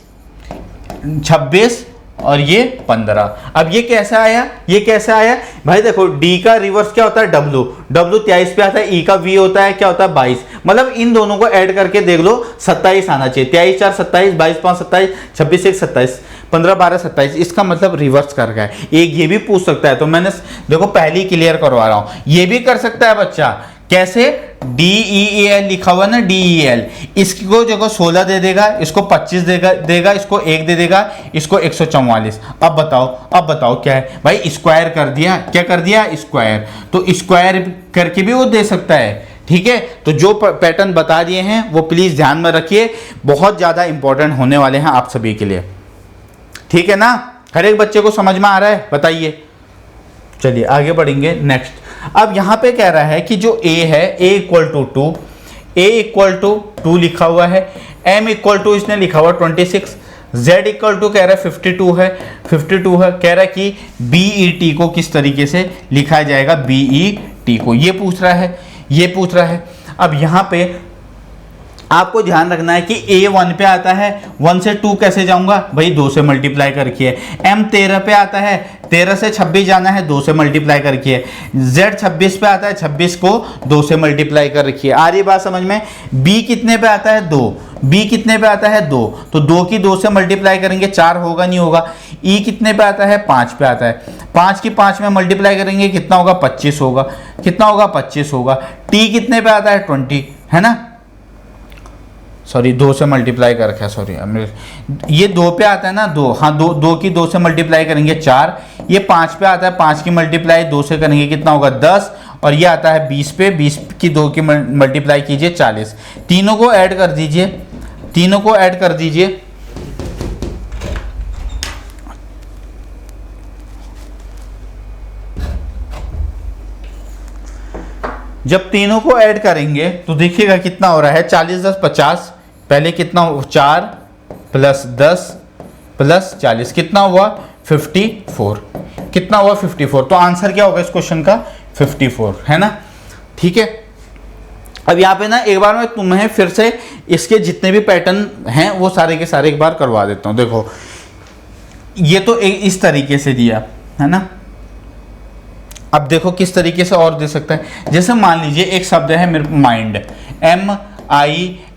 26 और ये 15। अब ये कैसे आया, ये कैसे आया भाई, देखो डी का रिवर्स क्या होता है डब्ल्यू, डब्ल्यू 23 पे आता है, ई का वी होता है क्या होता है 22, मतलब इन दोनों को ऐड करके देख लो 27 आना चाहिए, 23 4 27, 22 5 27, 26 1 27, 15 12 27, इसका मतलब रिवर्स कर गया है। एक ये भी पूछ सकता है, तो मैंने देखो पहले ही क्लियर करवा रहा हूं, ये भी कर सकता है बच्चा, कैसे DEAL लिखा हुआ ना DEL, इसको जगह 16 दे देगा, इसको 25 देगा, इसको 1 दे देगा, इसको 144। अब बताओ क्या है भाई, स्क्वायर कर दिया, क्या कर दिया स्क्वायर, तो स्क्वायर करके भी वो दे सकता है, ठीक है। तो जो पैटर्न बता दिए हैं वो प्लीज ध्यान में रखिए, बहुत ज्यादा इंपॉर्टेंट होने वाले हैं आप सभी के लिए, ठीक है ना। हर एक बच्चे को समझ में आ रहा है, बताइए। चलिए आगे बढ़ेंगे नेक्स्ट। अब यहां पे कह रहा है कि जो a है a equal to 2, a equal to 2 लिखा हुआ है, m इक्वल टू इसने लिखा हुआ 26, z इक्वल टू कह रहा है 52 है, 52 है, कह रहा है कि BET को किस तरीके से लिखा जाएगा, BET को ये पूछ रहा है। अब यहां पे आपको ध्यान रखना है कि A 1 पे आता है, 1 से 2 कैसे जाऊंगा भाई, 2 से मल्टीप्लाई करके है। M 13 पे आता है, 13 से 26 जाना है, 2 से मल्टीप्लाई करके है। Z 26 पे आता है, 26 को 2 से मल्टीप्लाई कर रखिए। आ रही बात समझ में। B कितने पे आता है 2, B कितने पे आता है 2, तो 2 की 2 से मल्टीप्लाई करेंगे 4 होगा नहीं होगा। E कितने पे आता है 5 पे आता है, 5 की 5 में मल्टीप्लाई करेंगे कितना होगा 25 होगा, कितना होगा 25 होगा। T कितने पे आता है 20 है ना, सॉरी 2 से मल्टीप्लाई कर रखा है, सॉरी ये 2 पे आता है ना 2, हाँ 2 की 2 से मल्टीप्लाई करेंगे 4, ये 5 पे आता है, 5 की मल्टीप्लाई 2 से करेंगे कितना होगा 10, और ये आता है 20 पे, 20 की 2 की मल्टीप्लाई कीजिए 40। तीनों को ऐड कर दीजिए, तीनों को ऐड कर दीजिए, जब तीनों को ऐड करेंगे तो देखिएगा कितना हो रहा है, 40 10 50, पहले कितना 4 प्लस 10 प्लस 40 कितना हुआ 54, कितना हुआ 54, तो आंसर क्या होगा इस क्वेश्चन का 54, है ना। ठीक है, अब यहाँ पे ना एक बार मैं तुम्हें फिर से इसके जितने भी पैटर्न हैं वो सारे के सारे एक बार करवा देता हूँ। देखो ये तो इस तरीके से दिया है ना, अब देखो किस तरीके से और दे सकता है। जैसे मान लीजिए एक शब्द है मेरे माइंड,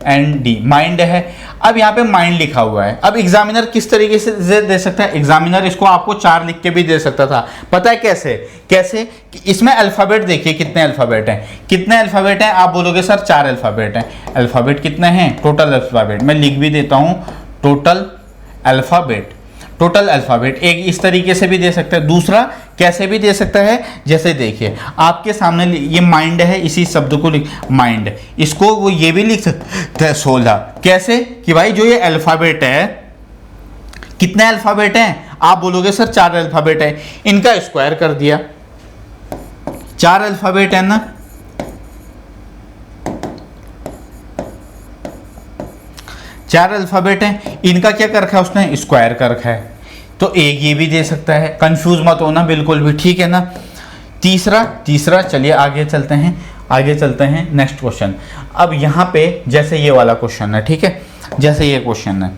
MIND, माइंड है। अब यहाँ पे माइंड लिखा हुआ है। अब एग्जामिनर किस तरीके से दे सकता है, एग्जामिनर इसको आपको 4 लिख के भी दे सकता था। पता है कैसे, कैसे कि इसमें अल्फाबेट देखिए कितने अल्फाबेट हैं, कितने अल्फाबेट हैं। आप बोलोगे सर 4 अल्फाबेट हैं। अल्फाबेट कितने हैं, टोटल अल्फाबेट मैं लिख भी देता हूँ, टोटल अल्फाबेट, टोटल अल्फाबेट एक इस तरीके से भी दे सकता है। दूसरा कैसे भी दे सकता है, जैसे देखिए आपके सामने ये माइंड है, इसी शब्द को लिख माइंड, इसको वो ये भी लिख सकता है 16। कैसे कि भाई जो ये अल्फाबेट है, कितने अल्फाबेट हैं, आप बोलोगे सर 4 अल्फाबेट है, इनका स्क्वायर कर दिया, 4 अल्फाबेट है ना, चार अल्फाबेट हैं, इनका क्या कर रखा है उसने, स्क्वायर कर रखा है। तो एक ये भी दे सकता है, कंफ्यूज मत होना बिल्कुल भी, ठीक है ना। तीसरा चलिए आगे चलते हैं, नेक्स्ट क्वेश्चन। अब यहाँ पे जैसे ये वाला क्वेश्चन है, ठीक है, जैसे ये क्वेश्चन है,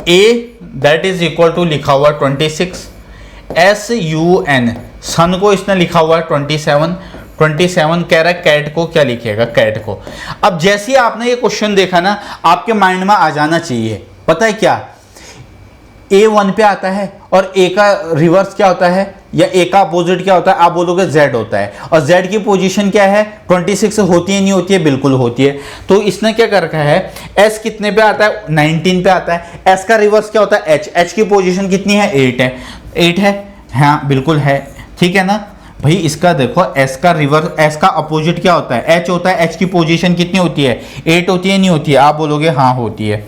A that is equal to लिखा हुआ 26, SUN सन को इसने लिखा हुआ 27 कह रहा है कैट को क्या लिखेगा, कैट को। अब जैसे ही आपने ये क्वेश्चन देखा ना, आपके माइंड में आ जाना चाहिए, पता है क्या, A 1 पे आता है और A का रिवर्स क्या होता है, या A का अपोजिट क्या होता है, आप बोलोगे Z होता है। और Z की पोजीशन क्या है, 26 होती है नहीं होती है, बिल्कुल होती है। तो इसने क्या कर रखा है, S कितने पे आता है, 19 पे आता है। S का रिवर्स क्या होता है, H की पोजीशन कितनी है, 8 है, हाँ बिल्कुल है, ठीक है ना भाई। इसका देखो S का रिवर्स, S का अपोजिट क्या होता है, H होता है। H की पोजीशन कितनी होती है, 8 होती है नहीं होती है, आप बोलोगे हाँ होती है।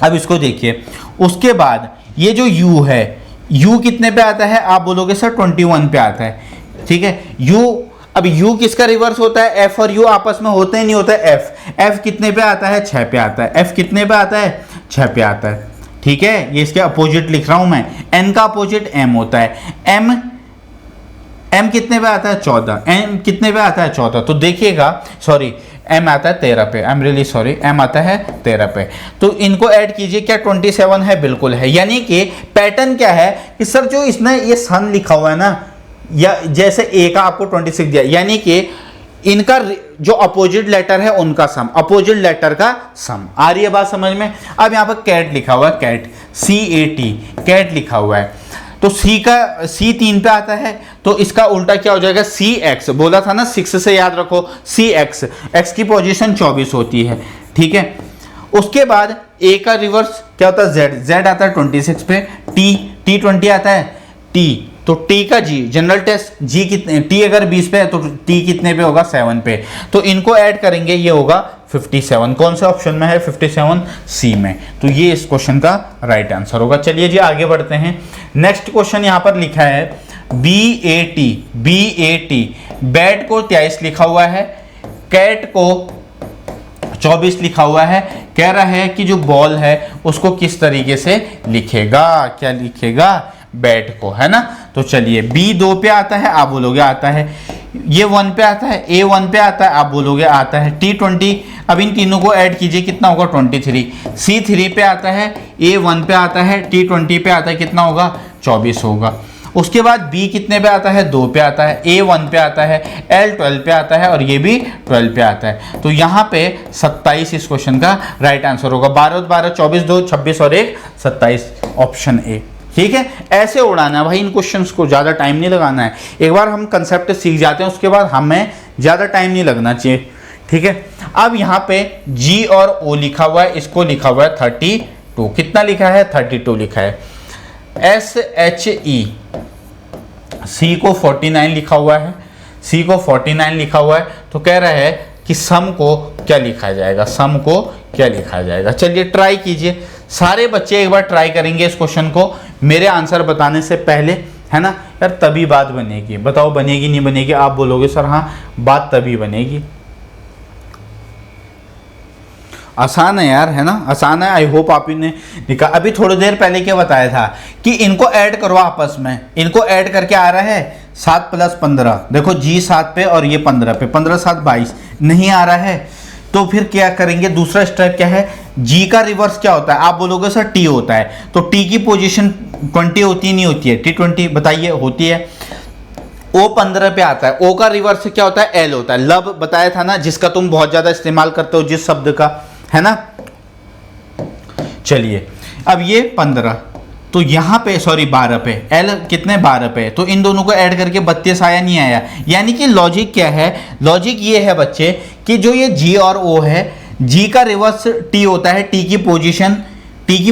अब इसको देखिए, उसके बाद ये जो U है, U कितने पे आता है, आप बोलोगे सर 21 पे आता है, ठीक है। U, अब U किसका रिवर्स होता है, F और U आपस में होते ही नहीं होता है, F कितने पे आता है, 6 पे आता है। F कितने पे आता है, 6 पे आता है, ठीक है। ये इसके अपोजिट लिख रहा हूं मैं, N का अपोजिट M होता है। M कितने पे आता है, 14। M कितने पे आता है, 14। तो देखिएगा, सॉरी M आता है 13 पे, I am really sorry, M आता है 13 पे। तो इनको ऐड कीजिए, क्या 27 है, बिल्कुल है। यानी कि पैटर्न क्या है कि सर जो इसने ये सन लिखा हुआ है ना, या जैसे A का आपको 26 दिया, यानी कि इनका जो अपोजिट लेटर है उनका सम, अपोजिट लेटर का सम। आ रही है बात समझ में। अब यहाँ पर कैट लिखा हुआ है, कैट CAT, कैट लिखा हुआ है। तो C 3 पे आता है, तो इसका उल्टा क्या हो जाएगा, CX। बोला था ना 6 से याद रखो, CX, X की पोजीशन 24 होती है, ठीक है। उसके बाद A का रिवर्स क्या होता है, Z आता है 26 पे। T 20 आता है, T, तो T का G, जनरल टेस्ट, G कितने, T अगर 20 पे है तो T कितने पे होगा, 7 पे। तो इनको ऐड करेंगे, ये होगा 57। कौन से ऑप्शन में है, 57 C में। तो ये इस क्वेश्चन का राइट आंसर होगा। चलिए जी आगे बढ़ते हैं। नेक्स्ट क्वेश्चन यहाँ पर लिखा है BAT, बैट को 23 लिखा हुआ है, कैट को 24 लिखा हुआ है। कह रहा है कि जो बॉल है उसको किस तरीके से लिखेगा, क्या लिखेगा, बैट को, है ना। तो चलिए B 2 पे आता है, आप बोलोगे आता है। ये 1 पे आता है, A 1 पे आता है, आप बोलोगे आता है। T 20, अब इन तीनों को ऐड कीजिए, कितना होगा, 23। C 3 पे आता है, A 1 पे आता है, T 20 पे आता है, कितना होगा, 24 होगा। उसके बाद B कितने पे आता है, 2 पे आता है, A 1 पे आता है, L 12 पे आता है और ये भी 12 पे आता है। तो यहाँ पे 27 इस क्वेश्चन का राइट आंसर होगा। 12 12 24 2 26 और 1 27, ऑप्शन A, ठीक है। ऐसे उड़ाना है भाई इन क्वेश्चंस को, ज़्यादा टाइम नहीं लगाना है। एक बार हम कंसेप्ट सीख जाते हैं उसके बाद हमें ज़्यादा टाइम नहीं लगना चाहिए, ठीक है। अब यहाँ पे G और O लिखा हुआ है, इसको लिखा हुआ है 32। कितना लिखा है, 32 लिखा है। SHE, C को 49 लिखा हुआ है, C को 49 लिखा हुआ है। तो कह रहा है कि सम को क्या लिखा जाएगा, सम को क्या लिखा जाएगा। चलिए ट्राई कीजिए, सारे बच्चे एक बार ट्राई करेंगे इस क्वेश्चन को मेरे आंसर बताने से पहले, है ना यार, तभी बात बनेगी। बताओ बनेगी नहीं बनेगी, आप बोलोगे सर हाँ, बात तभी बनेगी। आसान है यार, है ना, आसान है। आई होप आप इन्हें निकाल। अभी थोड़ी देर पहले क्या बताया था कि इनको ऐड करो आपस में, इनको ऐड करके आ रहा है 7 + 15। देखो जी 7 पे और ये 15 पे, 15 7 22 नहीं आ रहा है, तो फिर क्या करेंगे, दूसरा स्टेप क्या है, जी का रिवर्स क्या होता है, आप बोलोगे सर टी होता है, तो टी की पोजीशन 20 होती नहीं होती है, टी 20 बताइए होती है। ओ 15 पे आता है, ओ का रिवर्स क्या होता है, एल होता है। लब बताया था ना, जिसका तुम बहुत ज्यादा इस्तेमाल करते हो, जिस शब्द का, है ना। चलिए अब ये 15, तो यहां पे सॉरी 12 पे, एल कितने 12 पे, तो इन दोनों को ऐड करके 32 आया, नहीं आया। यानी कि लॉजिक क्या है, लॉजिक ये है बच्चे कि जो ये जी और ओ है, जी का रिवर्स टी होता है, टी की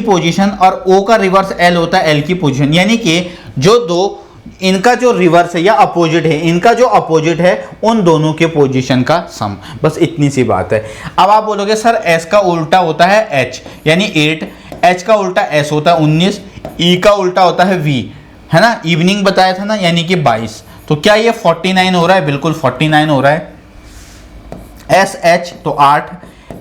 पोजीशन, और ओ का रिवर्स एल होता है, एल की पोजीशन। यानी कि जो दो, इनका जो रिवर्स है या अपोजिट है, इनका जो अपोजिट है, उन दोनों के पोजीशन का सम, बस इतनी सी बात है। अब आप बोलोगे सर एस का उल्टा होता है एच, यानी 8, एच का उल्टा एस होता है 19, ई का उल्टा होता है वी, है ना, इवनिंग बताया था ना, यानी कि 22। तो क्या ये 49 हो रहा है, बिल्कुल 49 हो रहा है। एस एच तो 8,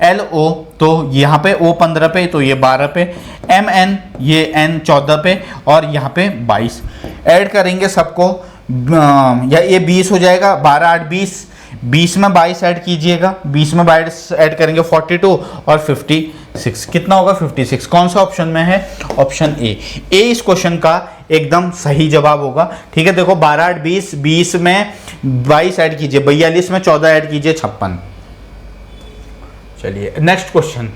एल ओ तो यहाँ पे ओ 15 पे, तो ये 12 पे, एम एन ये एन 14 पे, और यहाँ पे 22। ऐड करेंगे सबको, या ये 20 हो जाएगा, 12 8 20, 20 में 22 ऐड कीजिएगा, 20 में 22 ऐड करेंगे 42, और 56 कितना होगा, 56। कौन सा ऑप्शन में है, ऑप्शन ए इस क्वेश्चन का एकदम सही जवाब होगा। ठीक है, देखो 12 8 20, 20 में 22 ऐड कीजिए 42, में 14 ऐड कीजिए 56। चलिए नेक्स्ट क्वेश्चन।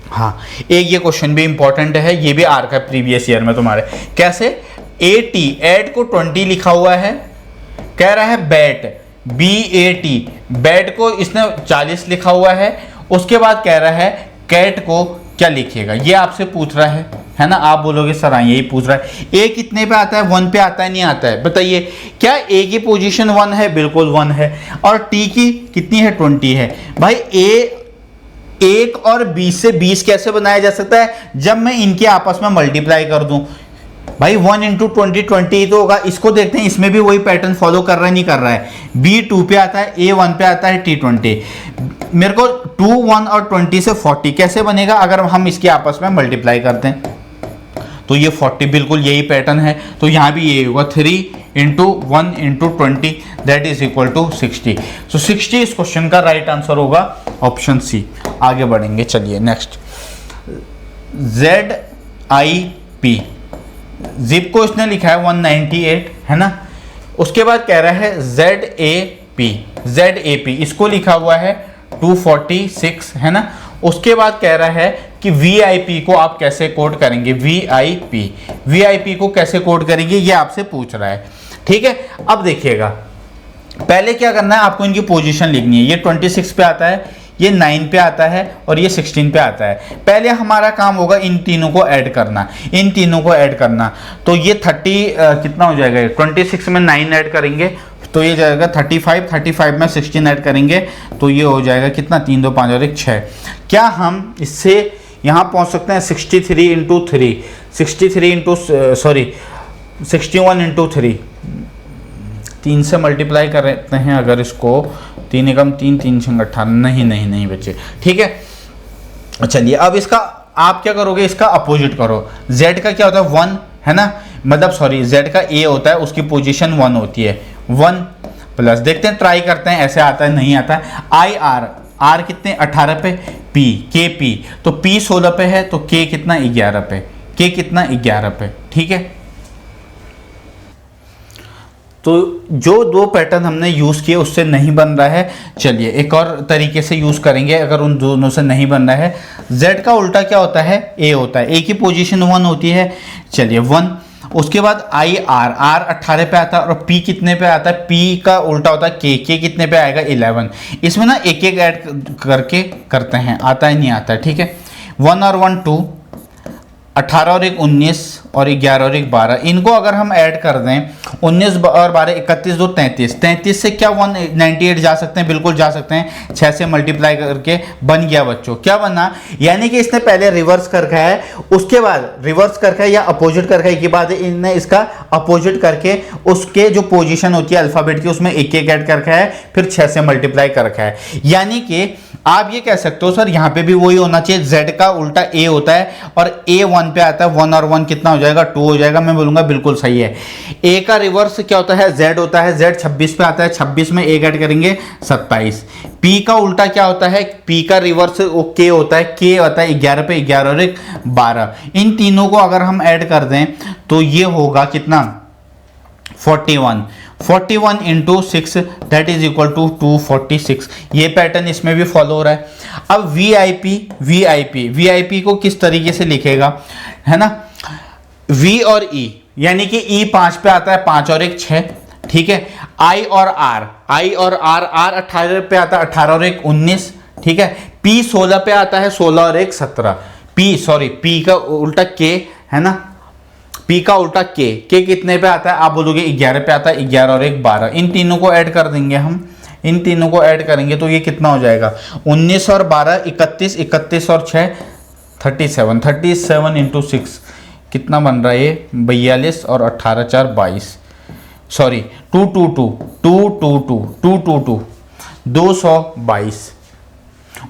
हाँ, एक ये क्वेश्चन भी इंपॉर्टेंट है, ये भी आ रखा है प्रीवियस ईयर में तुम्हारे। कैसे, 80 ऐड को 20 लिखा हुआ है, कह रहा है बैट, BAT, बैट को इसने 40 लिखा हुआ है, उसके बाद कह रहा है कैट को क्या लिखेगा, ये आपसे पूछ रहा है ना। आप बोलोगे सर हाँ यही पूछ रहा है। ए कितने पे आता है, 1 पे आता है, नहीं आता है, बताइए। क्या ए की पोजीशन 1 है, बिल्कुल 1 है, और टी की कितनी है, 20 है। भाई ए 1 और 20 से 20 कैसे बनाया जा सकता है, जब मैं इनके आपस में मल्टीप्लाई कर दूं। भाई 1 × 20 20 ही तो होगा। इसको देखते हैं, इसमें भी वही पैटर्न फॉलो कर रहा है, नहीं कर रहा है। B 2 पे आता है, A 1 पे आता है, T 20। मेरे को 2 1 और 20 से 40 कैसे बनेगा, अगर हम इसके आपस में मल्टीप्लाई करते हैं, तो ये 40, बिल्कुल यही पैटर्न है। तो यहाँ भी ये होगा 3 × 1 × 20 दैट इज इक्वल टू 60। सो 60 इस क्वेश्चन का राइट आंसर होगा, ऑप्शन सी। आगे बढ़ेंगे, चलिए नेक्स्ट। ZIP, जिप को इसने लिखा है 198, है ना। उसके बाद कह रहा है ZAP, इसको लिखा हुआ है 246, है ना। उसके बाद कह रहा है कि VIP को आप कैसे कोड करेंगे, VIP को कैसे कोड करेंगे, ये आपसे पूछ रहा है। ठीक है, अब देखिएगा, पहले क्या करना है, आपको इनकी पोजीशन लिखनी है। ये 26 पे आता है, ये 9 पे आता है, और ये 16 पे आता है। पहले हमारा काम होगा इन तीनों को ऐड करना, तो ये 30 कितना हो जाएगा, 26 में 9 ऐड करेंगे तो ये जाएगा 35 में 16 ऐड करेंगे तो ये हो जाएगा कितना, 3 2 5 और 1 6। क्या हम इससे यहाँ पहुँच सकते हैं, 61 × 3, 3 से मल्टीप्लाई करते हैं अगर इसको, 3 एकम 3, 3 छंग 18, नहीं बच्चे। ठीक है, चलिए अब इसका आप क्या करोगे, इसका अपोजिट करो। Z का क्या होता है, 1, है ना, मतलब सॉरी Z का A होता है, उसकी पोजीशन 1 होती है, 1 प्लस, देखते हैं ट्राई करते हैं, ऐसे आता है नहीं आता है। R कितने, 18 पे, KP, तो P 16 पे है, तो K कितना, 11 पे, K कितना, 11 पे। ठीक है, तो जो दो पैटर्न हमने यूज़ किए उससे नहीं बन रहा है, चलिए एक और तरीके से यूज़ करेंगे। अगर उन दोनों से नहीं बन रहा है, Z का उल्टा क्या होता है, A होता है, A की पोजीशन 1 होती है, चलिए 1। उसके बाद R 18 पे आता है, और P कितने पे आता है, P का उल्टा होता है K कितने पे आएगा, 11। इसमें ना एक एक ऐड करके करते हैं, आता है नहीं आता है। ठीक है, 1 और 1 2, 18 और 1 19, और 11 और 1 12, इनको अगर हम ऐड कर दें 19 और 12 31 2 33, 33 से क्या 198 जा सकते हैं, बिल्कुल जा सकते हैं, 6 से मल्टीप्लाई करके बन गया बच्चों, क्या बना, यानी कि इसने पहले रिवर्स कर रखा है, उसके बाद रिवर्स कर रखा है या अपोजिट कर रखा है, की बात है, इनने इसका अपोजिट करके उसके जो पोजीशन होती है अल्फाबेट की उसमें एक एक ऐड कर रखा है, फिर 6 से मल्टीप्लाई कर रखा है। यानी कि आप ये कह सकते हो सर यहाँ पे भी वही होना चाहिए, z का उल्टा a होता है और a 1 पे आता है, 1 और 1 कितना हो जाएगा, 2 हो जाएगा। मैं बोलूंगा बिल्कुल सही है। a का रिवर्स क्या होता है, z होता है, z 26 पे आता है, 26 में एक ऐड करेंगे 27। p का उल्टा क्या होता है, p का रिवर्स k होता है, k होता है 11 पे, 11 और 1 12। इन तीनों को अगर हम ऐड कर दें तो ये होगा कितना, 41 into 6 that is equal to 246। ये पैटर्न इसमें भी फॉलो हो रहा है। अब वीआईपी को किस तरीके से लिखेगा, है ना, V और E, यानी कि E 5 पे आता है, 5 और 1 6, ठीक है। I और R 18 पे आता है, 18 और 1 19, ठीक है। P 16 पे आता है, 16 और 1 17। P का उल्टा K है ना, P का उल्टा K कितने पे आता है, आप बोलोगे 11 पे आता है, 11 और 1 12। इन तीनों को ऐड कर देंगे हम, इन तीनों को ऐड करेंगे तो ये कितना हो जाएगा, 19 और 12 31, 31 और 6 37 इंटू 6 कितना बन रहा है ये 42 और 18 4 22, सॉरी 222 222,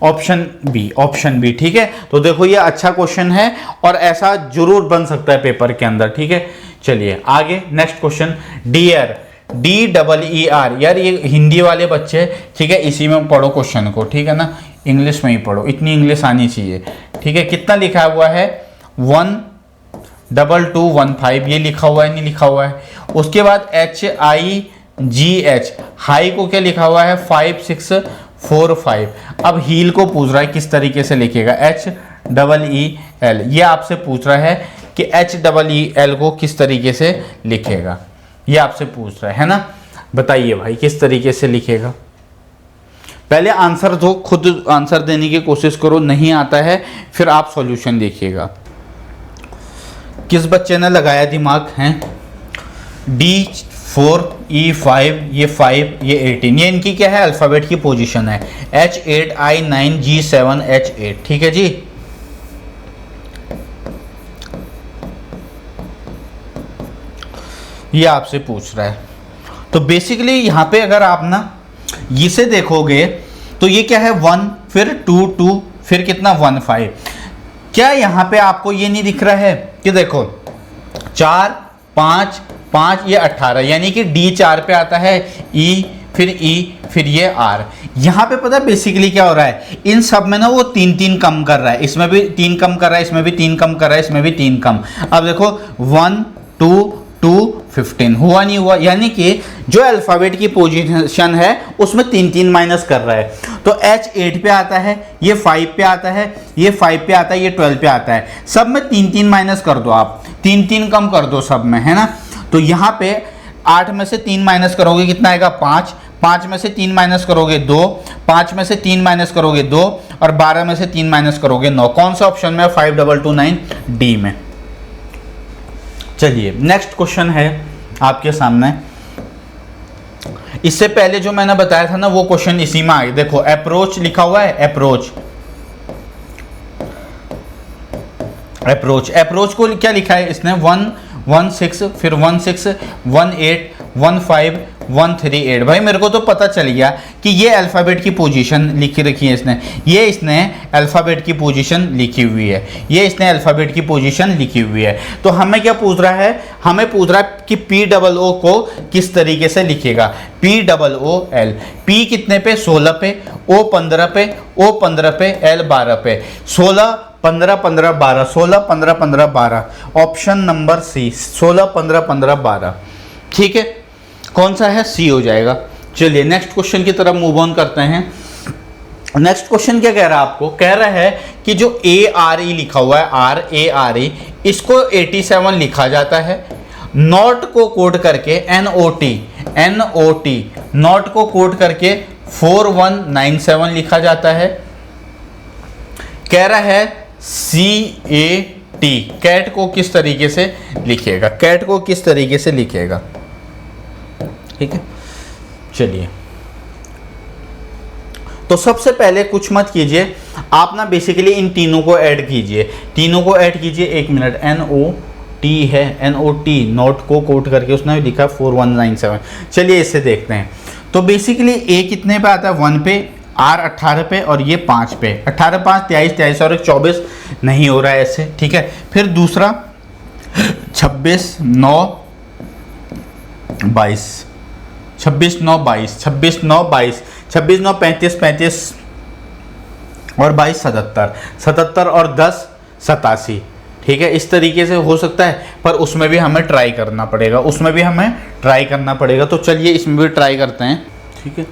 ऑप्शन बी, ठीक है। तो देखो ये अच्छा क्वेश्चन है और ऐसा जरूर बन सकता है पेपर के अंदर, ठीक है। चलिए आगे नेक्स्ट क्वेश्चन, डियर DEER, यार ये हिंदी वाले बच्चे, ठीक है, इसी में पढ़ो क्वेश्चन को, ठीक है ना, इंग्लिश में ही पढ़ो, इतनी इंग्लिश आनी चाहिए, ठीक है। कितना लिखा हुआ है, 12215, ये लिखा हुआ है नहीं लिखा हुआ है। उसके बाद HIGH, हाई को क्या लिखा हुआ है, 5645। अब हील को पूछ रहा है किस तरीके से लिखेगा, HEEL, ये आपसे पूछ रहा है कि HEEL को किस तरीके से लिखेगा, ये आपसे पूछ रहा है ना। बताइए भाई किस तरीके से लिखेगा, पहले आंसर दो, खुद आंसर देने की कोशिश करो, नहीं आता है फिर आप सॉल्यूशन देखिएगा। किस बच्चे ने लगाया दिमाग है, D4 E5, ये 5 ये 18, ये इनकी क्या है, अल्फाबेट की पोजीशन है, H8 I9 G7 H8, ठीक है जी। ये आपसे पूछ रहा है, तो बेसिकली यहां पे अगर आप ना इसे देखोगे तो ये क्या है 1, फिर 2 फिर कितना 1 5। क्या यहां पे आपको ये नहीं दिख रहा है कि देखो 4 5 5 ये 18, यानी कि D 4 पे आता है, E फिर ये R। यहाँ पे पता है बेसिकली क्या हो रहा है, इन सब में ना वो 3 कम कर रहा है, इसमें भी 3 कम कर रहा है, इसमें भी 3 कम कर रहा है, इसमें भी 3 कम। अब देखो 1 2 15 हुआ नहीं हुआ, यानी कि जो अल्फाबेट की पोजीशन है उसमें 3 माइनस कर रहा है। तो H 8 पे आता है, ये 5 पे आता है, ये 5 पे आता है, ये 12 पे आता है, सब में 3 माइनस कर दो आप, 3 कम कर दो सब में, है ना। तो यहाँ पे 8 में से 3 माइनस करोगे कितना आएगा 5, 5 में से 3 माइनस करोगे 2, 5 में से 3 माइनस करोगे 2 और 12 में से 3 माइनस करोगे 9। कौन सा ऑप्शन में, 5229 डी में। चलिए नेक्स्ट क्वेश्चन है आपके सामने। इससे पहले जो मैंने बताया था ना वो क्वेश्चन इसी में आ गया, देखो अप्रोच लिखा हुआ है, अप्रोच को क्या लिखा है इसने, 1 1 6 फिर 1 6 1 8 1 5 1 3 8। भाई मेरे को तो पता चल गया कि ये अल्फ़ाबेट की पोजीशन लिखी रखी है इसने, ये इसने अल्फ़ाबेट की पोजीशन लिखी हुई है, ये इसने अल्फ़ाबेट की पोजीशन लिखी हुई है। तो हमें क्या पूछ रहा है, हमें पूछ रहा है कि POO को किस तरीके से लिखेगा, POOL। P कितने पे, 16 पे, O 15 पे, O 15 पे, L 12 पे, 16 15 15 12, 16 15 15 12, ऑप्शन नंबर सी 16 15 15 12, ठीक है। कौन सा है, सी हो जाएगा। चलिए नेक्स्ट क्वेश्चन की तरफ मूव ऑन करते हैं। नेक्स्ट क्वेश्चन क्या कह रहा है आपको, कह रहा है कि जो ARE लिखा हुआ है, RARE, इसको 87 लिखा जाता है, नॉट को कोड करके NOT नॉट को कोड करके 4197 लिखा जाता है। कह रहा है CAT टी, कैट को किस तरीके से लिखिएगा, कैट को किस तरीके से लिखिएगा, ठीक है। चलिए, तो सबसे पहले कुछ मत कीजिए, आप ना बेसिकली इन तीनों को ऐड कीजिए, तीनों को ऐड कीजिए। एक मिनट, NOT है, NOT नोट को कोट करके उसने लिखा 4197। चलिए इससे देखते हैं। तो बेसिकली ए कितने पे आता है, 1 पे, R 18 पे और ये 5 पे, 18 5 23 23 और 24 नहीं हो रहा है ऐसे, ठीक है। फिर दूसरा 26 9 22, 26 9 22, 26 9 22, 26 9 35 35 और 22 77, 77 और 10 87, ठीक है। इस तरीके से हो सकता है, पर उसमें भी हमें ट्राई करना पड़ेगा, उसमें भी हमें ट्राई करना पड़ेगा। तो चलिए इसमें भी ट्राई करते हैं, ठीक है।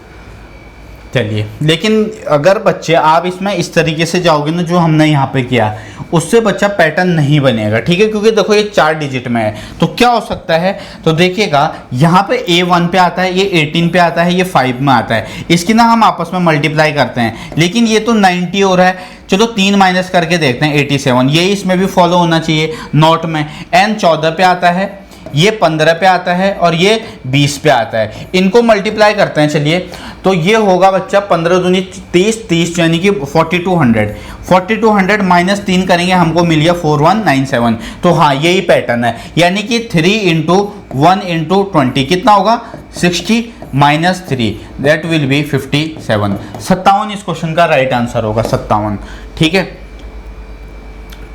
चलिए, लेकिन अगर बच्चे आप इसमें इस तरीके से जाओगे ना जो हमने यहाँ पे किया, उससे बच्चा पैटर्न नहीं बनेगा, ठीक है। क्योंकि देखो ये 4 डिजिट में है, तो क्या हो सकता है, तो देखिएगा यहाँ पे A 1 पे आता है, ये 18 पे आता है, ये 5 में आता है। इसकी ना हम आपस में मल्टीप्लाई करते हैं, लेकिन ये तो 90 हो रहा है। चलो 3 माइनस करके देखते हैं, 87, ये इसमें भी फॉलो होना चाहिए नॉट में। N 14 पे आता है, ये 15 पे आता है और ये 20 पे आता है। इनको मल्टीप्लाई करते हैं, चलिए। तो ये होगा बच्चा 15 दूनी 30, 30 यानी कि 4200, 4200 माइनस 3 करेंगे, हमको मिल गया 4197। तो हाँ, यही पैटर्न है, यानी कि 3 इंटू 1 इंटू 20 कितना होगा, 60 माइनस 3, दैट विल बी 57। 57 इस क्वेश्चन का राइट आंसर होगा, 57, ठीक है।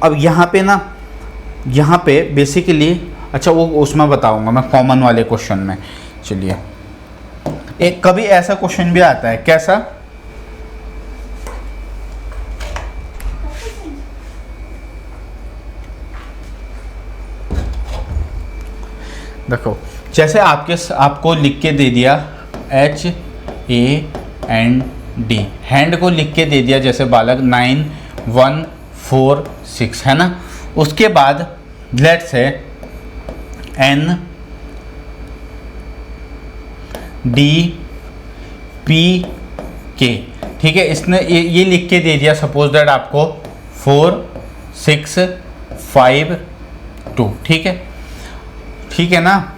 अब यहाँ पे ना, यहाँ पे बेसिकली, अच्छा वो उसमें बताऊंगा मैं कॉमन वाले क्वेश्चन में। चलिए, एक कभी ऐसा क्वेश्चन भी आता है, कैसा, देखो जैसे आपको लिख के दे दिया HAND, हैंड को लिख के दे दिया जैसे बालक 9 1 4 6, है ना। उसके बाद लेट्स से NDPK, ठीक है। इसने ये लिख के दे दिया, सपोज दैट आपको 4 6 5 2, ठीक है, ठीक है ना।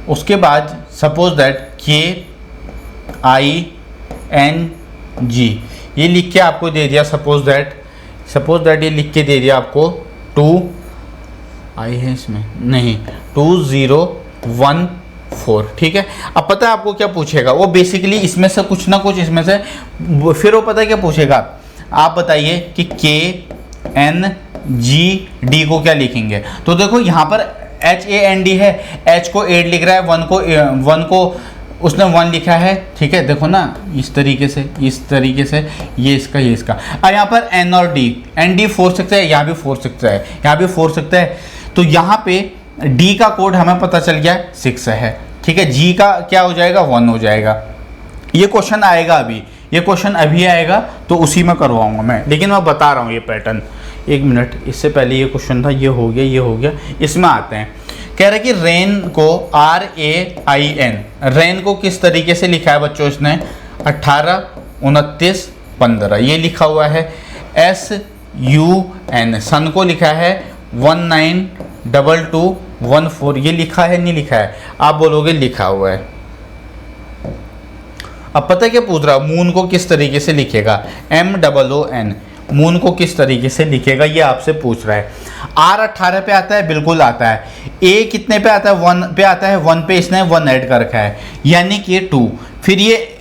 उसके बाद सपोज दैट KING ये लिख के आपको दे दिया, सपोज दैट ये लिख के दे दिया आपको 2 आई है इसमें नहीं 2014, ठीक है। अब पता है आपको क्या पूछेगा, वो बेसिकली इसमें से कुछ ना कुछ इसमें से, फिर वो पता है क्या पूछेगा, आप बताइए कि KNGD को क्या लिखेंगे। तो देखो यहाँ पर HAND है, H को 8 लिख रहा है, 1 को उसने 1 लिखा है, ठीक है। देखो ना इस तरीके से ये इसका यहाँ पर N और D, ND 4 सकता है, यहाँ भी 4 सकता है, यहाँ भी 4 सकता है। तो यहाँ पे D का कोड हमें पता चल गया 6 है, ठीक है। G का क्या हो जाएगा, 1 हो जाएगा। ये क्वेश्चन आएगा अभी आएगा, तो उसी में करवाऊंगा मैं, लेकिन मैं बता रहा हूँ ये पैटर्न। एक मिनट, इससे पहले ये क्वेश्चन था, ये हो गया, इसमें आते हैं। कह रहे कि रेन को RAIN, रेन को किस तरीके से लिखा है बच्चों, इसने 18 29 15 ये लिखा हुआ है। SUN, सन को लिखा है 192214, ये लिखा है नहीं लिखा है, आप बोलोगे लिखा हुआ है। अब पता है क्या पूछ रहा, मून को किस तरीके से लिखेगा, MOON, मून को किस तरीके से लिखेगा, ये आपसे पूछ रहा है। R 18 पे आता है, बिल्कुल आता है। A कितने पे आता है, 1 पे आता है, 1 पे इसने 1 ऐड कर रखा है, यानी कि 2। फिर ये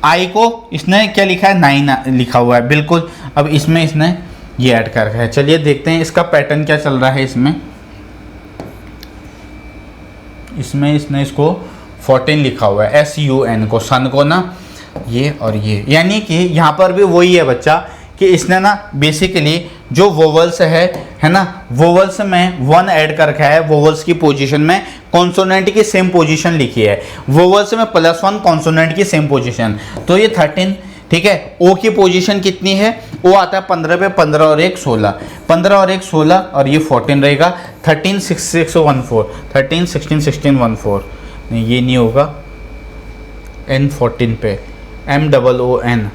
I को इसने क्या लिखा है, 9 लिखा हुआ है, बिल्कुल। अब इसमें इसने ये ऐड कर रखा है। चलिए देखते हैं इसका पैटर्न क्या चल रहा है। इसमें इसने इसको 14 लिखा हुआ है, SUN को, सन को ना, ये और ये, यानी कि यहाँ पर भी वही है बच्चा कि इसने ना बेसिकली जो वोवल्स है ना, वोवल्स में 1 ऐड कर रखा है, वोवल्स की पोजीशन में कॉन्सोनेंट की सेम पोजीशन लिखी है, वोवल्स में +1 कॉन्सोनेंट की सेम पोजीशन, तो ये 13, ठीक है। ओ की पोजीशन कितनी है, ओ आता है 15 पे, 15 और 1 16, 15 और 1 16 और ये 14 रहेगा, 13 6 14, 13 16 16 14, नहीं ये नहीं होगा। N 14 पे MOON,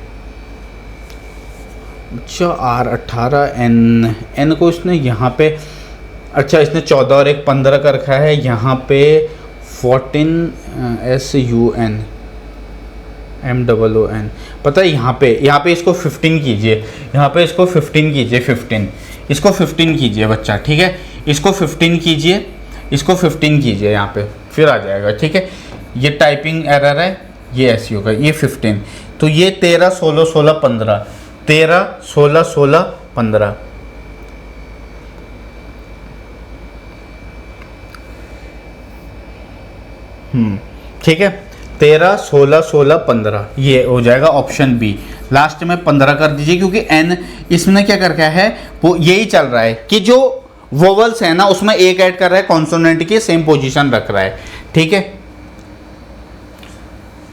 अच्छा R18 N को इसने यहाँ पे, अच्छा इसने 14 और एक 15 कर रखा है, यहाँ पे 14 SUN MOON। पता है यहाँ पे इसको 15 कीजिए, यहाँ पे इसको 15 कीजिए, 15 इसको 15 कीजिए बच्चा, ठीक है, इसको 15 कीजिए, इसको 15 कीजिए यहाँ पे, फिर आ जाएगा, ठीक है। ये टाइपिंग एरर है, ये ऐसी होगा, ये 15, तो ये 13 16 16 15, 13 16 16 15, ठीक है, 13 16 16 15, ये हो जाएगा ऑप्शन बी। लास्ट में 15 कर दीजिए, क्योंकि एन इसमें क्या कर रखा है, वो यही चल रहा है कि जो वोवल्स है ना उसमें एक ऐड कर रहा है, कॉन्सोनेंट की सेम पोजीशन रख रहा है, ठीक है।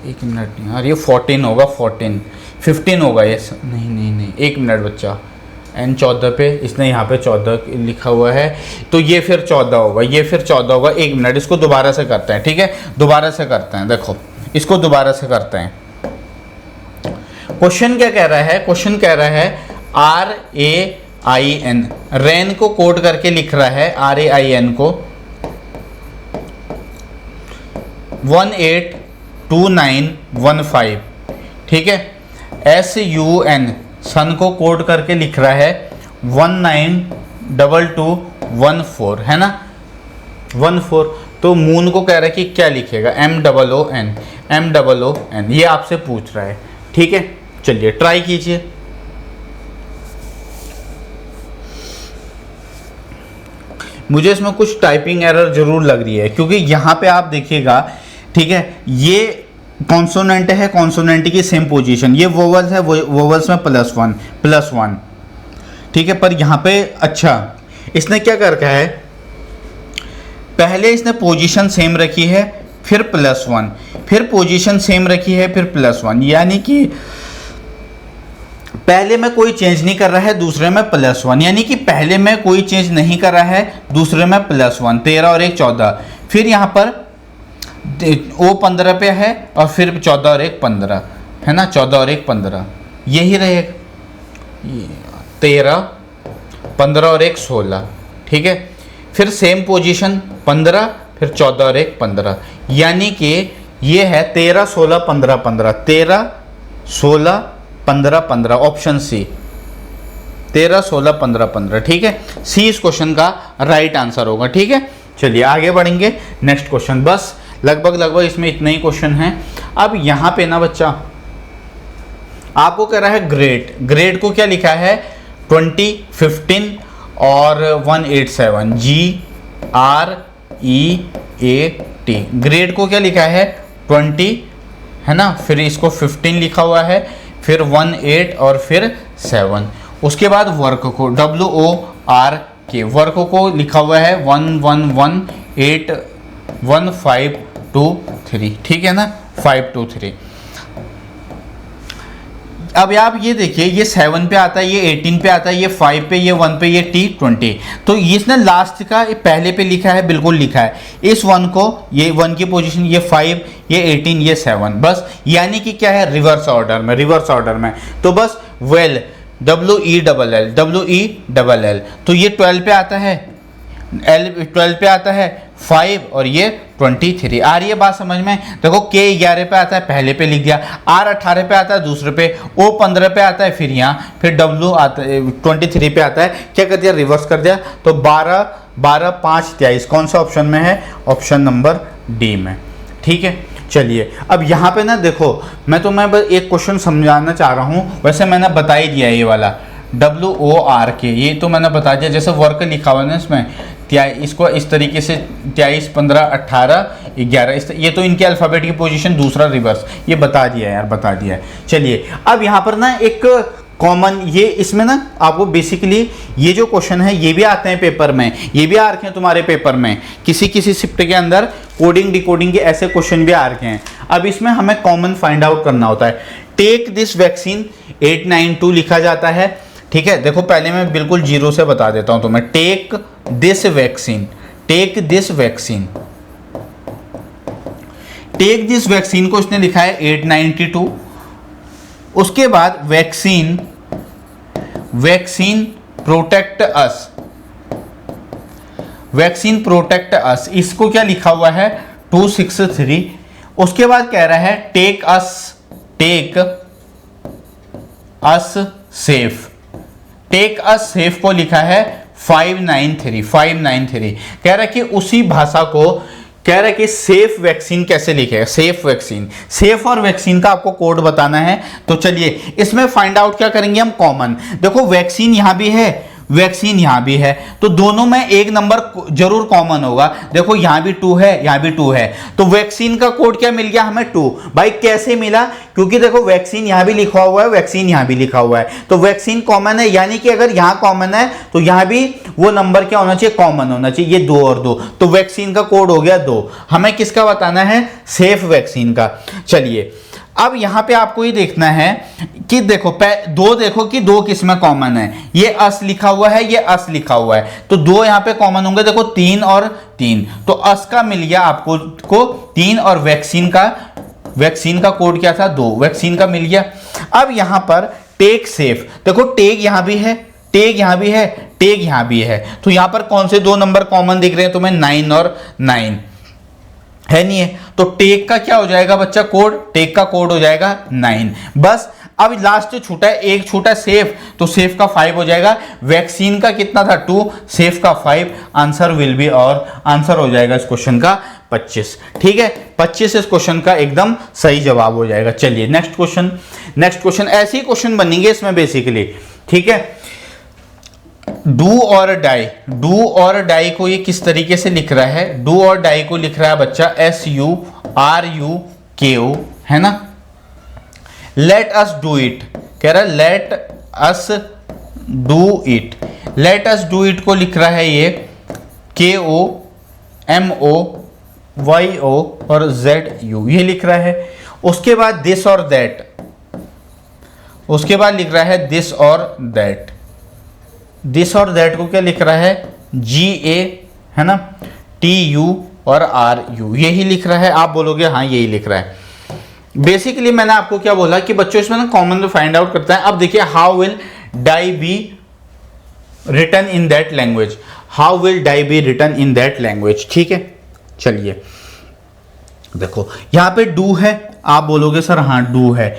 एक मिनट नहीं यार, ये 14 होगा, 15 होगा ये, नहीं, एक मिनट बच्चा, एन 14 पे, इसने यहाँ पे 14 लिखा हुआ है, तो ये फिर 14 होगा, ये फिर 14 होगा। एक मिनट, इसको दोबारा से करते हैं, ठीक है, दोबारा से करते हैं, देखो इसको दोबारा से करते हैं। क्वेश्चन क्या कह रहा है, क्वेश्चन कह रहा है RAIN, रेन को कोड करके लिख रहा है, RAIN को 182915, ठीक है। SUN, सन को कोड करके लिख रहा है 192214, है ना, 14। तो मून को कह रहा है कि क्या लिखेगा, MOON, ये आपसे पूछ रहा है, ठीक है। चलिए ट्राई कीजिए। मुझे इसमें कुछ टाइपिंग एरर जरूर लग रही है, क्योंकि यहाँ पे आप देखिएगा, ठीक है, ये कॉन्सोनेंट है, कॉन्सोनेंट की सेम पोजीशन, ये वोवल्स है, वोवल्स में +1, ठीक है। पर यहाँ पे अच्छा इसने क्या कर रखा है, पहले इसने पोजीशन सेम रखी है, फिर +1, फिर पोजीशन सेम रखी है, फिर +1, यानी कि पहले में कोई चेंज नहीं कर रहा है, दूसरे में +1, यानी कि पहले में कोई चेंज नहीं कर रहा है, दूसरे में +1, 13 और 1 14, फिर यहाँ पर O 15 पे है, और फिर 14 और 1 15, है ना, 14 और 1 15, यही रहेगा, 13 15 और 1 16, ठीक है। फिर सेम पोजीशन 15, फिर 14 और 1 15, यानी कि ये है 13 16 15 15, 13 16 15 15, ऑप्शन सी 13 16 15 15, ठीक है। सी इस क्वेश्चन का राइट आंसर होगा, ठीक है। चलिए आगे बढ़ेंगे, नेक्स्ट क्वेश्चन, बस लगभग इसमें इतने ही क्वेश्चन हैं। अब यहाँ पे ना बच्चा आपको कह रहा है ग्रेड को क्या लिखा है, 20 15 और 187, GREAT, ग्रेड को क्या लिखा है 20, है ना, फिर इसको 15 लिखा हुआ है, फिर 18 और फिर 7, उसके बाद वर्क को WORK, वर्क को लिखा हुआ है 11181523, ठीक है ना, 523। अब आप ये देखिए, ये 7 पे आता है, ये 18 पे आता है, ये 5 पे, ये 1 पे, ये T20, तो इसने लास्ट का पहले पे लिखा है, बिल्कुल लिखा है, इस 1 को, ये 1 की पोजीशन, ये 5, ये 18, ये 7, बस, यानी कि क्या है, रिवर्स ऑर्डर में, तो बस वेल WELL, तो ये 12 पे आता है, L12 पे आता है, 5 और ये 23, आ रही है बात समझ में। देखो K 11 पे आता है, पहले पे लिख दिया, R 18 पे आता है, दूसरे पे, O 15 पे आता है, फिर यहाँ फिर W आता है 23 पे आता है, क्या कर दिया, रिवर्स कर दिया, तो 12 12 5 23, कौन सा ऑप्शन में है, ऑप्शन नंबर डी में, ठीक है। चलिए अब यहाँ पे ना देखो, मैं बस एक क्वेश्चन समझाना चाह रहा हूँ, वैसे मैंने बता ही दिया ये वाला WORK, ये तो मैंने बता दिया, जैसे वर्क लिखा हुआ है ना इसमें, इसको इस तरीके से 23 15 18 11, ये तो इनके अल्फ़ाबेट की पोजीशन, दूसरा रिवर्स, ये बता दिया यार, बता दिया है। चलिए अब यहाँ पर ना एक कॉमन, ये इसमें ना आपको बेसिकली ये जो क्वेश्चन है ये भी आते हैं पेपर में, ये भी आ रखे हैं तुम्हारे पेपर में, किसी शिफ्ट के अंदर कोडिंग डिकोडिंग के ऐसे क्वेश्चन भी आ रखे हैं। अब इसमें हमें कॉमन फाइंड आउट करना होता है। टेक दिस वैक्सीन 892 लिखा जाता है, ठीक है। देखो पहले मैं बिल्कुल जीरो से बता देता हूं तुम्हें, take this vaccine, take this vaccine को इसने लिखा है 892, उसके बाद vaccine vaccine protect us, vaccine protect us, इसको क्या लिखा हुआ है 263। उसके बाद कह रहा है take us safe, take us safe को लिखा है 593 कह रहा है कि उसी भाषा को कह रहा है कि सेफ वैक्सीन कैसे लिखेगा, सेफ वैक्सीन, सेफ और वैक्सीन का आपको कोड बताना है। तो चलिए इसमें फाइंड आउट क्या करेंगे हम, कॉमन। देखो वैक्सीन यहां भी है, वैक्सीन यहां भी है, तो दोनों में एक नंबर जरूर कॉमन होगा। देखो यहां भी 2 है, यहां भी 2 है, तो वैक्सीन का कोड क्या मिल गया हमें 2। भाई कैसे मिला, क्योंकि देखो वैक्सीन यहां भी लिखा हुआ है, वैक्सीन यहां भी लिखा हुआ है, तो वैक्सीन कॉमन है, यानी कि अगर यहां कॉमन है तो यहां भी वो नंबर क्या होना चाहिए, कॉमन होना चाहिए। ये 2 और 2, तो वैक्सीन का कोड हो गया 2। हमें किसका बताना है, सेफ वैक्सीन का। चलिए अब यहां पे आपको ये देखना है कि देखो देखो कि 2 किस में कॉमन है, ये अस लिखा हुआ है, ये अस लिखा हुआ है, तो 2 यहां पे कॉमन होंगे। देखो 3 और 3, तो अस का मिल गया आपको को 3, और वैक्सीन का कोड क्या था 2, वैक्सीन का मिल गया। अब यहां पर टेक सेफ, देखो टेक यहां भी है, टेक यहां भी है, टेक यहां भी है, तो यहां पर कौन से 2 नंबर कॉमन दिख रहे हैं तुम्हें, 9 और 9 है, नहीं है, तो टेक का क्या हो जाएगा बच्चा कोड, टेक का कोड हो जाएगा 9। बस अब लास्ट छूटा है, एक छूटा सेफ, तो सेफ का 5 हो जाएगा। वैक्सीन का कितना था 2, सेफ का 5, आंसर विल बी, और आंसर हो जाएगा इस क्वेश्चन का 25। ठीक है, 25 इस क्वेश्चन का एकदम सही जवाब हो जाएगा। चलिए नेक्स्ट क्वेश्चन, ऐसे ही क्वेश्चन बनेंगे इसमें बेसिकली। ठीक है, डू और डाई को ये किस तरीके से लिख रहा है, डू और डाई को लिख रहा है बच्चा SURUKO, है ना। लेट अस डू इट, कह रहा है let us do it, let us do it को लिख रहा है ये KOMOYO और ZU, ये लिख रहा है। उसके बाद दिस और दैट, उसके बाद लिख रहा है दिस और दैट, दिस और दैट को क्या लिख रहा है GA, है ना, TU और RU, यही लिख रहा है। आप बोलोगे हाँ यही लिख रहा है। बेसिकली मैंने आपको क्या बोला कि बच्चों इसमें ना कॉमन फाइंड आउट करता है। अब देखिए how will die be written in that language, how will die be written in that language. ठीक है, चलिए देखो यहां पे डू है, आप बोलोगे सर हाँ डू है,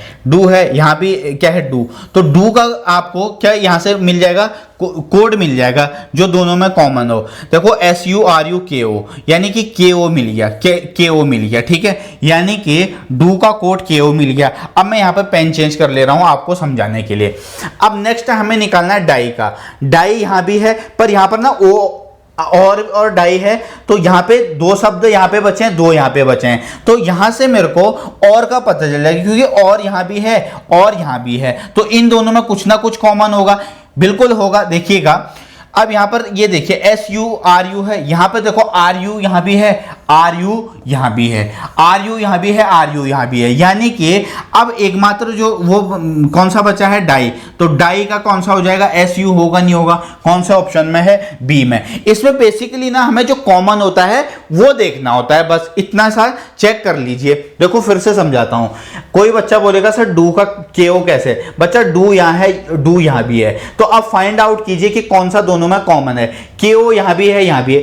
यहां भी क्या है डू, तो डू का आपको क्या यहां से मिल जाएगा, कोड मिल जाएगा जो दोनों में कॉमन हो। देखो SURUKO, यानी कि KO मिल गया, KO मिल गया। ठीक है, यानी कि डू का कोड KO मिल गया। अब मैं यहां पर पेन चेंज कर ले रहा हूं आपको समझाने के लिए। अब नेक्स्ट हमें निकालना है डाई का, डाई यहां भी है, पर यहां पर ना ओ और डाई है, तो यहां पे 2 शब्द यहां पे बचे हैं, 2 यहां पे बचे हैं, तो यहां से मेरे को और का पता चल जाएगा, क्योंकि और यहां भी है और यहां भी है, तो इन दोनों में कुछ ना कुछ कॉमन होगा, बिल्कुल होगा। देखिएगा अब यहां पर ये देखिए SURU है, यहां पे देखो RU यहां भी है, RU यहां भी है, RU यहां भी है, RU यहां भी है, यानी कि अब एकमात्र जो वो कौन सा बचा है डाई, तो डाई का कौन सा हो जाएगा, SU होगा नहीं होगा, कौन सा ऑप्शन में है, B में। इसमें बेसिकली ना हमें जो कॉमन होता है वो देखना होता है, बस इतना सा चेक कर लीजिए। देखो फिर से समझाता हूं, कोई बच्चा बोलेगा सर डू का KO कैसे, बच्चा डू यहां है, डू यहां भी है, तो अब फाइंड आउट कीजिए कि कौन सा दोनों में कॉमन है। KO यहां भी है, यहां भी है,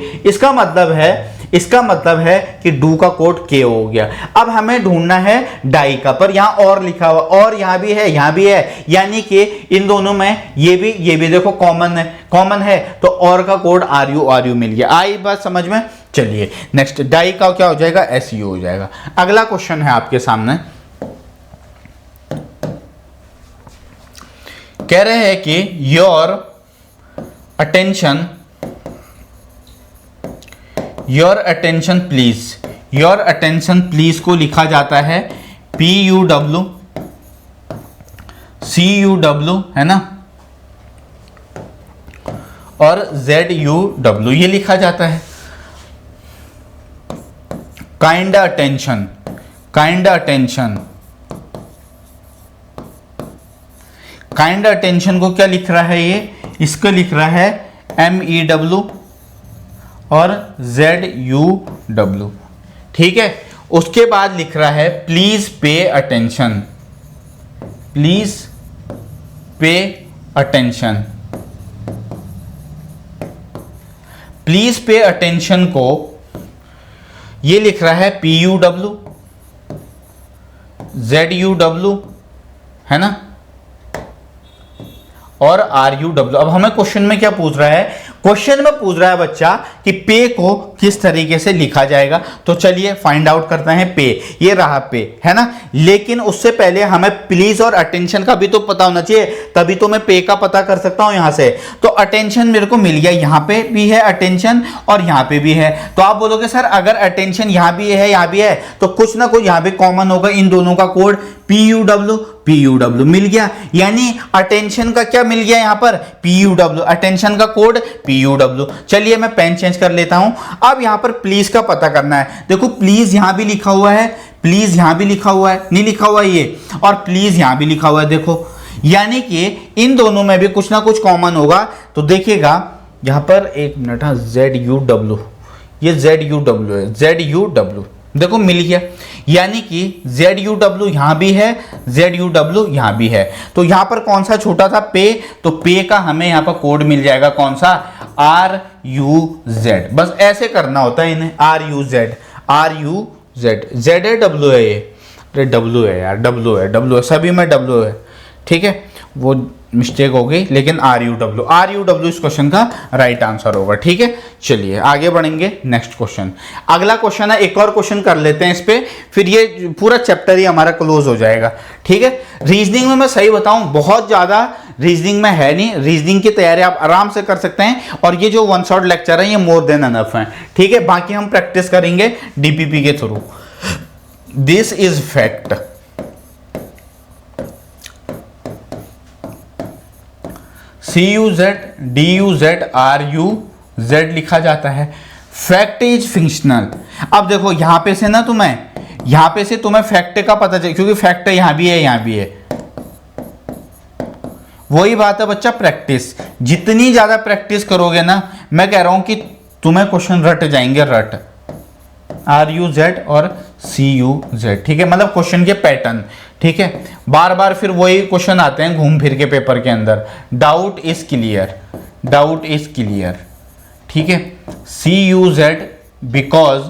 इसका मतलब है कि डू का कोड KO हो गया। अब हमें ढूंढना है डाई का, पर यहां और लिखा हुआ, और यहां भी है, यहां भी है, यानी कि इन दोनों में ये भी देखो कॉमन है, तो और का कोड RU मिल गया। आई बात समझ में। चलिए नेक्स्ट डाई का क्या हो जाएगा, SU हो जाएगा। अगला क्वेश्चन है आपके सामने, कह रहे हैं कि योर अटेंशन प्लीज को लिखा जाता है PUWCUW, है ना, और ZUW ये लिखा जाता है। काइंड अटेंशन को क्या लिख रहा है ये, इसको लिख रहा है MEW और ZUW। ठीक है, उसके बाद लिख रहा है please pay attention, please pay attention को ये लिख रहा है PUW, ZUW है ना, और RUW। अब हमें क्वेश्चन में क्या पूछ रहा है, क्वेश्चन में पूछ रहा है बच्चा कि पे को किस तरीके से लिखा जाएगा। तो चलिए फाइंड आउट करते हैं। पे, ये रहा पे, है ना। लेकिन उससे पहले हमें प्लीज और अटेंशन का भी तो पता होना चाहिए, तभी तो मैं पे का पता कर सकता हूं यहां से। तो अटेंशन मेरे को मिल गया, यहां पे भी है अटेंशन और यहां पे भी है। तो आप बोलोगे सर अगर अटेंशन यहां भी है यहां भी है तो कुछ ना कुछ यहां पे कॉमन होगा, इन दोनों का कोड PUW मिल गया। यानी अटेंशन का क्या मिल गया यहां पर, PUW, अटेंशन का कोड PUW। चलिए मैं पेन चेंज कर लेता हूं। अब यहां पर प्लीज का पता करना है। देखो प्लीज यहां भी लिखा हुआ है, प्लीज यहां भी लिखा हुआ है, नहीं लिखा हुआ ये, और प्लीज यहां भी लिखा हुआ है। देखो यानी कि इन दोनों में भी कुछ ना कुछ कॉमन होगा। तो देखिएगा यहां पर, एक मिनट, हाँ, ZUW, ये ZUW है, ZUW देखो मिल गया। यानी कि ZUW यहां भी है, ZUW यहां भी है। तो यहां पर कौन सा छोटा था, पे, तो पे का हमें यहां पर कोड मिल जाएगा कौन सा, RUZ। बस ऐसे करना होता है इन्हें, RUZ, Z है W है, ये W है यार, W है, सभी में W है, ठीक है, वो मिस्टेक हो गई, लेकिन RUW इस क्वेश्चन का राइट आंसर होगा, ठीक है। चलिए आगे बढ़ेंगे, नेक्स्ट क्वेश्चन, अगला क्वेश्चन है, एक और क्वेश्चन कर लेते हैं इस पे, फिर ये पूरा चैप्टर ही हमारा क्लोज हो जाएगा, ठीक है। रीजनिंग में मैं सही बताऊं बहुत ज्यादा रीजनिंग में है नहीं, रीजनिंग की तैयारी आप आराम से कर सकते हैं, और ये जो वन शॉट लेक्चर है ये मोर देन एनफ है, ठीक है। बाकी हम प्रैक्टिस करेंगे DPP के through. This is fact, CUZ DUZ RUZ लिखा जाता है। Fact is fictional. अब देखो यहां पे से ना तुम्हें फैक्ट का पता चले, क्योंकि फैक्ट यहां भी है यहां भी है। वही बात है बच्चा, प्रैक्टिस, जितनी ज्यादा प्रैक्टिस करोगे ना, मैं कह रहा हूं कि तुम्हें क्वेश्चन रट जाएंगे, रट, RUZ और CUZ, ठीक है, मतलब क्वेश्चन के पैटर्न, ठीक है। बार बार फिर वही क्वेश्चन आते हैं घूम फिर के पेपर के अंदर। डाउट इज क्लियर, ठीक है। CUZ बिकॉज,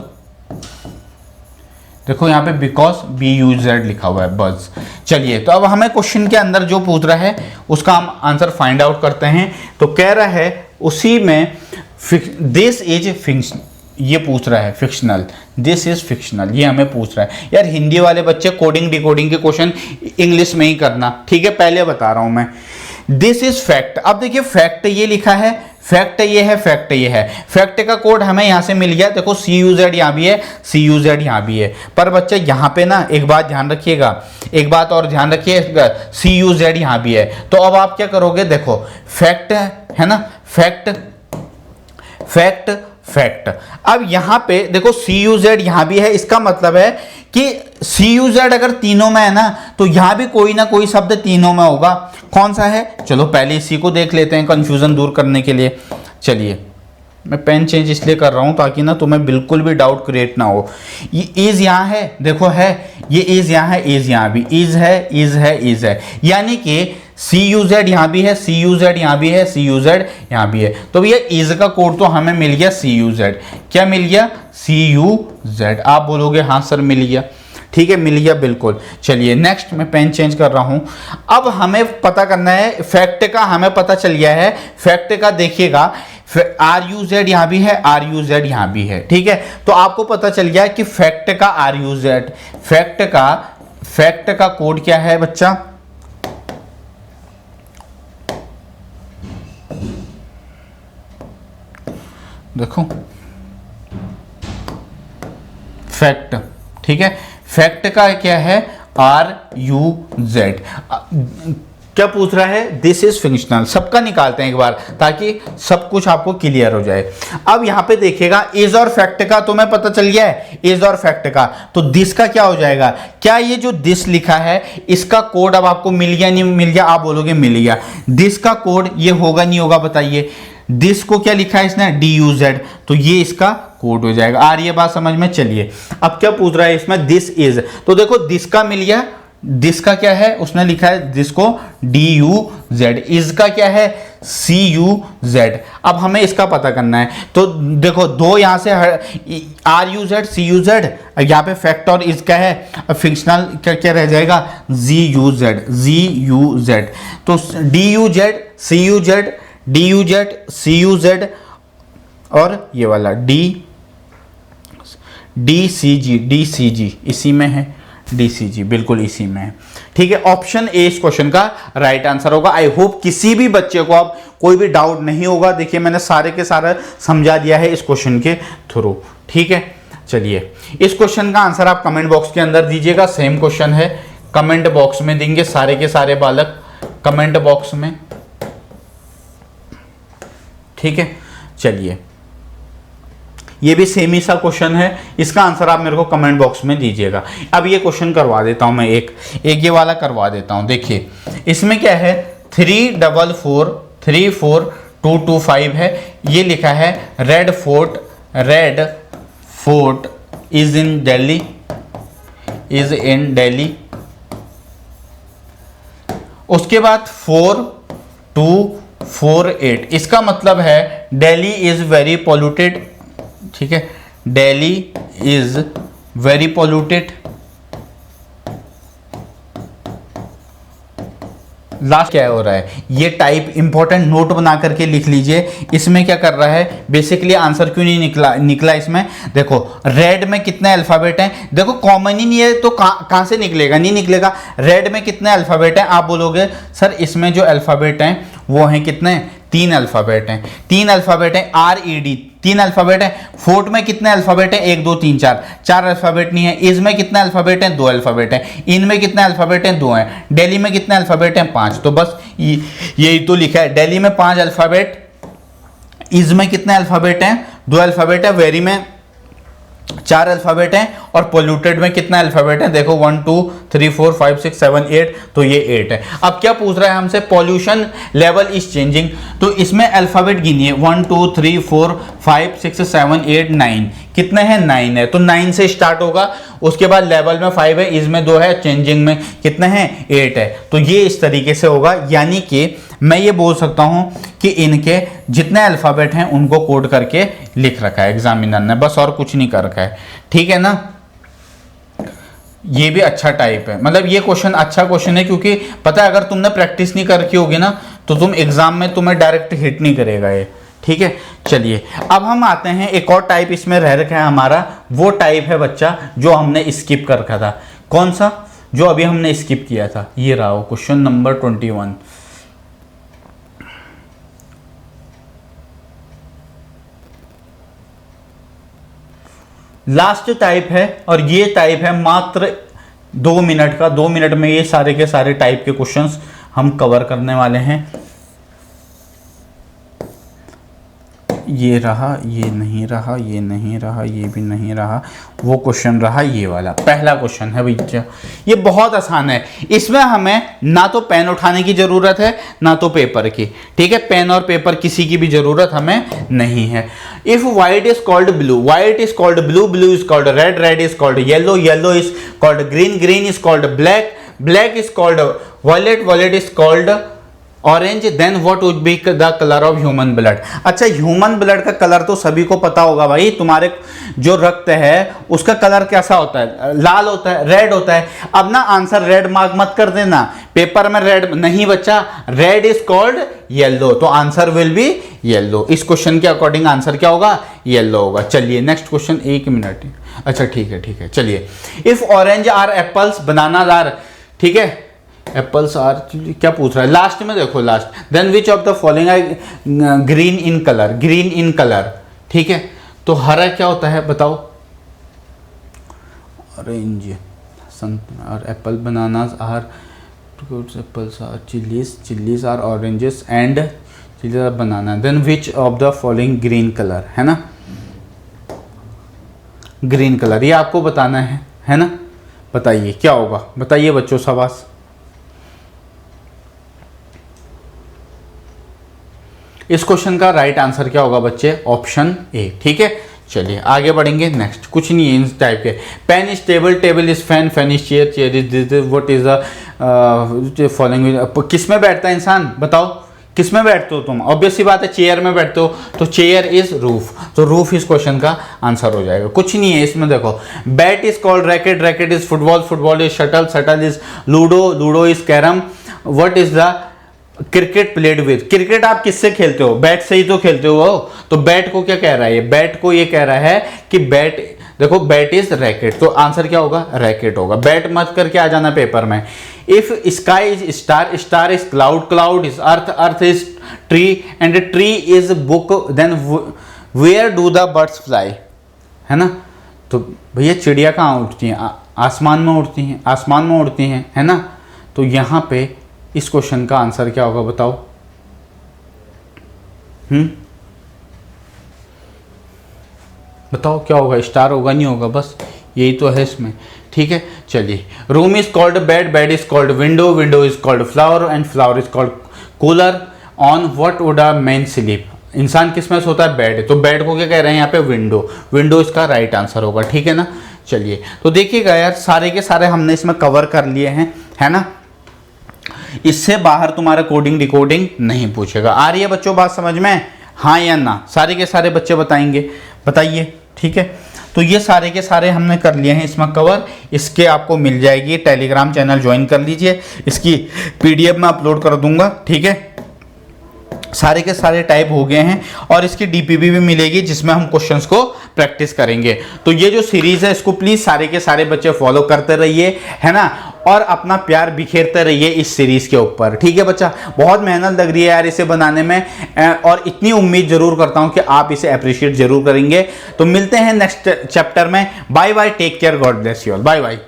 देखो यहां पे बिकॉज BUZ लिखा हुआ है, बस। चलिए तो अब हमें क्वेश्चन के अंदर जो पूछ रहा है उसका हम आंसर फाइंड आउट करते हैं। तो कह रहा है उसी में दिस इज फिक्शनल, ये पूछ रहा है फिक्शनल, दिस इज फिक्शनल, ये हमें पूछ रहा है। यार हिंदी वाले बच्चे कोडिंग डिकोडिंग के क्वेश्चन इंग्लिश में ही करना, ठीक है, पहले बता रहा हूं मैं। दिस इज फैक्ट, अब देखिए फैक्ट ये लिखा है, फैक्ट ये है, फैक्ट ये है। फैक्ट का कोड हमें यहां से मिल गया, देखो CUZ यहां भी है, CUZ यहां भी है। पर बच्चे यहां पे ना एक बात ध्यान रखिएगा, एक बात और ध्यान रखिए, CUZ यहां भी है। तो अब आप क्या करोगे, देखो फैक्ट है ना, फैक्ट, अब यहां पे देखो CUZ यहां भी है, इसका मतलब है कि CUZ अगर तीनों में है ना, तो यहां भी कोई ना कोई शब्द तीनों में होगा। कौन सा है, चलो पहले इसी को देख लेते हैं कंफ्यूजन दूर करने के लिए। चलिए मैं पेन चेंज इसलिए कर रहा हूं ताकि ना तुम्हें बिल्कुल भी डाउट क्रिएट ना हो। ये इज यहां है, देखो है, ये इज यहां है, इज यहां भी, इज है, यानी कि CUZ यहां भी है, CUZ यहां भी है, CUZ यहां भी है। तो भैया इज का कोड तो हमें मिल गया CUZ, क्या मिल गया, CUZ। आप बोलोगे हाँ सर मिल गया, ठीक है, मिल गया बिल्कुल। चलिए नेक्स्ट, मैं पेन चेंज कर रहा हूं। अब हमें पता करना है फैक्ट का, हमें पता चल गया है फैक्ट का। देखिएगा RUZ यहां भी है, RUZ यहां भी है, ठीक है। तो आपको पता चल गया कि फैक्ट का RUZ, फैक्ट का कोड क्या है बच्चा, देखो फैक्ट, ठीक है, फैक्ट का क्या है RUZ। क्या पूछ रहा है, दिस इज फिक्शनल। सबका निकालते हैं एक बार ताकि सब कुछ आपको क्लियर हो जाए। अब यहां पे देखिएगा इज और फैक्ट का तुम्हें पता चल गया है, इज और फैक्ट का, तो दिस का क्या हो जाएगा, क्या ये जो दिस लिखा है इसका कोड अब आपको मिल गया, नहीं मिल गया, आप बोलोगे मिल गया। दिस का कोड ये होगा नहीं होगा बताइए, दिस को क्या लिखा है इसने, DUZ, तो ये इसका कोड हो जाएगा। आ रही है बात समझ में। चलिए अब क्या पूछ रहा है इसमें, दिस इज, तो देखो दिस का मिल गया दिस का क्या है, उसने लिखा है जिसको DUZ, इज का क्या है CUZ। अब हमें इसका पता करना है, तो देखो दो यहां से RUZ CUZ, यहाँ पे फैक्ट और इज का है, अब फिक्शनल क्या क्या रह जाएगा GUZ। तो DUZ CUZ और ये वाला DCG इसी में है, DCG बिल्कुल इसी में है। ठीक है, ऑप्शन ए इस क्वेश्चन का राइट आंसर होगा। आई होप किसी भी बच्चे को अब कोई भी डाउट नहीं होगा। देखिए मैंने सारे के सारा समझा दिया है इस क्वेश्चन के थ्रू। ठीक है, चलिए इस क्वेश्चन का आंसर आप कमेंट बॉक्स के अंदर दीजिएगा। सेम क्वेश्चन है, कमेंट बॉक्स में देंगे सारे के सारे बालक, कमेंट बॉक्स में। ठीक है, चलिए ये भी सेम ही सा क्वेश्चन है, इसका आंसर आप मेरे को कमेंट बॉक्स में दीजिएगा। अब ये क्वेश्चन करवा देता हूं मैं, एक ये वाला करवा देता हूं। देखिए इसमें क्या है 3443225 है, ये लिखा है red fort is in Delhi. उसके बाद 4248, इसका मतलब है दिल्ली इज वेरी पॉल्यूटेड। ठीक है, Delhi is very polluted. Last क्या हो रहा है, ये टाइप इंपॉर्टेंट नोट बना करके लिख लीजिए। इसमें क्या कर रहा है, बेसिकली आंसर क्यों नहीं निकला इसमें। देखो रेड में कितने अल्फाबेट हैं, देखो कॉमन ही नहीं है तो कहां से निकलेगा, नहीं निकलेगा। रेड में कितने अल्फाबेट हैं, आप बोलोगे सर इसमें जो अल्फाबेट हैं वो हैं कितने, 3 अल्फाबेट हैं। 3 अल्फाबेट है RED, 3 अल्फाबेट है। फोर्ट में कितने अल्फाबेट है, 1 2 3 4 अल्फाबेट नहीं है। इज में कितने अल्फाबेट हैं, 2 अल्फाबेट हैं। इन में कितने अल्फाबेट हैं, 2 हैं। दिल्ली में कितने अल्फाबेट हैं, 5। तो बस यही तो लिखा है, दिल्ली में 5 अल्फाबेट, इज में कितने अल्फाबेट हैं, 2 अल्फाबेट है। वेरी में 4 अल्फाबेट हैं और पोल्यूटेड में कितना अल्फाबेट है, देखो 1 2 3 4 5 6 7 8, तो ये 8 है। अब क्या पूछ रहा है हमसे, पॉल्यूशन लेवल इज चेंजिंग, तो इसमें अल्फाबेट गिनिए 1 2 3 4 5 6 7 8 9, कितने हैं 9 है, तो 9 से स्टार्ट होगा। उसके बाद लेवल में 5 है, इसमें 2 है, चेंजिंग में कितने हैं 8 है। तो ये इस तरीके से होगा, यानी कि मैं ये बोल सकता हूं कि इनके जितने अल्फाबेट हैं उनको कोड करके लिख रखा है एग्जामिनर ने, बस और कुछ नहीं कर रखा है। ठीक है ना, ये भी अच्छा टाइप है, मतलब ये क्वेश्चन अच्छा क्वेश्चन है, क्योंकि पता है अगर तुमने प्रैक्टिस नहीं करके होगी ना तो तुम एग्जाम में तुम्हें डायरेक्ट हिट नहीं करेगा ये। ठीक है, चलिए अब हम आते हैं एक और टाइप इसमें रह रखा है हमारा, वो टाइप है बच्चा जो हमने स्किप कर रखा था। कौन सा, जो अभी हमने स्किप किया था, ये रहा हो क्वेश्चन नंबर 21। लास्ट टाइप है और ये टाइप है मात्र 2 मिनट का। 2 मिनट में ये सारे के सारे टाइप के क्वेश्चंस हम कवर करने वाले हैं। ये रहा, ये नहीं रहा, ये नहीं रहा, ये भी नहीं रहा, वो क्वेश्चन रहा ये वाला। पहला क्वेश्चन है भैया, ये बहुत आसान है, इसमें हमें ना तो पेन उठाने की जरूरत है ना तो पेपर की। ठीक है, पेन और पेपर किसी की भी जरूरत हमें नहीं है। If white is called blue, white is called blue, blue is called red, red is called yellow, yellow is called green, green is called black, black is called violet, violet is called orange, then what would be the colour of human blood. अच्छा, human blood का colour तो सभी को पता होगा भाई, तुम्हारे जो रक्त है उसका कलर कैसा होता है, लाल होता है, रेड होता है। अब ना आंसर रेड मार्क मत कर देना, पेपर में रेड नहीं बच्चा, रेड इज कॉल्ड येलो, तो आंसर विल बी येलो। इस क्वेश्चन के अकॉर्डिंग आंसर क्या होगा, येलो होगा। चलिए नेक्स्ट क्वेश्चन, 1 मिनट। अच्छा ठीक है, चलिए। If orange are apples, banana are, ठीक है, एप्पल्स आर, क्या पूछ रहा है लास्ट में, देखो last, then which of the following are green in colour, green in colour. ठीक है, तो हरा क्या होता है बताओ, ऑरेंज, और apple, bananas are fruits, apples are chillies, chillies are oranges and chillies are banana, then which of the following green colour, है ना, ग्रीन कलर, ये आपको बताना है ना। बताइए क्या होगा, बताइए बच्चों, शाबाश। इस क्वेश्चन का राइट आंसर क्या होगा बच्चे, ऑप्शन ए। ठीक है, चलिए आगे बढ़ेंगे। नेक्स्ट कुछ नहीं है इस टाइप के। Pen is table, table is fan, fan is chair, chair is this, what is the following. किस में बैठता है इंसान, बताओ किस में बैठते हो तुम? ऑब्वियस सी बात है चेयर में बैठते हो, तो चेयर इज रूफ, तो रूफ इस क्वेश्चन का आंसर हो जाएगा। कुछ नहीं है इसमें, देखो bat is called racket, racket is football, football is shuttle, shuttle is ludo, ludo is carrom, what is the cricket played with. Cricket आप किससे खेलते हो? बैट से ही तो खेलते हो। तो बैट को क्या कह रहा है ये? बैट को ये कह रहा है कि बैट, देखो बैट इज रैकेट, तो आंसर क्या होगा? रैकेट होगा। बैट मत करके आ जाना पेपर में। If sky is star, star is cloud, cloud is earth, earth is tree, and tree is book, then where do the birds fly, है ना? तो भैया चिड़िया कहाँ उड़ती हैं? आसमान में उड़ती हैं, आसमान में उड़ती हैं, है ना? तो यहाँ पे इस क्वेश्चन का आंसर क्या होगा बताओ? बताओ क्या होगा? स्टार होगा, नहीं होगा? बस यही तो है इसमें, ठीक है। चलिए, room is called bed, bed is called window, window is called flower, and flower is called cooler. On what would a man sleep? इंसान किस में सोता है? बेड। तो बेड को क्या कह रहे हैं यहाँ पे? विंडो। विंडो इसका राइट आंसर होगा, ठीक है ना। चलिए तो देखिएगा यार, सारे के सारे हमने इसमें कवर कर लिए हैं, है ना। इससे बाहर तुम्हारा कोडिंग डिकोडिंग नहीं पूछेगा। आ रही है बच्चों बात समझ में? हाँ या ना? सारे के सारे बच्चे बताएंगे, बताइए, ठीक है। तो ये सारे के सारे हमने कर लिए हैं इसमें कवर। इसके आपको मिल जाएगी, टेलीग्राम चैनल ज्वाइन कर लीजिए, इसकी पीडीएफ में अपलोड कर दूंगा, ठीक है। सारे के सारे टाइप हो गए हैं और इसकी डीपीबी भी मिलेगी जिसमें हम क्वेश्चंस को प्रैक्टिस करेंगे। तो ये जो सीरीज है इसको प्लीज सारे के सारे बच्चे फॉलो करते रहिए, है ना, और अपना प्यार बिखेरते रहिए इस सीरीज के ऊपर, ठीक है बच्चा। बहुत मेहनत लग रही है यार इसे बनाने में, और इतनी उम्मीद जरूर करता हूं कि आप इसे अप्रिशिएट जरूर करेंगे। तो मिलते हैं नेक्स्ट चैप्टर में। Bye bye, take care, God bless you all, bye bye.